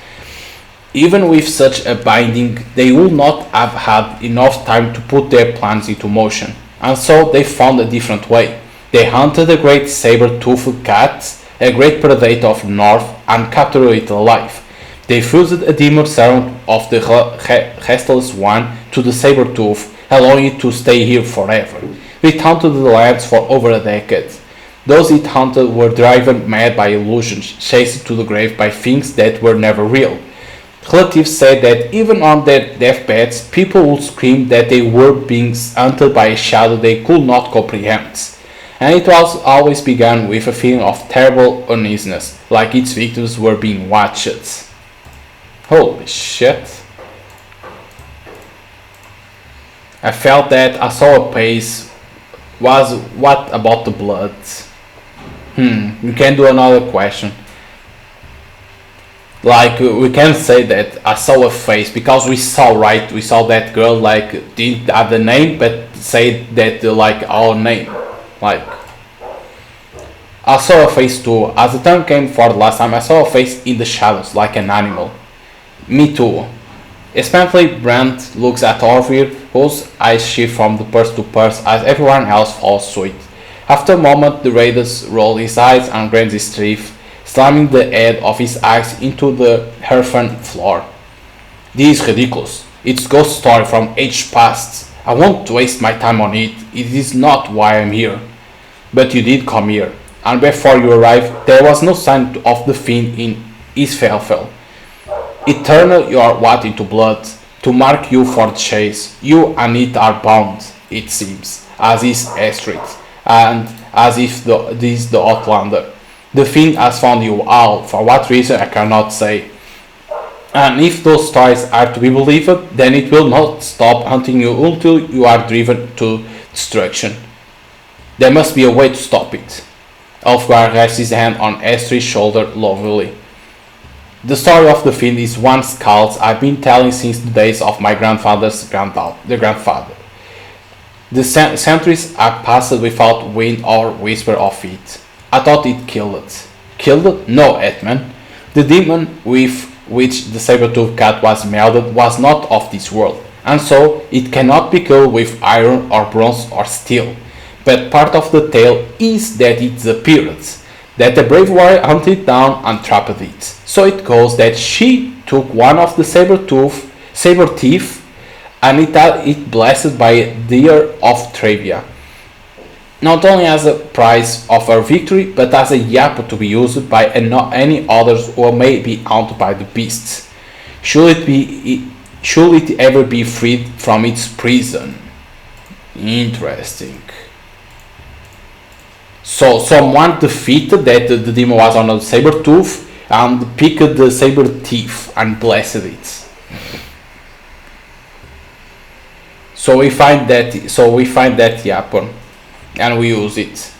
Even with such a binding, they would not have had enough time to put their plans into motion, and so they found a different way. They hunted a great saber-toothed cat, a great predator of the north, and captured it alive. They fused a demon servant of the restless one to the saber-tooth, allowing it to stay here forever. It hunted the lands for over a decade. Those it hunted were driven mad by illusions, chased to the grave by things that were never real. Relatives said that even on their deathbeds, people would scream that they were being hunted by a shadow they could not comprehend. And it was always began with a feeling of terrible uneasiness, like its victims were being watched. Holy shit. I felt that I saw a pace. Was what about the blood? We can do another question. Like we can say that I saw a face because we saw that girl like didn't have the name but say that like our name. Like I saw a face too. As the time came for the last time, I saw a face in the shadows like an animal. Me too. Especially Brent looks at Orvir, whose eyes shift from the purse to purse as everyone else follows suit. After a moment, the raiders roll his eyes and grants his teeth, slamming the head of his axe into the earthen floor. This is ridiculous. It's a ghost story from age past. I won't waste my time on it. It is not why I'm here. But you did come here, and before you arrived, there was no sign of the fiend in Isafell. It turned your what into blood, to mark you for the chase. You and it are bound, it seems, as is Astrid, and as if this the outlander. The fiend has found you all, for what reason I cannot say. And if those stories are to be believed, then it will not stop hunting you until you are driven to destruction. There must be a way to stop it. Ulfgar rests his hand on Astrid's shoulder lovingly. The story of the fiend is one scald I've been telling since the days of my grandfather's grandfather. The centuries have passed without wind or whisper of it. I thought it killed it. Killed it? No, Edmund. The demon with which the saber-toothed cat was melded was not of this world, and so it cannot be killed with iron or bronze or steel. But part of the tale is that it disappeared, that the brave warrior hunted it down and trapped it. So it goes that she took one of the saber teeth and it blessed by a deer of Trivia, not only as a prize of her victory, but as a yap to be used by any others who may be haunted by the beasts. Should it ever be freed from its prison? Interesting. So someone defeated that the demon was on a saber tooth and picked the saber teeth and blessed it. So we find that weapon and we use it.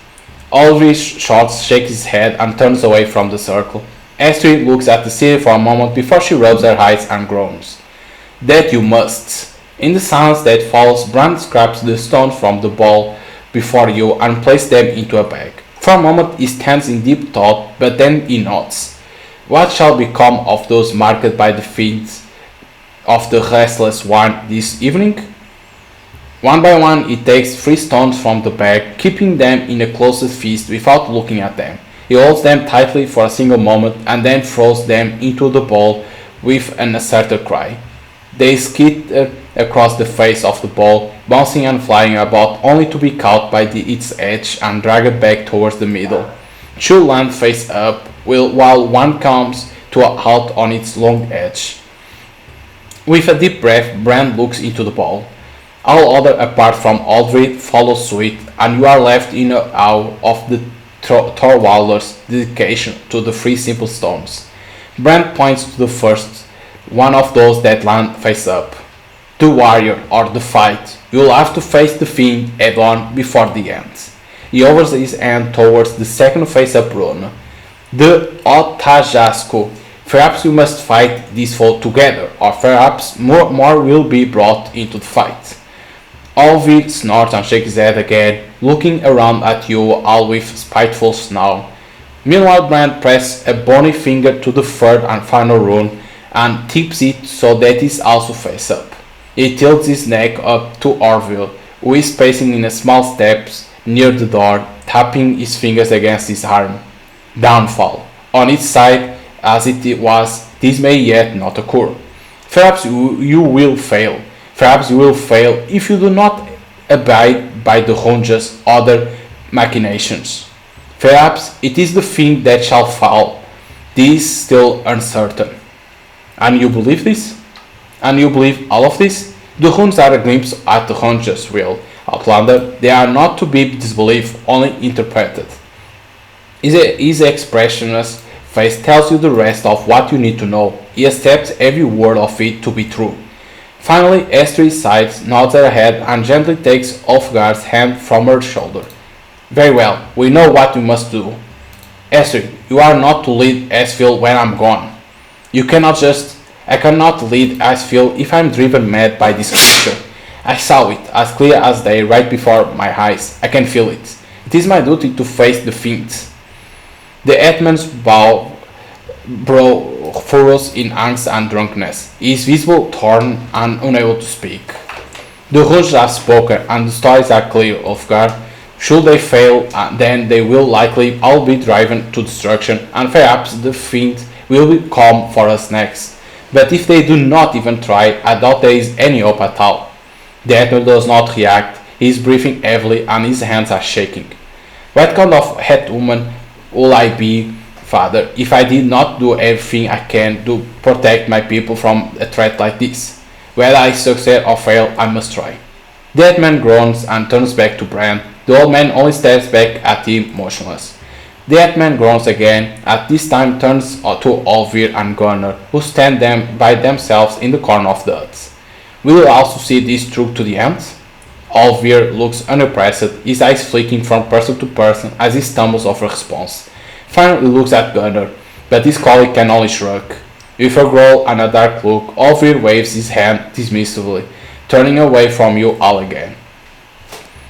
Ulrich shakes his head and turns away from the circle. Astrid looks at the city for a moment before she rubs her eyes and groans. That you must. In the silence that follows, Brand scraps the stones from the bowl before you and places them into a bag. For a moment he stands in deep thought, but then he nods. What shall become of those marked by the fiends of the restless one this evening? One by one he takes 3 stones from the bag, keeping them in a closed fist without looking at them. He holds them tightly for a single moment and then throws them into the bowl with an assertive cry. They skitter across the face of the bowl, bouncing and flying about only to be caught by its edge and dragged back towards the middle. 2 land face up, while one comes to a halt on its long edge. With a deep breath, Brand looks into the bowl. All other apart from Aldred follow suit, and you are left in awe of the Thorwalder's dedication to the 3 simple stones. Brand points to the first, one of those that land face up. The warrior, or the fight. You'll have to face the fiend head on before the end. He hovers his hand towards the second face up rune. The Otajasco. Perhaps you must fight this foe together, or perhaps more will be brought into the fight. Alvid snorts and shakes his head again, looking around at you all with spiteful snarl. Meanwhile, Brand presses a bony finger to the third and final rune and tips it so that it is also face up. He tilts his neck up to Orville, who is pacing in a small steps near the door, tapping his fingers against his arm. Downfall. On its side, as it was, this may yet not occur. Perhaps you will fail. Perhaps you will fail if you do not abide by the Hunja's other machinations. Perhaps it is the thing that shall fall. This is still uncertain. And you believe this? And you believe all of this? The Huns are a glimpse at the Hunja's will, Outlander. They are not to be disbelieved, only interpreted. His expressionless face tells you the rest of what you need to know. He accepts every word of it to be true. Finally, Astrid sighs, nods her head, and gently takes Ulfgar's hand from her shoulder. Very well, we know what we must do. Astrid, you are not to lead Isafell when I'm gone. I cannot lead Isafell if I'm driven mad by this creature. I saw it, as clear as day, right before my eyes. I can feel it. It is my duty to face the fiends. The hetman's brow furrows in angst and drunkenness. He is visible, torn, and unable to speak. The Huns have spoken, and the stories are clear, Ulfgar. Should they fail, then they will likely all be driven to destruction, and perhaps the fiend will come for us next. But if they do not even try, I doubt there is any hope at all. The hetman does not react. He is breathing heavily, and his hands are shaking. What kind of hetman will I be, father, if I did not do everything I can to protect my people from a threat like this? Whether I succeed or fail, I must try. The hetman groans and turns back to Bran. The old man only stares back at him motionless. The hetman groans again, at this time turns to Olvir and Gunnar, who stand by themselves in the corner of the hut. Will you also see this through to the end? Olvir looks unimpressed, his eyes flicking from person to person as he stumbles over a response. Finally he looks at Gunnar, but his colleague can only shrug. With a growl and a dark look, Olvir waves his hand dismissively, turning away from you all again.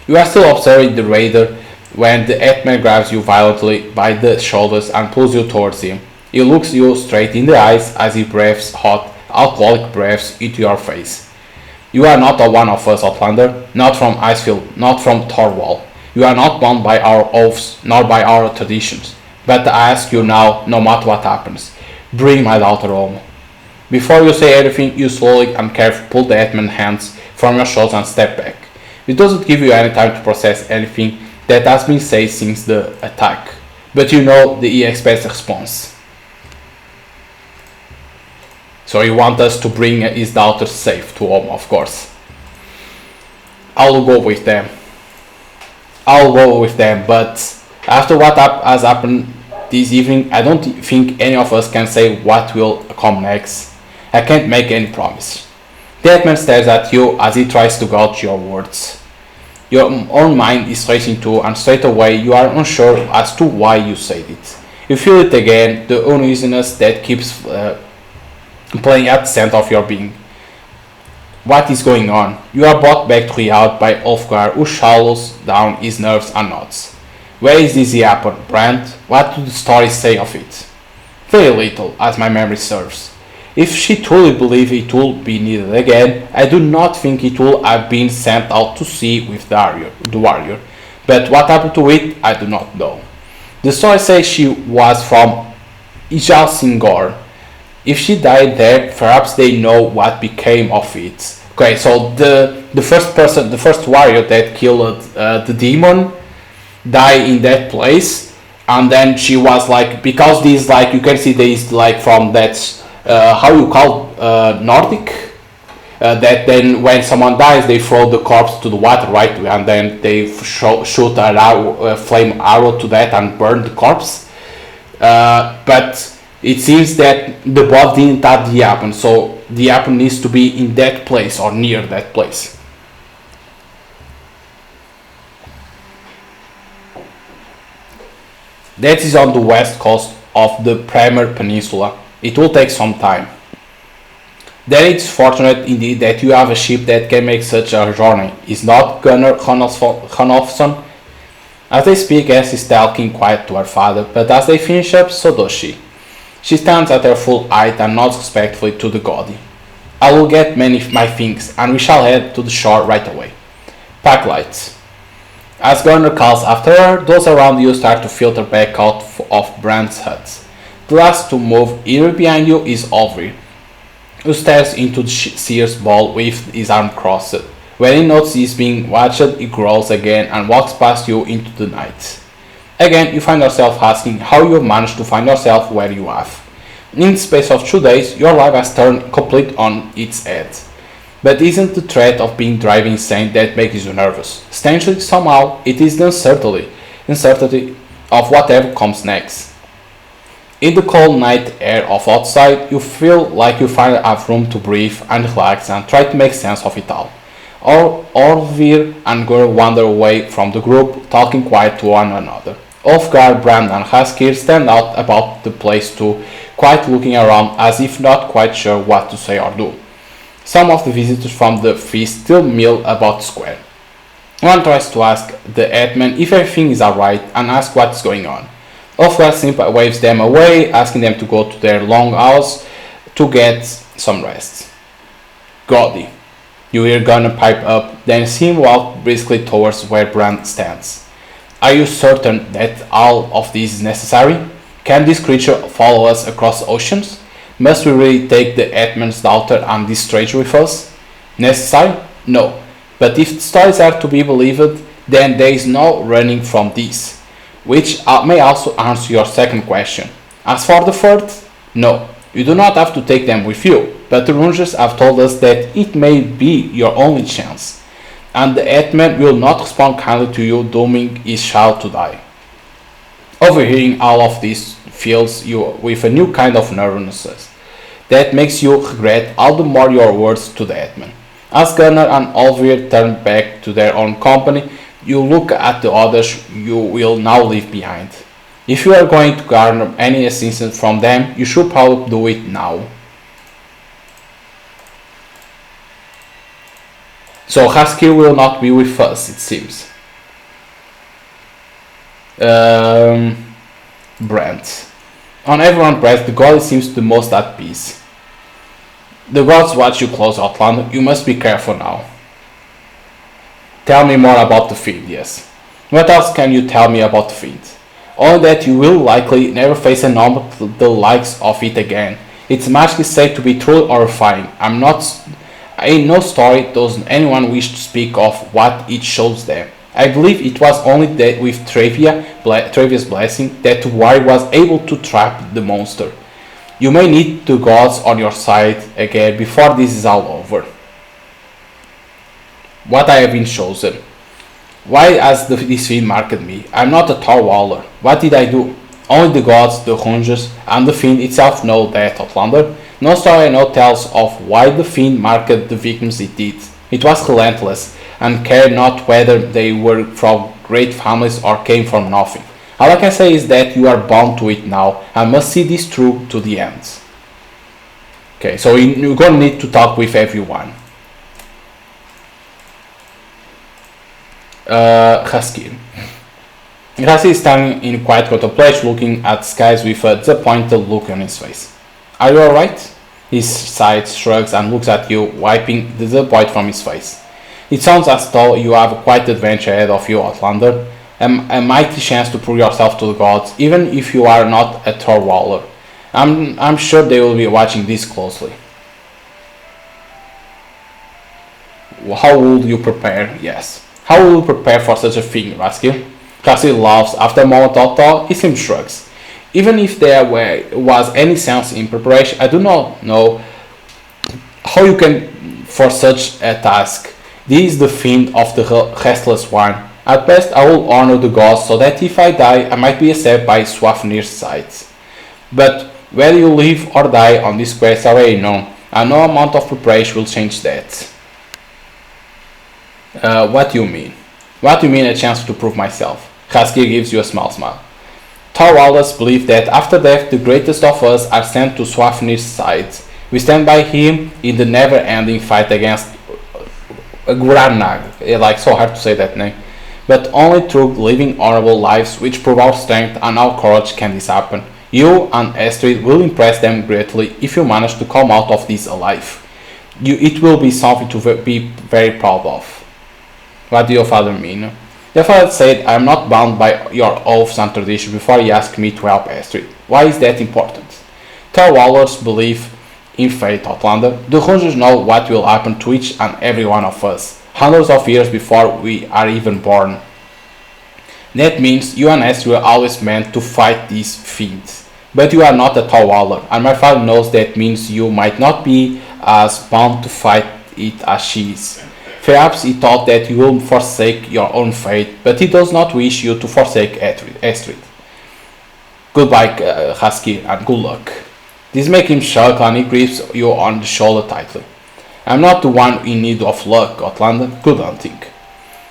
You are still observing the raider when the hetman grabs you violently by the shoulders and pulls you towards him. He looks you straight in the eyes as he breathes hot, alcoholic breaths into your face. You are not a one of us, Outlander, not from Isafell, not from Thorwald. You are not bound by our oaths, nor by our traditions. But I ask you now, no matter what happens, bring my daughter home. Before you say anything, you slowly and carefully pull the hetman's hands from your shoulders and step back. It doesn't give you any time to process anything that has been said since the attack, but you know that he expects a response. So he wants us to bring his daughter safe to home, of course. I'll go with them, but after what has happened this evening, I don't think any of us can say what will come next. I can't make any promise. The hetman stares at you as he tries to gauge your words. Your own mind is racing too, and straight away you are unsure as to why you said it. You feel it again, the uneasiness that keeps playing at the center of your being. What is going on? You are brought back to reality by Ulfgar, who shallows down his nerves and nods. Where is this happen, Brand? What do the stories say of it? Very little, as my memory serves. If she truly believed it would be needed again, I do not think it would have been sent out to sea with the warrior. But what happened to it, I do not know. The story says she was from Ijalsingor. If she died there, perhaps they know what became of it. Okay, so the first warrior that killed the demon, died in that place, and then she was like, because these, like, you can see these, like, from that how you call Nordic, that then when someone dies they throw the corpse to the water, right, and then they shoot a flame arrow to that and burn the corpse, but it seems that the body didn't have the weapon, so the weapon needs to be in that place or near that place. That is on the west coast of the Premier Peninsula. It will take some time. Then it's fortunate indeed that you have a ship that can make such a journey. Is not Gunnar Hanofsson? As they speak, S is talking quiet to her father, but as they finish up, so does she. She stands at her full height and nods respectfully to the Godi. I will get my things, and we shall head to the shore right away. Pack lights. As Gunnar calls after her, those around you start to filter back out of Brand's hut. The last to move, either behind you, is Olvir, who stares into the seer's ball with his arm crossed. When he notes he's being watched, he growls again and walks past you into the night. Again, you find yourself asking how you have managed to find yourself where you have. In the space of 2 days, your life has turned complete on its head. But isn't the threat of being driving insane that makes you nervous? Strangely, somehow, it is the uncertainty of whatever comes next. In the cold night air of outside, you feel like you finally have room to breathe and relax and try to make sense of it all. Orvir and Gur wander away from the group, talking quiet to one another. Ulfgar, Brand and Haskir stand out about the place too, quite looking around as if not quite sure what to say or do. Some of the visitors from the feast still mill about the square. One tries to ask the headman if everything is alright and ask what's going on. Ulfgar simply waves them away, asking them to go to their long house to get some rest. Godi. You hear Gunnar pipe up, then see him walk briskly towards where Brand stands. Are you certain that all of this is necessary? Can this creature follow us across oceans? Must we really take the Hetman's daughter on this trade with us? Necessary? No. But if the stories are to be believed, then there is no running from this. Which may also answer your second question. As for the third, no. You do not have to take them with you, but the Rangers have told us that it may be your only chance. And the Hetman will not respond kindly to you, dooming his child to die. Overhearing all of this fills you with a new kind of nervousness that makes you regret all the more your words to the Hetman. As Gunnar and Olvir turn back to their own company, you look at the others you will now leave behind. If you are going to garner any assistance from them, you should probably do it now. So Haskir will not be with us, it seems. Brent. On everyone's breath, the god seems the most at peace. The gods watch you close, Outlander. You must be careful now. Tell me more about the fiend, yes. What else can you tell me about the fiend? Only that you will likely never face a number the likes of it again. It's magically said to be truly horrifying. In no story does anyone wish to speak of what it shows them. I believe it was only that with Travia's blessing that the warrior was able to trap the monster. You may need the gods on your side again before this is all over. What I have been chosen. Why has this fiend marked me? I'm not a tall waller. What did I do? Only the gods, the Rangers, and the fiend itself know that, Outlander. No story I know tells of why the fiend marked the victims it did. It was relentless, and cared not whether they were from great families or came from nothing. All I can say is that you are bound to it now, and must see this through to the end. Okay, so you're gonna need to talk with everyone. Haskir. Gracie is standing in quiet contemplation, looking at skies with a disappointed look on his face. Are you alright? He sighs, shrugs, and looks at you, wiping the disappointment from his face. It sounds as though you have a quiet adventure ahead of you, Outlander, a mighty chance to prove yourself to the gods, even if you are not a Thorwaller. I'm sure they will be watching this closely. How would you prepare? Yes. How will you prepare for such a thing, Raskill? Raskill laughs. After a moment of thought, he simply shrugs. Even if there was any sense in preparation, I do not know how you can for such a task. This is the fiend of the restless one. At best, I will honor the gods so that if I die, I might be accepted by Swafnir's side. But whether you live or die on this quest is already known, and no amount of preparation will change that. What do you mean? What do you mean a chance to prove myself? Haskir gives you a smile. Thorwalders believe that after death the greatest of us are sent to Swafnir's side. We stand by him in the never-ending fight against Gurannag. Like so hard to say that name. But only through living honorable lives which prove our strength and our courage can this happen. You and Astrid will impress them greatly if you manage to come out of this alive. It will be something to be very proud of. What do your father mean? Your father said I am not bound by your oaths and traditions before he asked me to help Astrid. Why is that important? Thorwallers believe in fate, Outlander. The Rangers know what will happen to each and every one of us, hundreds of years before we are even born. That means you and Astrid were always meant to fight these fiends. But you are not a Thorwaller, and my father knows that means you might not be as bound to fight it as she is. Perhaps he thought that you will forsake your own fate, but he does not wish you to forsake Astrid. Goodbye, Husky, and good luck. This makes him chuckle and he grips you on the shoulder tightly. I'm not the one in need of luck, Outlander. Good hunting.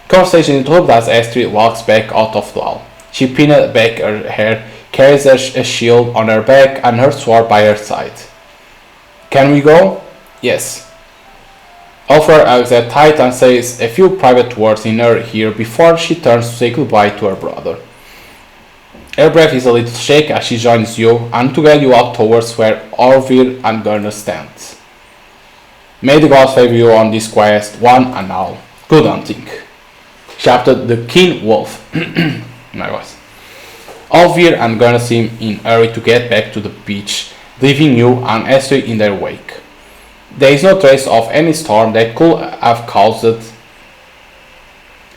Conversation interrupted as Astrid walks back out of the hall. She pinned back her hair, carries a shield on her back and her sword by her side. Can we go? Yes. Alfred hugs her tight and says a few private words in her ear before she turns to say goodbye to her brother. Her breath is a little shaky as she joins you, and together you walk towards where Orville and Gurner stand. May the gods favor you on this quest, one and all. Good hunting. Chapter The Keen Wolf. My voice. Orville and Gurner seem in a hurry to get back to the beach, leaving you and Esther in their wake. There is no trace of any storm that could have caused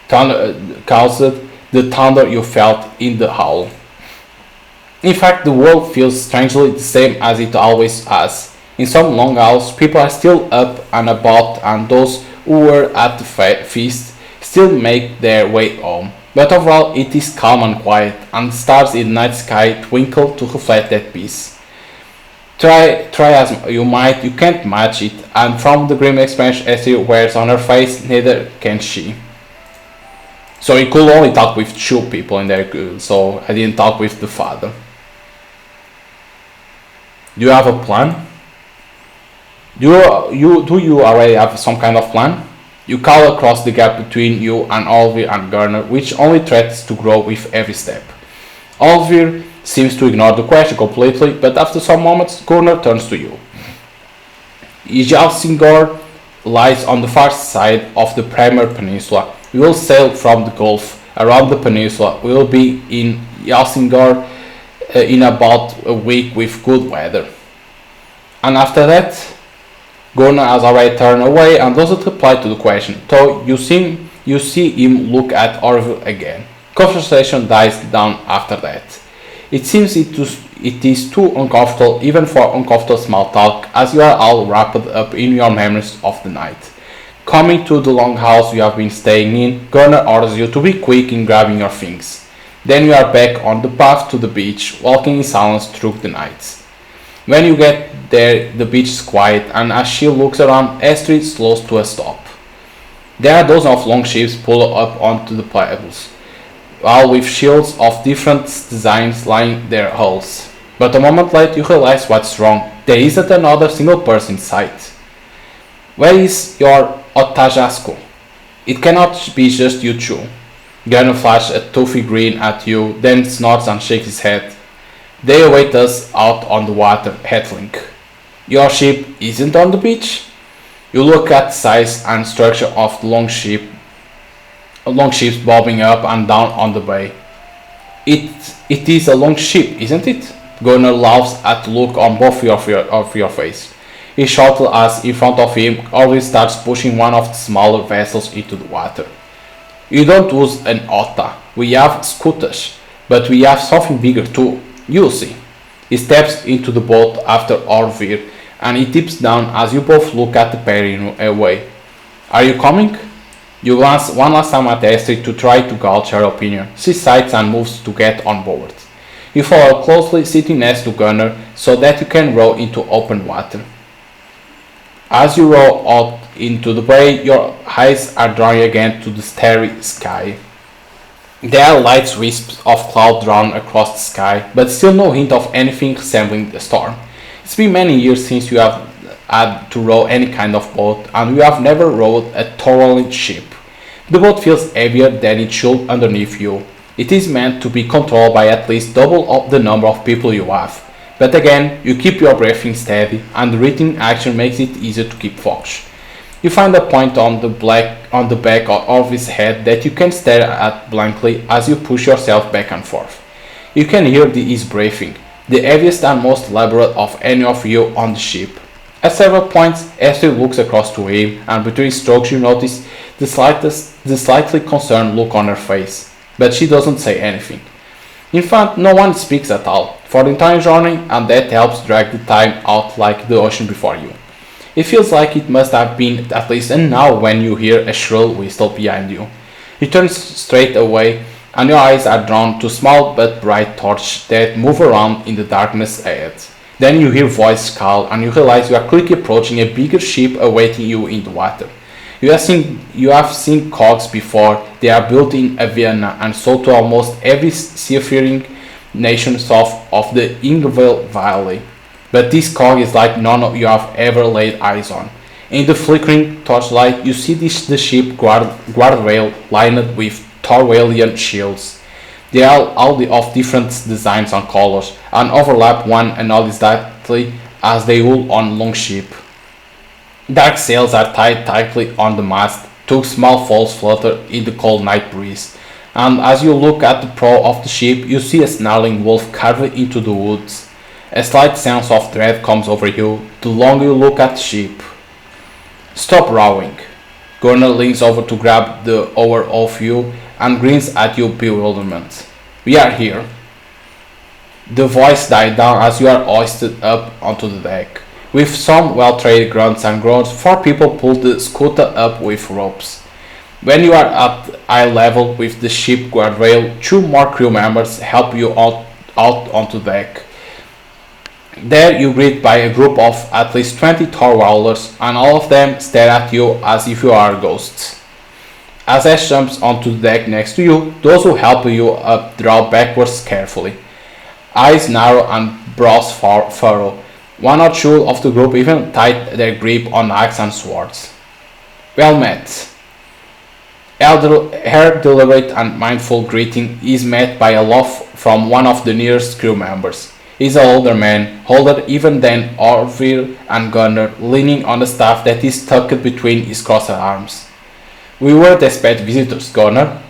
the thunder you felt in the howl. In fact, the world feels strangely the same as it always has. In some long hours, people are still up and about, and those who were at the feast still make their way home. But overall, it is calm and quiet, and the stars in the night sky twinkle to reflect that peace. Try as you might, you can't match it, and from the grim expression Esther wears on her face, neither can she. So you could only talk with two people in their guild, so I didn't talk with the father. Do you have a plan? Do you already have some kind of plan? You call across the gap between you and Olvir and Gurner, which only threatens to grow with every step. Olvir seems to ignore the question completely, but after some moments, Gurner turns to you. Jalsingor lies on the far side of the Premier Peninsula. We will sail from the Gulf around the peninsula. We will be in Jalsingor in about a week with good weather. And after that, Gurner has already turned away and doesn't reply to the question, though you see him look at Orville again. Conversation dies down after that. It seems it is too uncomfortable even for uncomfortable small talk, as you are all wrapped up in your memories of the night. Coming to the long house you have been staying in, Gurner orders you to be quick in grabbing your things. Then you are back on the path to the beach, walking in silence through the night. When you get there, the beach is quiet, and as she looks around, Astrid slows to a stop. There are dozens of long ships pulled up onto the pebbles, all with shields of different designs lining their hulls. But a moment later you realize what's wrong. There isn't another single person in sight. Where is your Otajasko? It cannot be just you two. Gunner flashes a toothy grin at you, then snorts and shakes his head. They await us out on the water, Hatling. Your ship isn't on the beach? You look at the size and structure of the longships bobbing up and down on the bay. It is a long ship, isn't it? Gunnar laughs at the look on both of your face. He shouts as in front of him always starts pushing one of the smaller vessels into the water. You don't use an otta. We have scooters, but we have something bigger too. You'll see. He steps into the boat after Orvir, and he tips down as you both look at the pairing away. Are you coming? You glance one last time at Astrid to try to gauge her opinion. She sighs and moves to get on board. You follow closely, sitting next to Gunnar so that you can row into open water. As you row out into the bay, your eyes are drawn again to the starry sky. There are light wisps of cloud drawn across the sky, but still no hint of anything resembling a storm. It's been many years since you have had to row any kind of boat, and you have never rowed a toweling ship. The boat feels heavier than it should underneath you. It is meant to be controlled by at least double of the number of people you have. But again, you keep your breathing steady, and the breathing action makes it easier to keep focus. You find a point on the back of his head that you can stare at blankly as you push yourself back and forth. You can hear his breathing, the heaviest and most elaborate of any of you on the ship. At several points, Astrid looks across to him, and between strokes you notice the slightly concerned look on her face, but she doesn't say anything. In fact, no one speaks at all, for the entire journey, and that helps drag the time out like the ocean before you. It feels like it must have been at least an hour when you hear a shrill whistle behind you. You turn straight away, and your eyes are drawn to small but bright torches that move around in the darkness ahead. Then you hear voices call, and you realize you are quickly approaching a bigger ship awaiting you in the water. You have seen cogs before. They are built in Vienna and sold to almost every seafaring nation south of the Ingville Valley. But this cog is like none you have ever laid eyes on. In the flickering torchlight, you see the ship guardrail lined with Thorwallian shields. They are all of different designs and colors, and overlap one another exactly as they would on longship. Dark sails are tied tightly on the mast, two small falls flutter in the cold night breeze, and as you look at the prow of the ship, you see a snarling wolf carved into the woods. A slight sense of dread comes over you the longer you look at the ship. Stop rowing. Gunnar leans over to grab the oar off you and grins at your bewilderment. We are here. The voice died down as you are hoisted up onto the deck. With some well-trained grunts and groans, 4 people pull the scooter up with ropes. When you are at eye level with the ship guardrail, 2 more crew members help you out onto deck. There you greet by a group of at least 20 Thorwallers, and all of them stare at you as if you are ghosts. As Ash jumps onto the deck next to you, those who help you up draw backwards carefully. Eyes narrow and brows furrow. 1 or 2 of the group even tighten their grip on axes and swords. Well met. Her deliberate and mindful greeting is met by a laugh from one of the nearest crew members. He's an older man, older even than Orvir and Gunnar, leaning on the staff that is tucked between his crossed arms. We weren't expect visitors, Gunnar.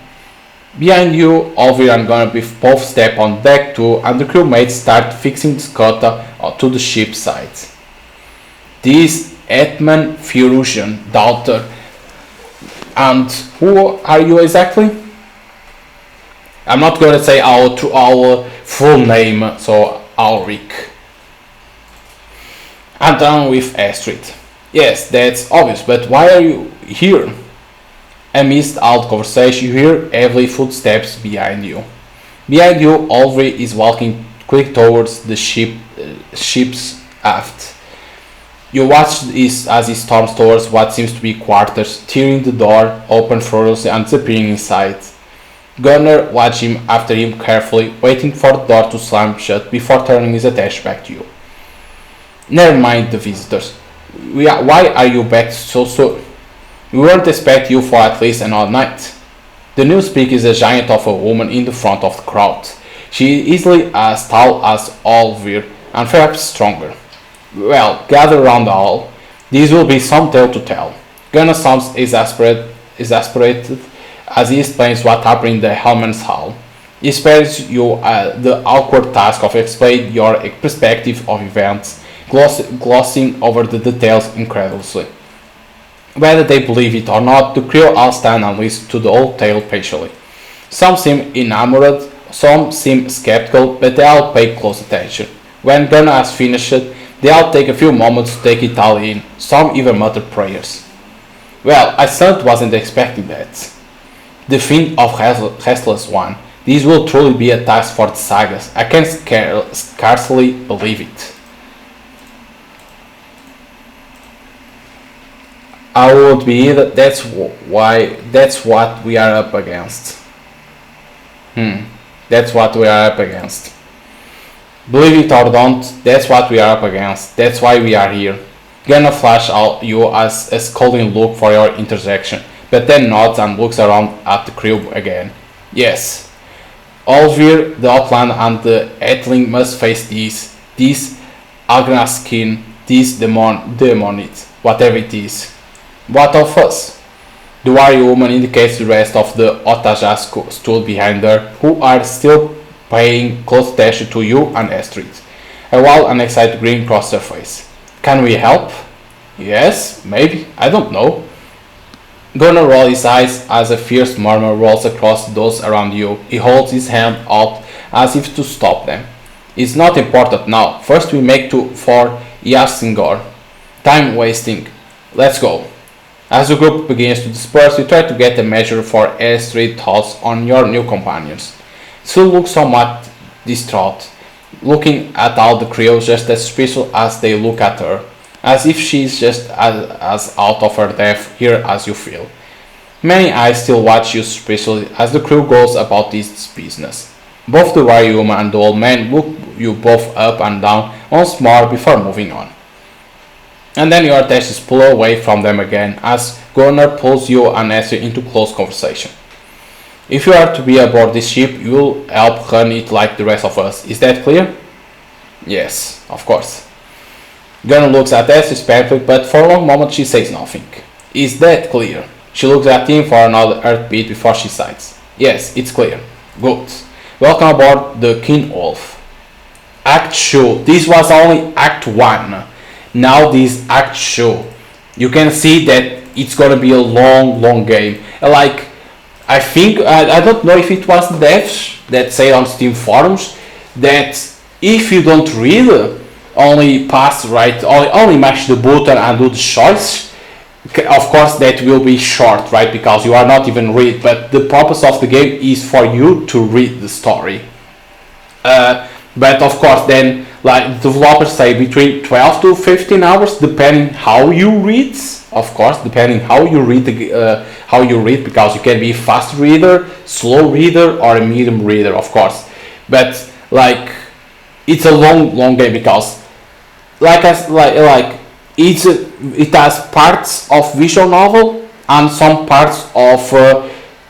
Behind you, Orvir and Gunnar both step on deck too, and the crewmates start fixing the scuttle to the ship's side. This Hetman Furusian, daughter. And who are you exactly? I'm not going to say our full name, so Ulrich. I'm done with Astrid. Yes, that's obvious, but why are you here? Amidst all the conversation, you hear heavy footsteps behind you. Behind you, Ulrich is walking quick towards the ship's aft. You watch as he storms towards what seems to be quarters, tearing the door open furiously and disappearing inside. Gunnar watches him after him carefully, waiting for the door to slam shut before turning his attention back to you. Never mind the visitors. Why are you back so soon? We weren't expecting you for at least another night. The new speaker is a giant of a woman in the front of the crowd. She is easily as tall as Olvir and perhaps stronger. Well, gather around the hall. This will be some tale to tell. Gunnar sounds exasperated as he explains what happened in the Hellman's Hall. He spares you the awkward task of explaining your perspective of events, glossing over the details incredulously. Whether they believe it or not, the crew all stand and listen to the whole tale patiently. Some seem enamored, some seem skeptical, but they all pay close attention. When Gunnar has finished, they all take a few moments to take it all in, some even mutter prayers. Well, I certainly wasn't expecting that. The thing of Restless One. This will truly be a task for the sagas. I can scarcely believe it. I would be either. That's what we are up against. That's what we are up against. Believe it or don't, that's what we are up against. That's why we are here. Gonna flash out you as a scolding look for your interjection, but then nods and looks around at the crew again. Yes. Olvir, the Outland, and the Atheling must face this Agnaskin, this demonite, whatever it is. What of us? The warrior woman indicates the rest of the Otajas stood behind her, who are still paying close attention to you and Astrid. A wild and excited grin crossed her face. Can we help? Yes, maybe, I don't know. Gunnar rolls his eyes as a fierce murmur rolls across those around you. He holds his hand out as if to stop them. It's not important now. First we make for Yasingor. Time wasting. Let's go. As the group begins to disperse, you try to get a measure for Astrid's thoughts on your new companions. She looks somewhat distraught, looking at all the crew just as suspicious as they look at her, as if she's just as out of her depth here as you feel. Many eyes still watch you suspiciously as the crew goes about this business. Both the warrior woman and the old man look you both up and down once more before moving on. And then your attentions pull away from them again as Gunnar pulls you and Esther into close conversation. If you are to be aboard this ship, you will help run it like the rest of us. Is that clear? Yes, of course. Gunnar looks at Esther sparkly, but for a long moment she says nothing. Is that clear? She looks at him for another heartbeat before she sighs. Yes, it's clear. Good. Welcome aboard the King Wolf. Act 2. This was only Act 1. Now this Act 2. You can see that it's gonna be a long game. Like, I think, I don't know if it was the devs that say on Steam forums that if you don't read, only pass right, only mash the button and do the choice, of course that will be short, right, because you are not even read, but the purpose of the game is for you to read the story. But of course then, like developers say, between 12 to 15 hours depending how you read, of course, depending how you read because you can be a fast reader, slow reader, or a medium reader, of course. But like, it's a long game because it has parts of visual novel and some parts of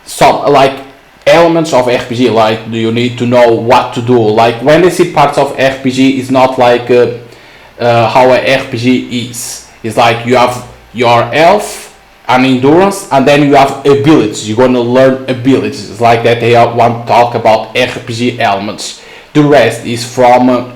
some like elements of RPG. Like, do you need to know what to do? Like when they see parts of RPG, it's not like how an RPG is. It's like you have your health and endurance, and then you have abilities. You're gonna learn abilities. It's like that. They want to talk about RPG elements. The rest is from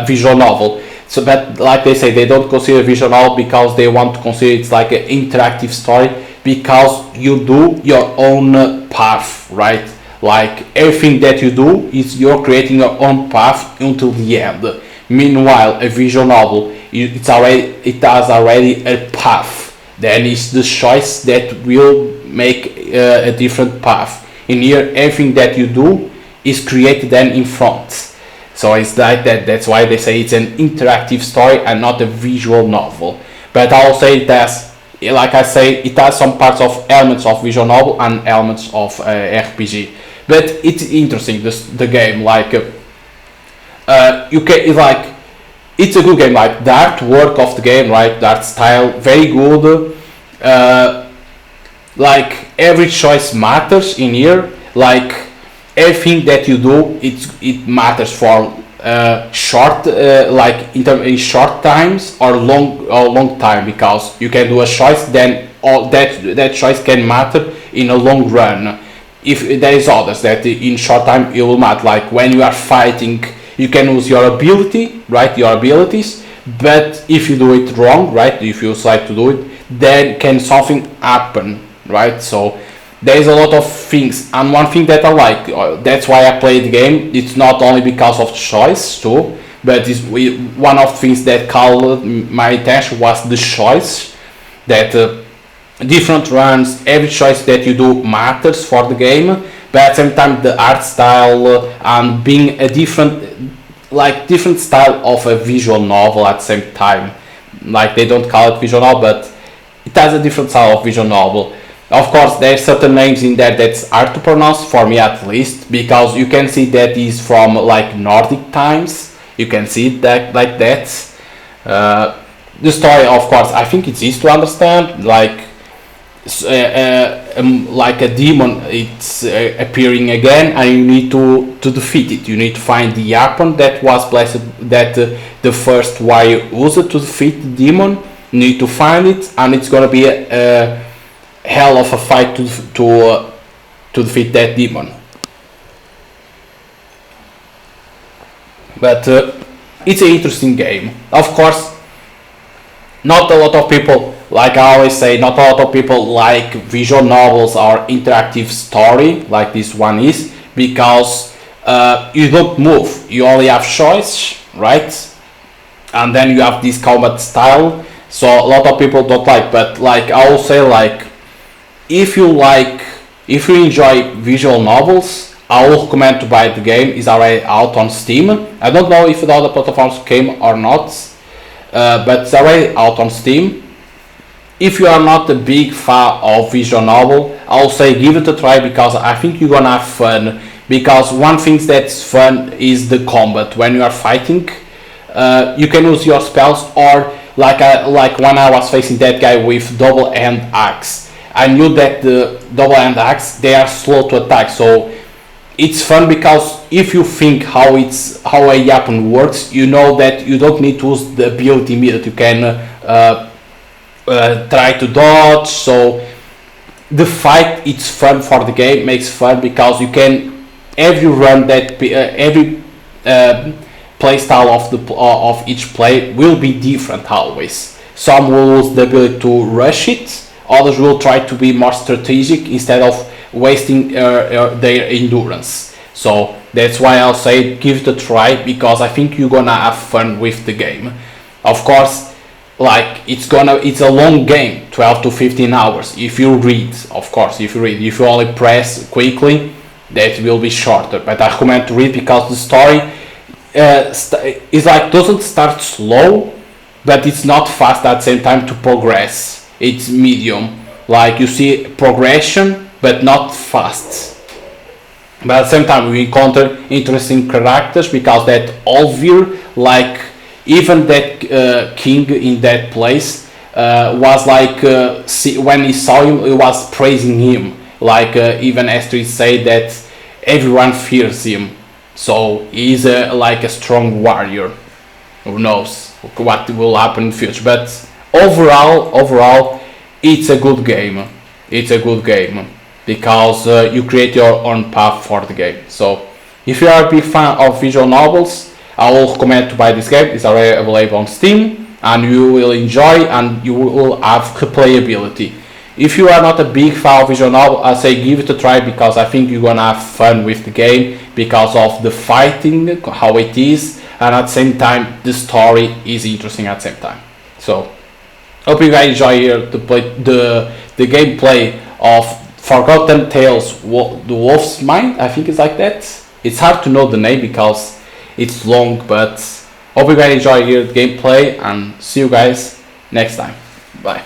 visual novel. So, but like they say, they don't consider visual novel because they want to consider it's like an interactive story, because you do your own path, right? Like everything that you do is you're creating your own path until the end. Meanwhile, a visual novel, it has already a path. Then it's the choice that will make a different path. In here, everything that you do is created then in front. So it's like that. That's why they say it's an interactive story and not a visual novel. But I'll say it has, like I say, it has some parts of elements of visual novel and elements of RPG. But it's interesting. The game, like you can like, it's a good game. Like the artwork of the game, right? The art style, very good. like every choice matters in here. Like everything that you do, it matters for short, like in short times or long time, because you can do a choice, then all that choice can matter in a long run. If there is others that in short time it will matter, like when you are fighting, you can use your ability, right? Your abilities, but if you do it wrong, right? If you decide to do it, then can something happen, right? So there is a lot of things, and one thing that I like, that's why I play the game. It's not only because of choice too, but it's one of the things that caught my attention was the choice that. Different runs, every choice that you do matters for the game, but at the same time the art style and being a different style of a visual novel at the same time. Like they don't call it visual novel, but it has a different style of visual novel. Of course, there are certain names in there that's hard to pronounce, for me at least, because you can see that is from like Nordic times. You can see it like that. The story, of course, I think it's easy to understand. Like a demon, it's appearing again, and you need to defeat it. You need to find the weapon that was blessed, that the first warrior used to defeat the demon. You need to find it, and it's gonna be a hell of a fight to defeat that demon. But it's an interesting game. Of course, not a lot of people, like I always say, not a lot of people like visual novels or interactive story like this one is, because you don't move, you only have choice, right? And then you have this combat style, so a lot of people don't like. But like I will say, like if you enjoy visual novels, I will recommend to buy the game. It's already out on Steam. I don't know if the other platforms came or not, but it's already out on Steam. If you are not a big fan of visual novel, I'll say give it a try, because I think you're gonna have fun. Because one thing that's fun is the combat. When you are fighting, you can use your spells, or like when I was facing that guy with double hand axe, I knew that the double hand axe, they are slow to attack, so it's fun, because if you think how a weapon works, you know that you don't need to use the ability immediately. You can try to dodge. So the fight, it's fun for the game, makes fun, because you can every run that every play style of each play will be different always. Some will use the ability to rush it, others will try to be more strategic instead of wasting their endurance. So that's why I'll say give it a try, because I think you're gonna have fun with the game. Of course, like it's a long game, 12 to 15 hours if you read. Of course, if you only press quickly, that will be shorter, but I recommend to read, because the story is like doesn't start slow, but it's not fast at the same time to progress. It's medium, like you see progression but not fast. But at the same time we encounter interesting characters, because that Olvir, like even that king in that place was like when he saw him, he was praising him, like even Astrid said that everyone fears him, so he's like a strong warrior. Who knows what will happen in the future, but overall it's a good game. It's a good game, because you create your own path for the game. So if you are a big fan of visual novels, I will recommend to buy this game. It's already available on Steam, and you will enjoy, and you will have replayability. If you are not a big fan of visual novel, I say give it a try, because I think you're gonna have fun with the game, because of the fighting, how it is, and at the same time the story is interesting at the same time. So hope you guys enjoy here the gameplay of Forgotten Tales, the Wolf's Mind, I think it's like that. It's hard to know the name because it's long, but hope you guys enjoy here the gameplay, and see you guys next time. Bye.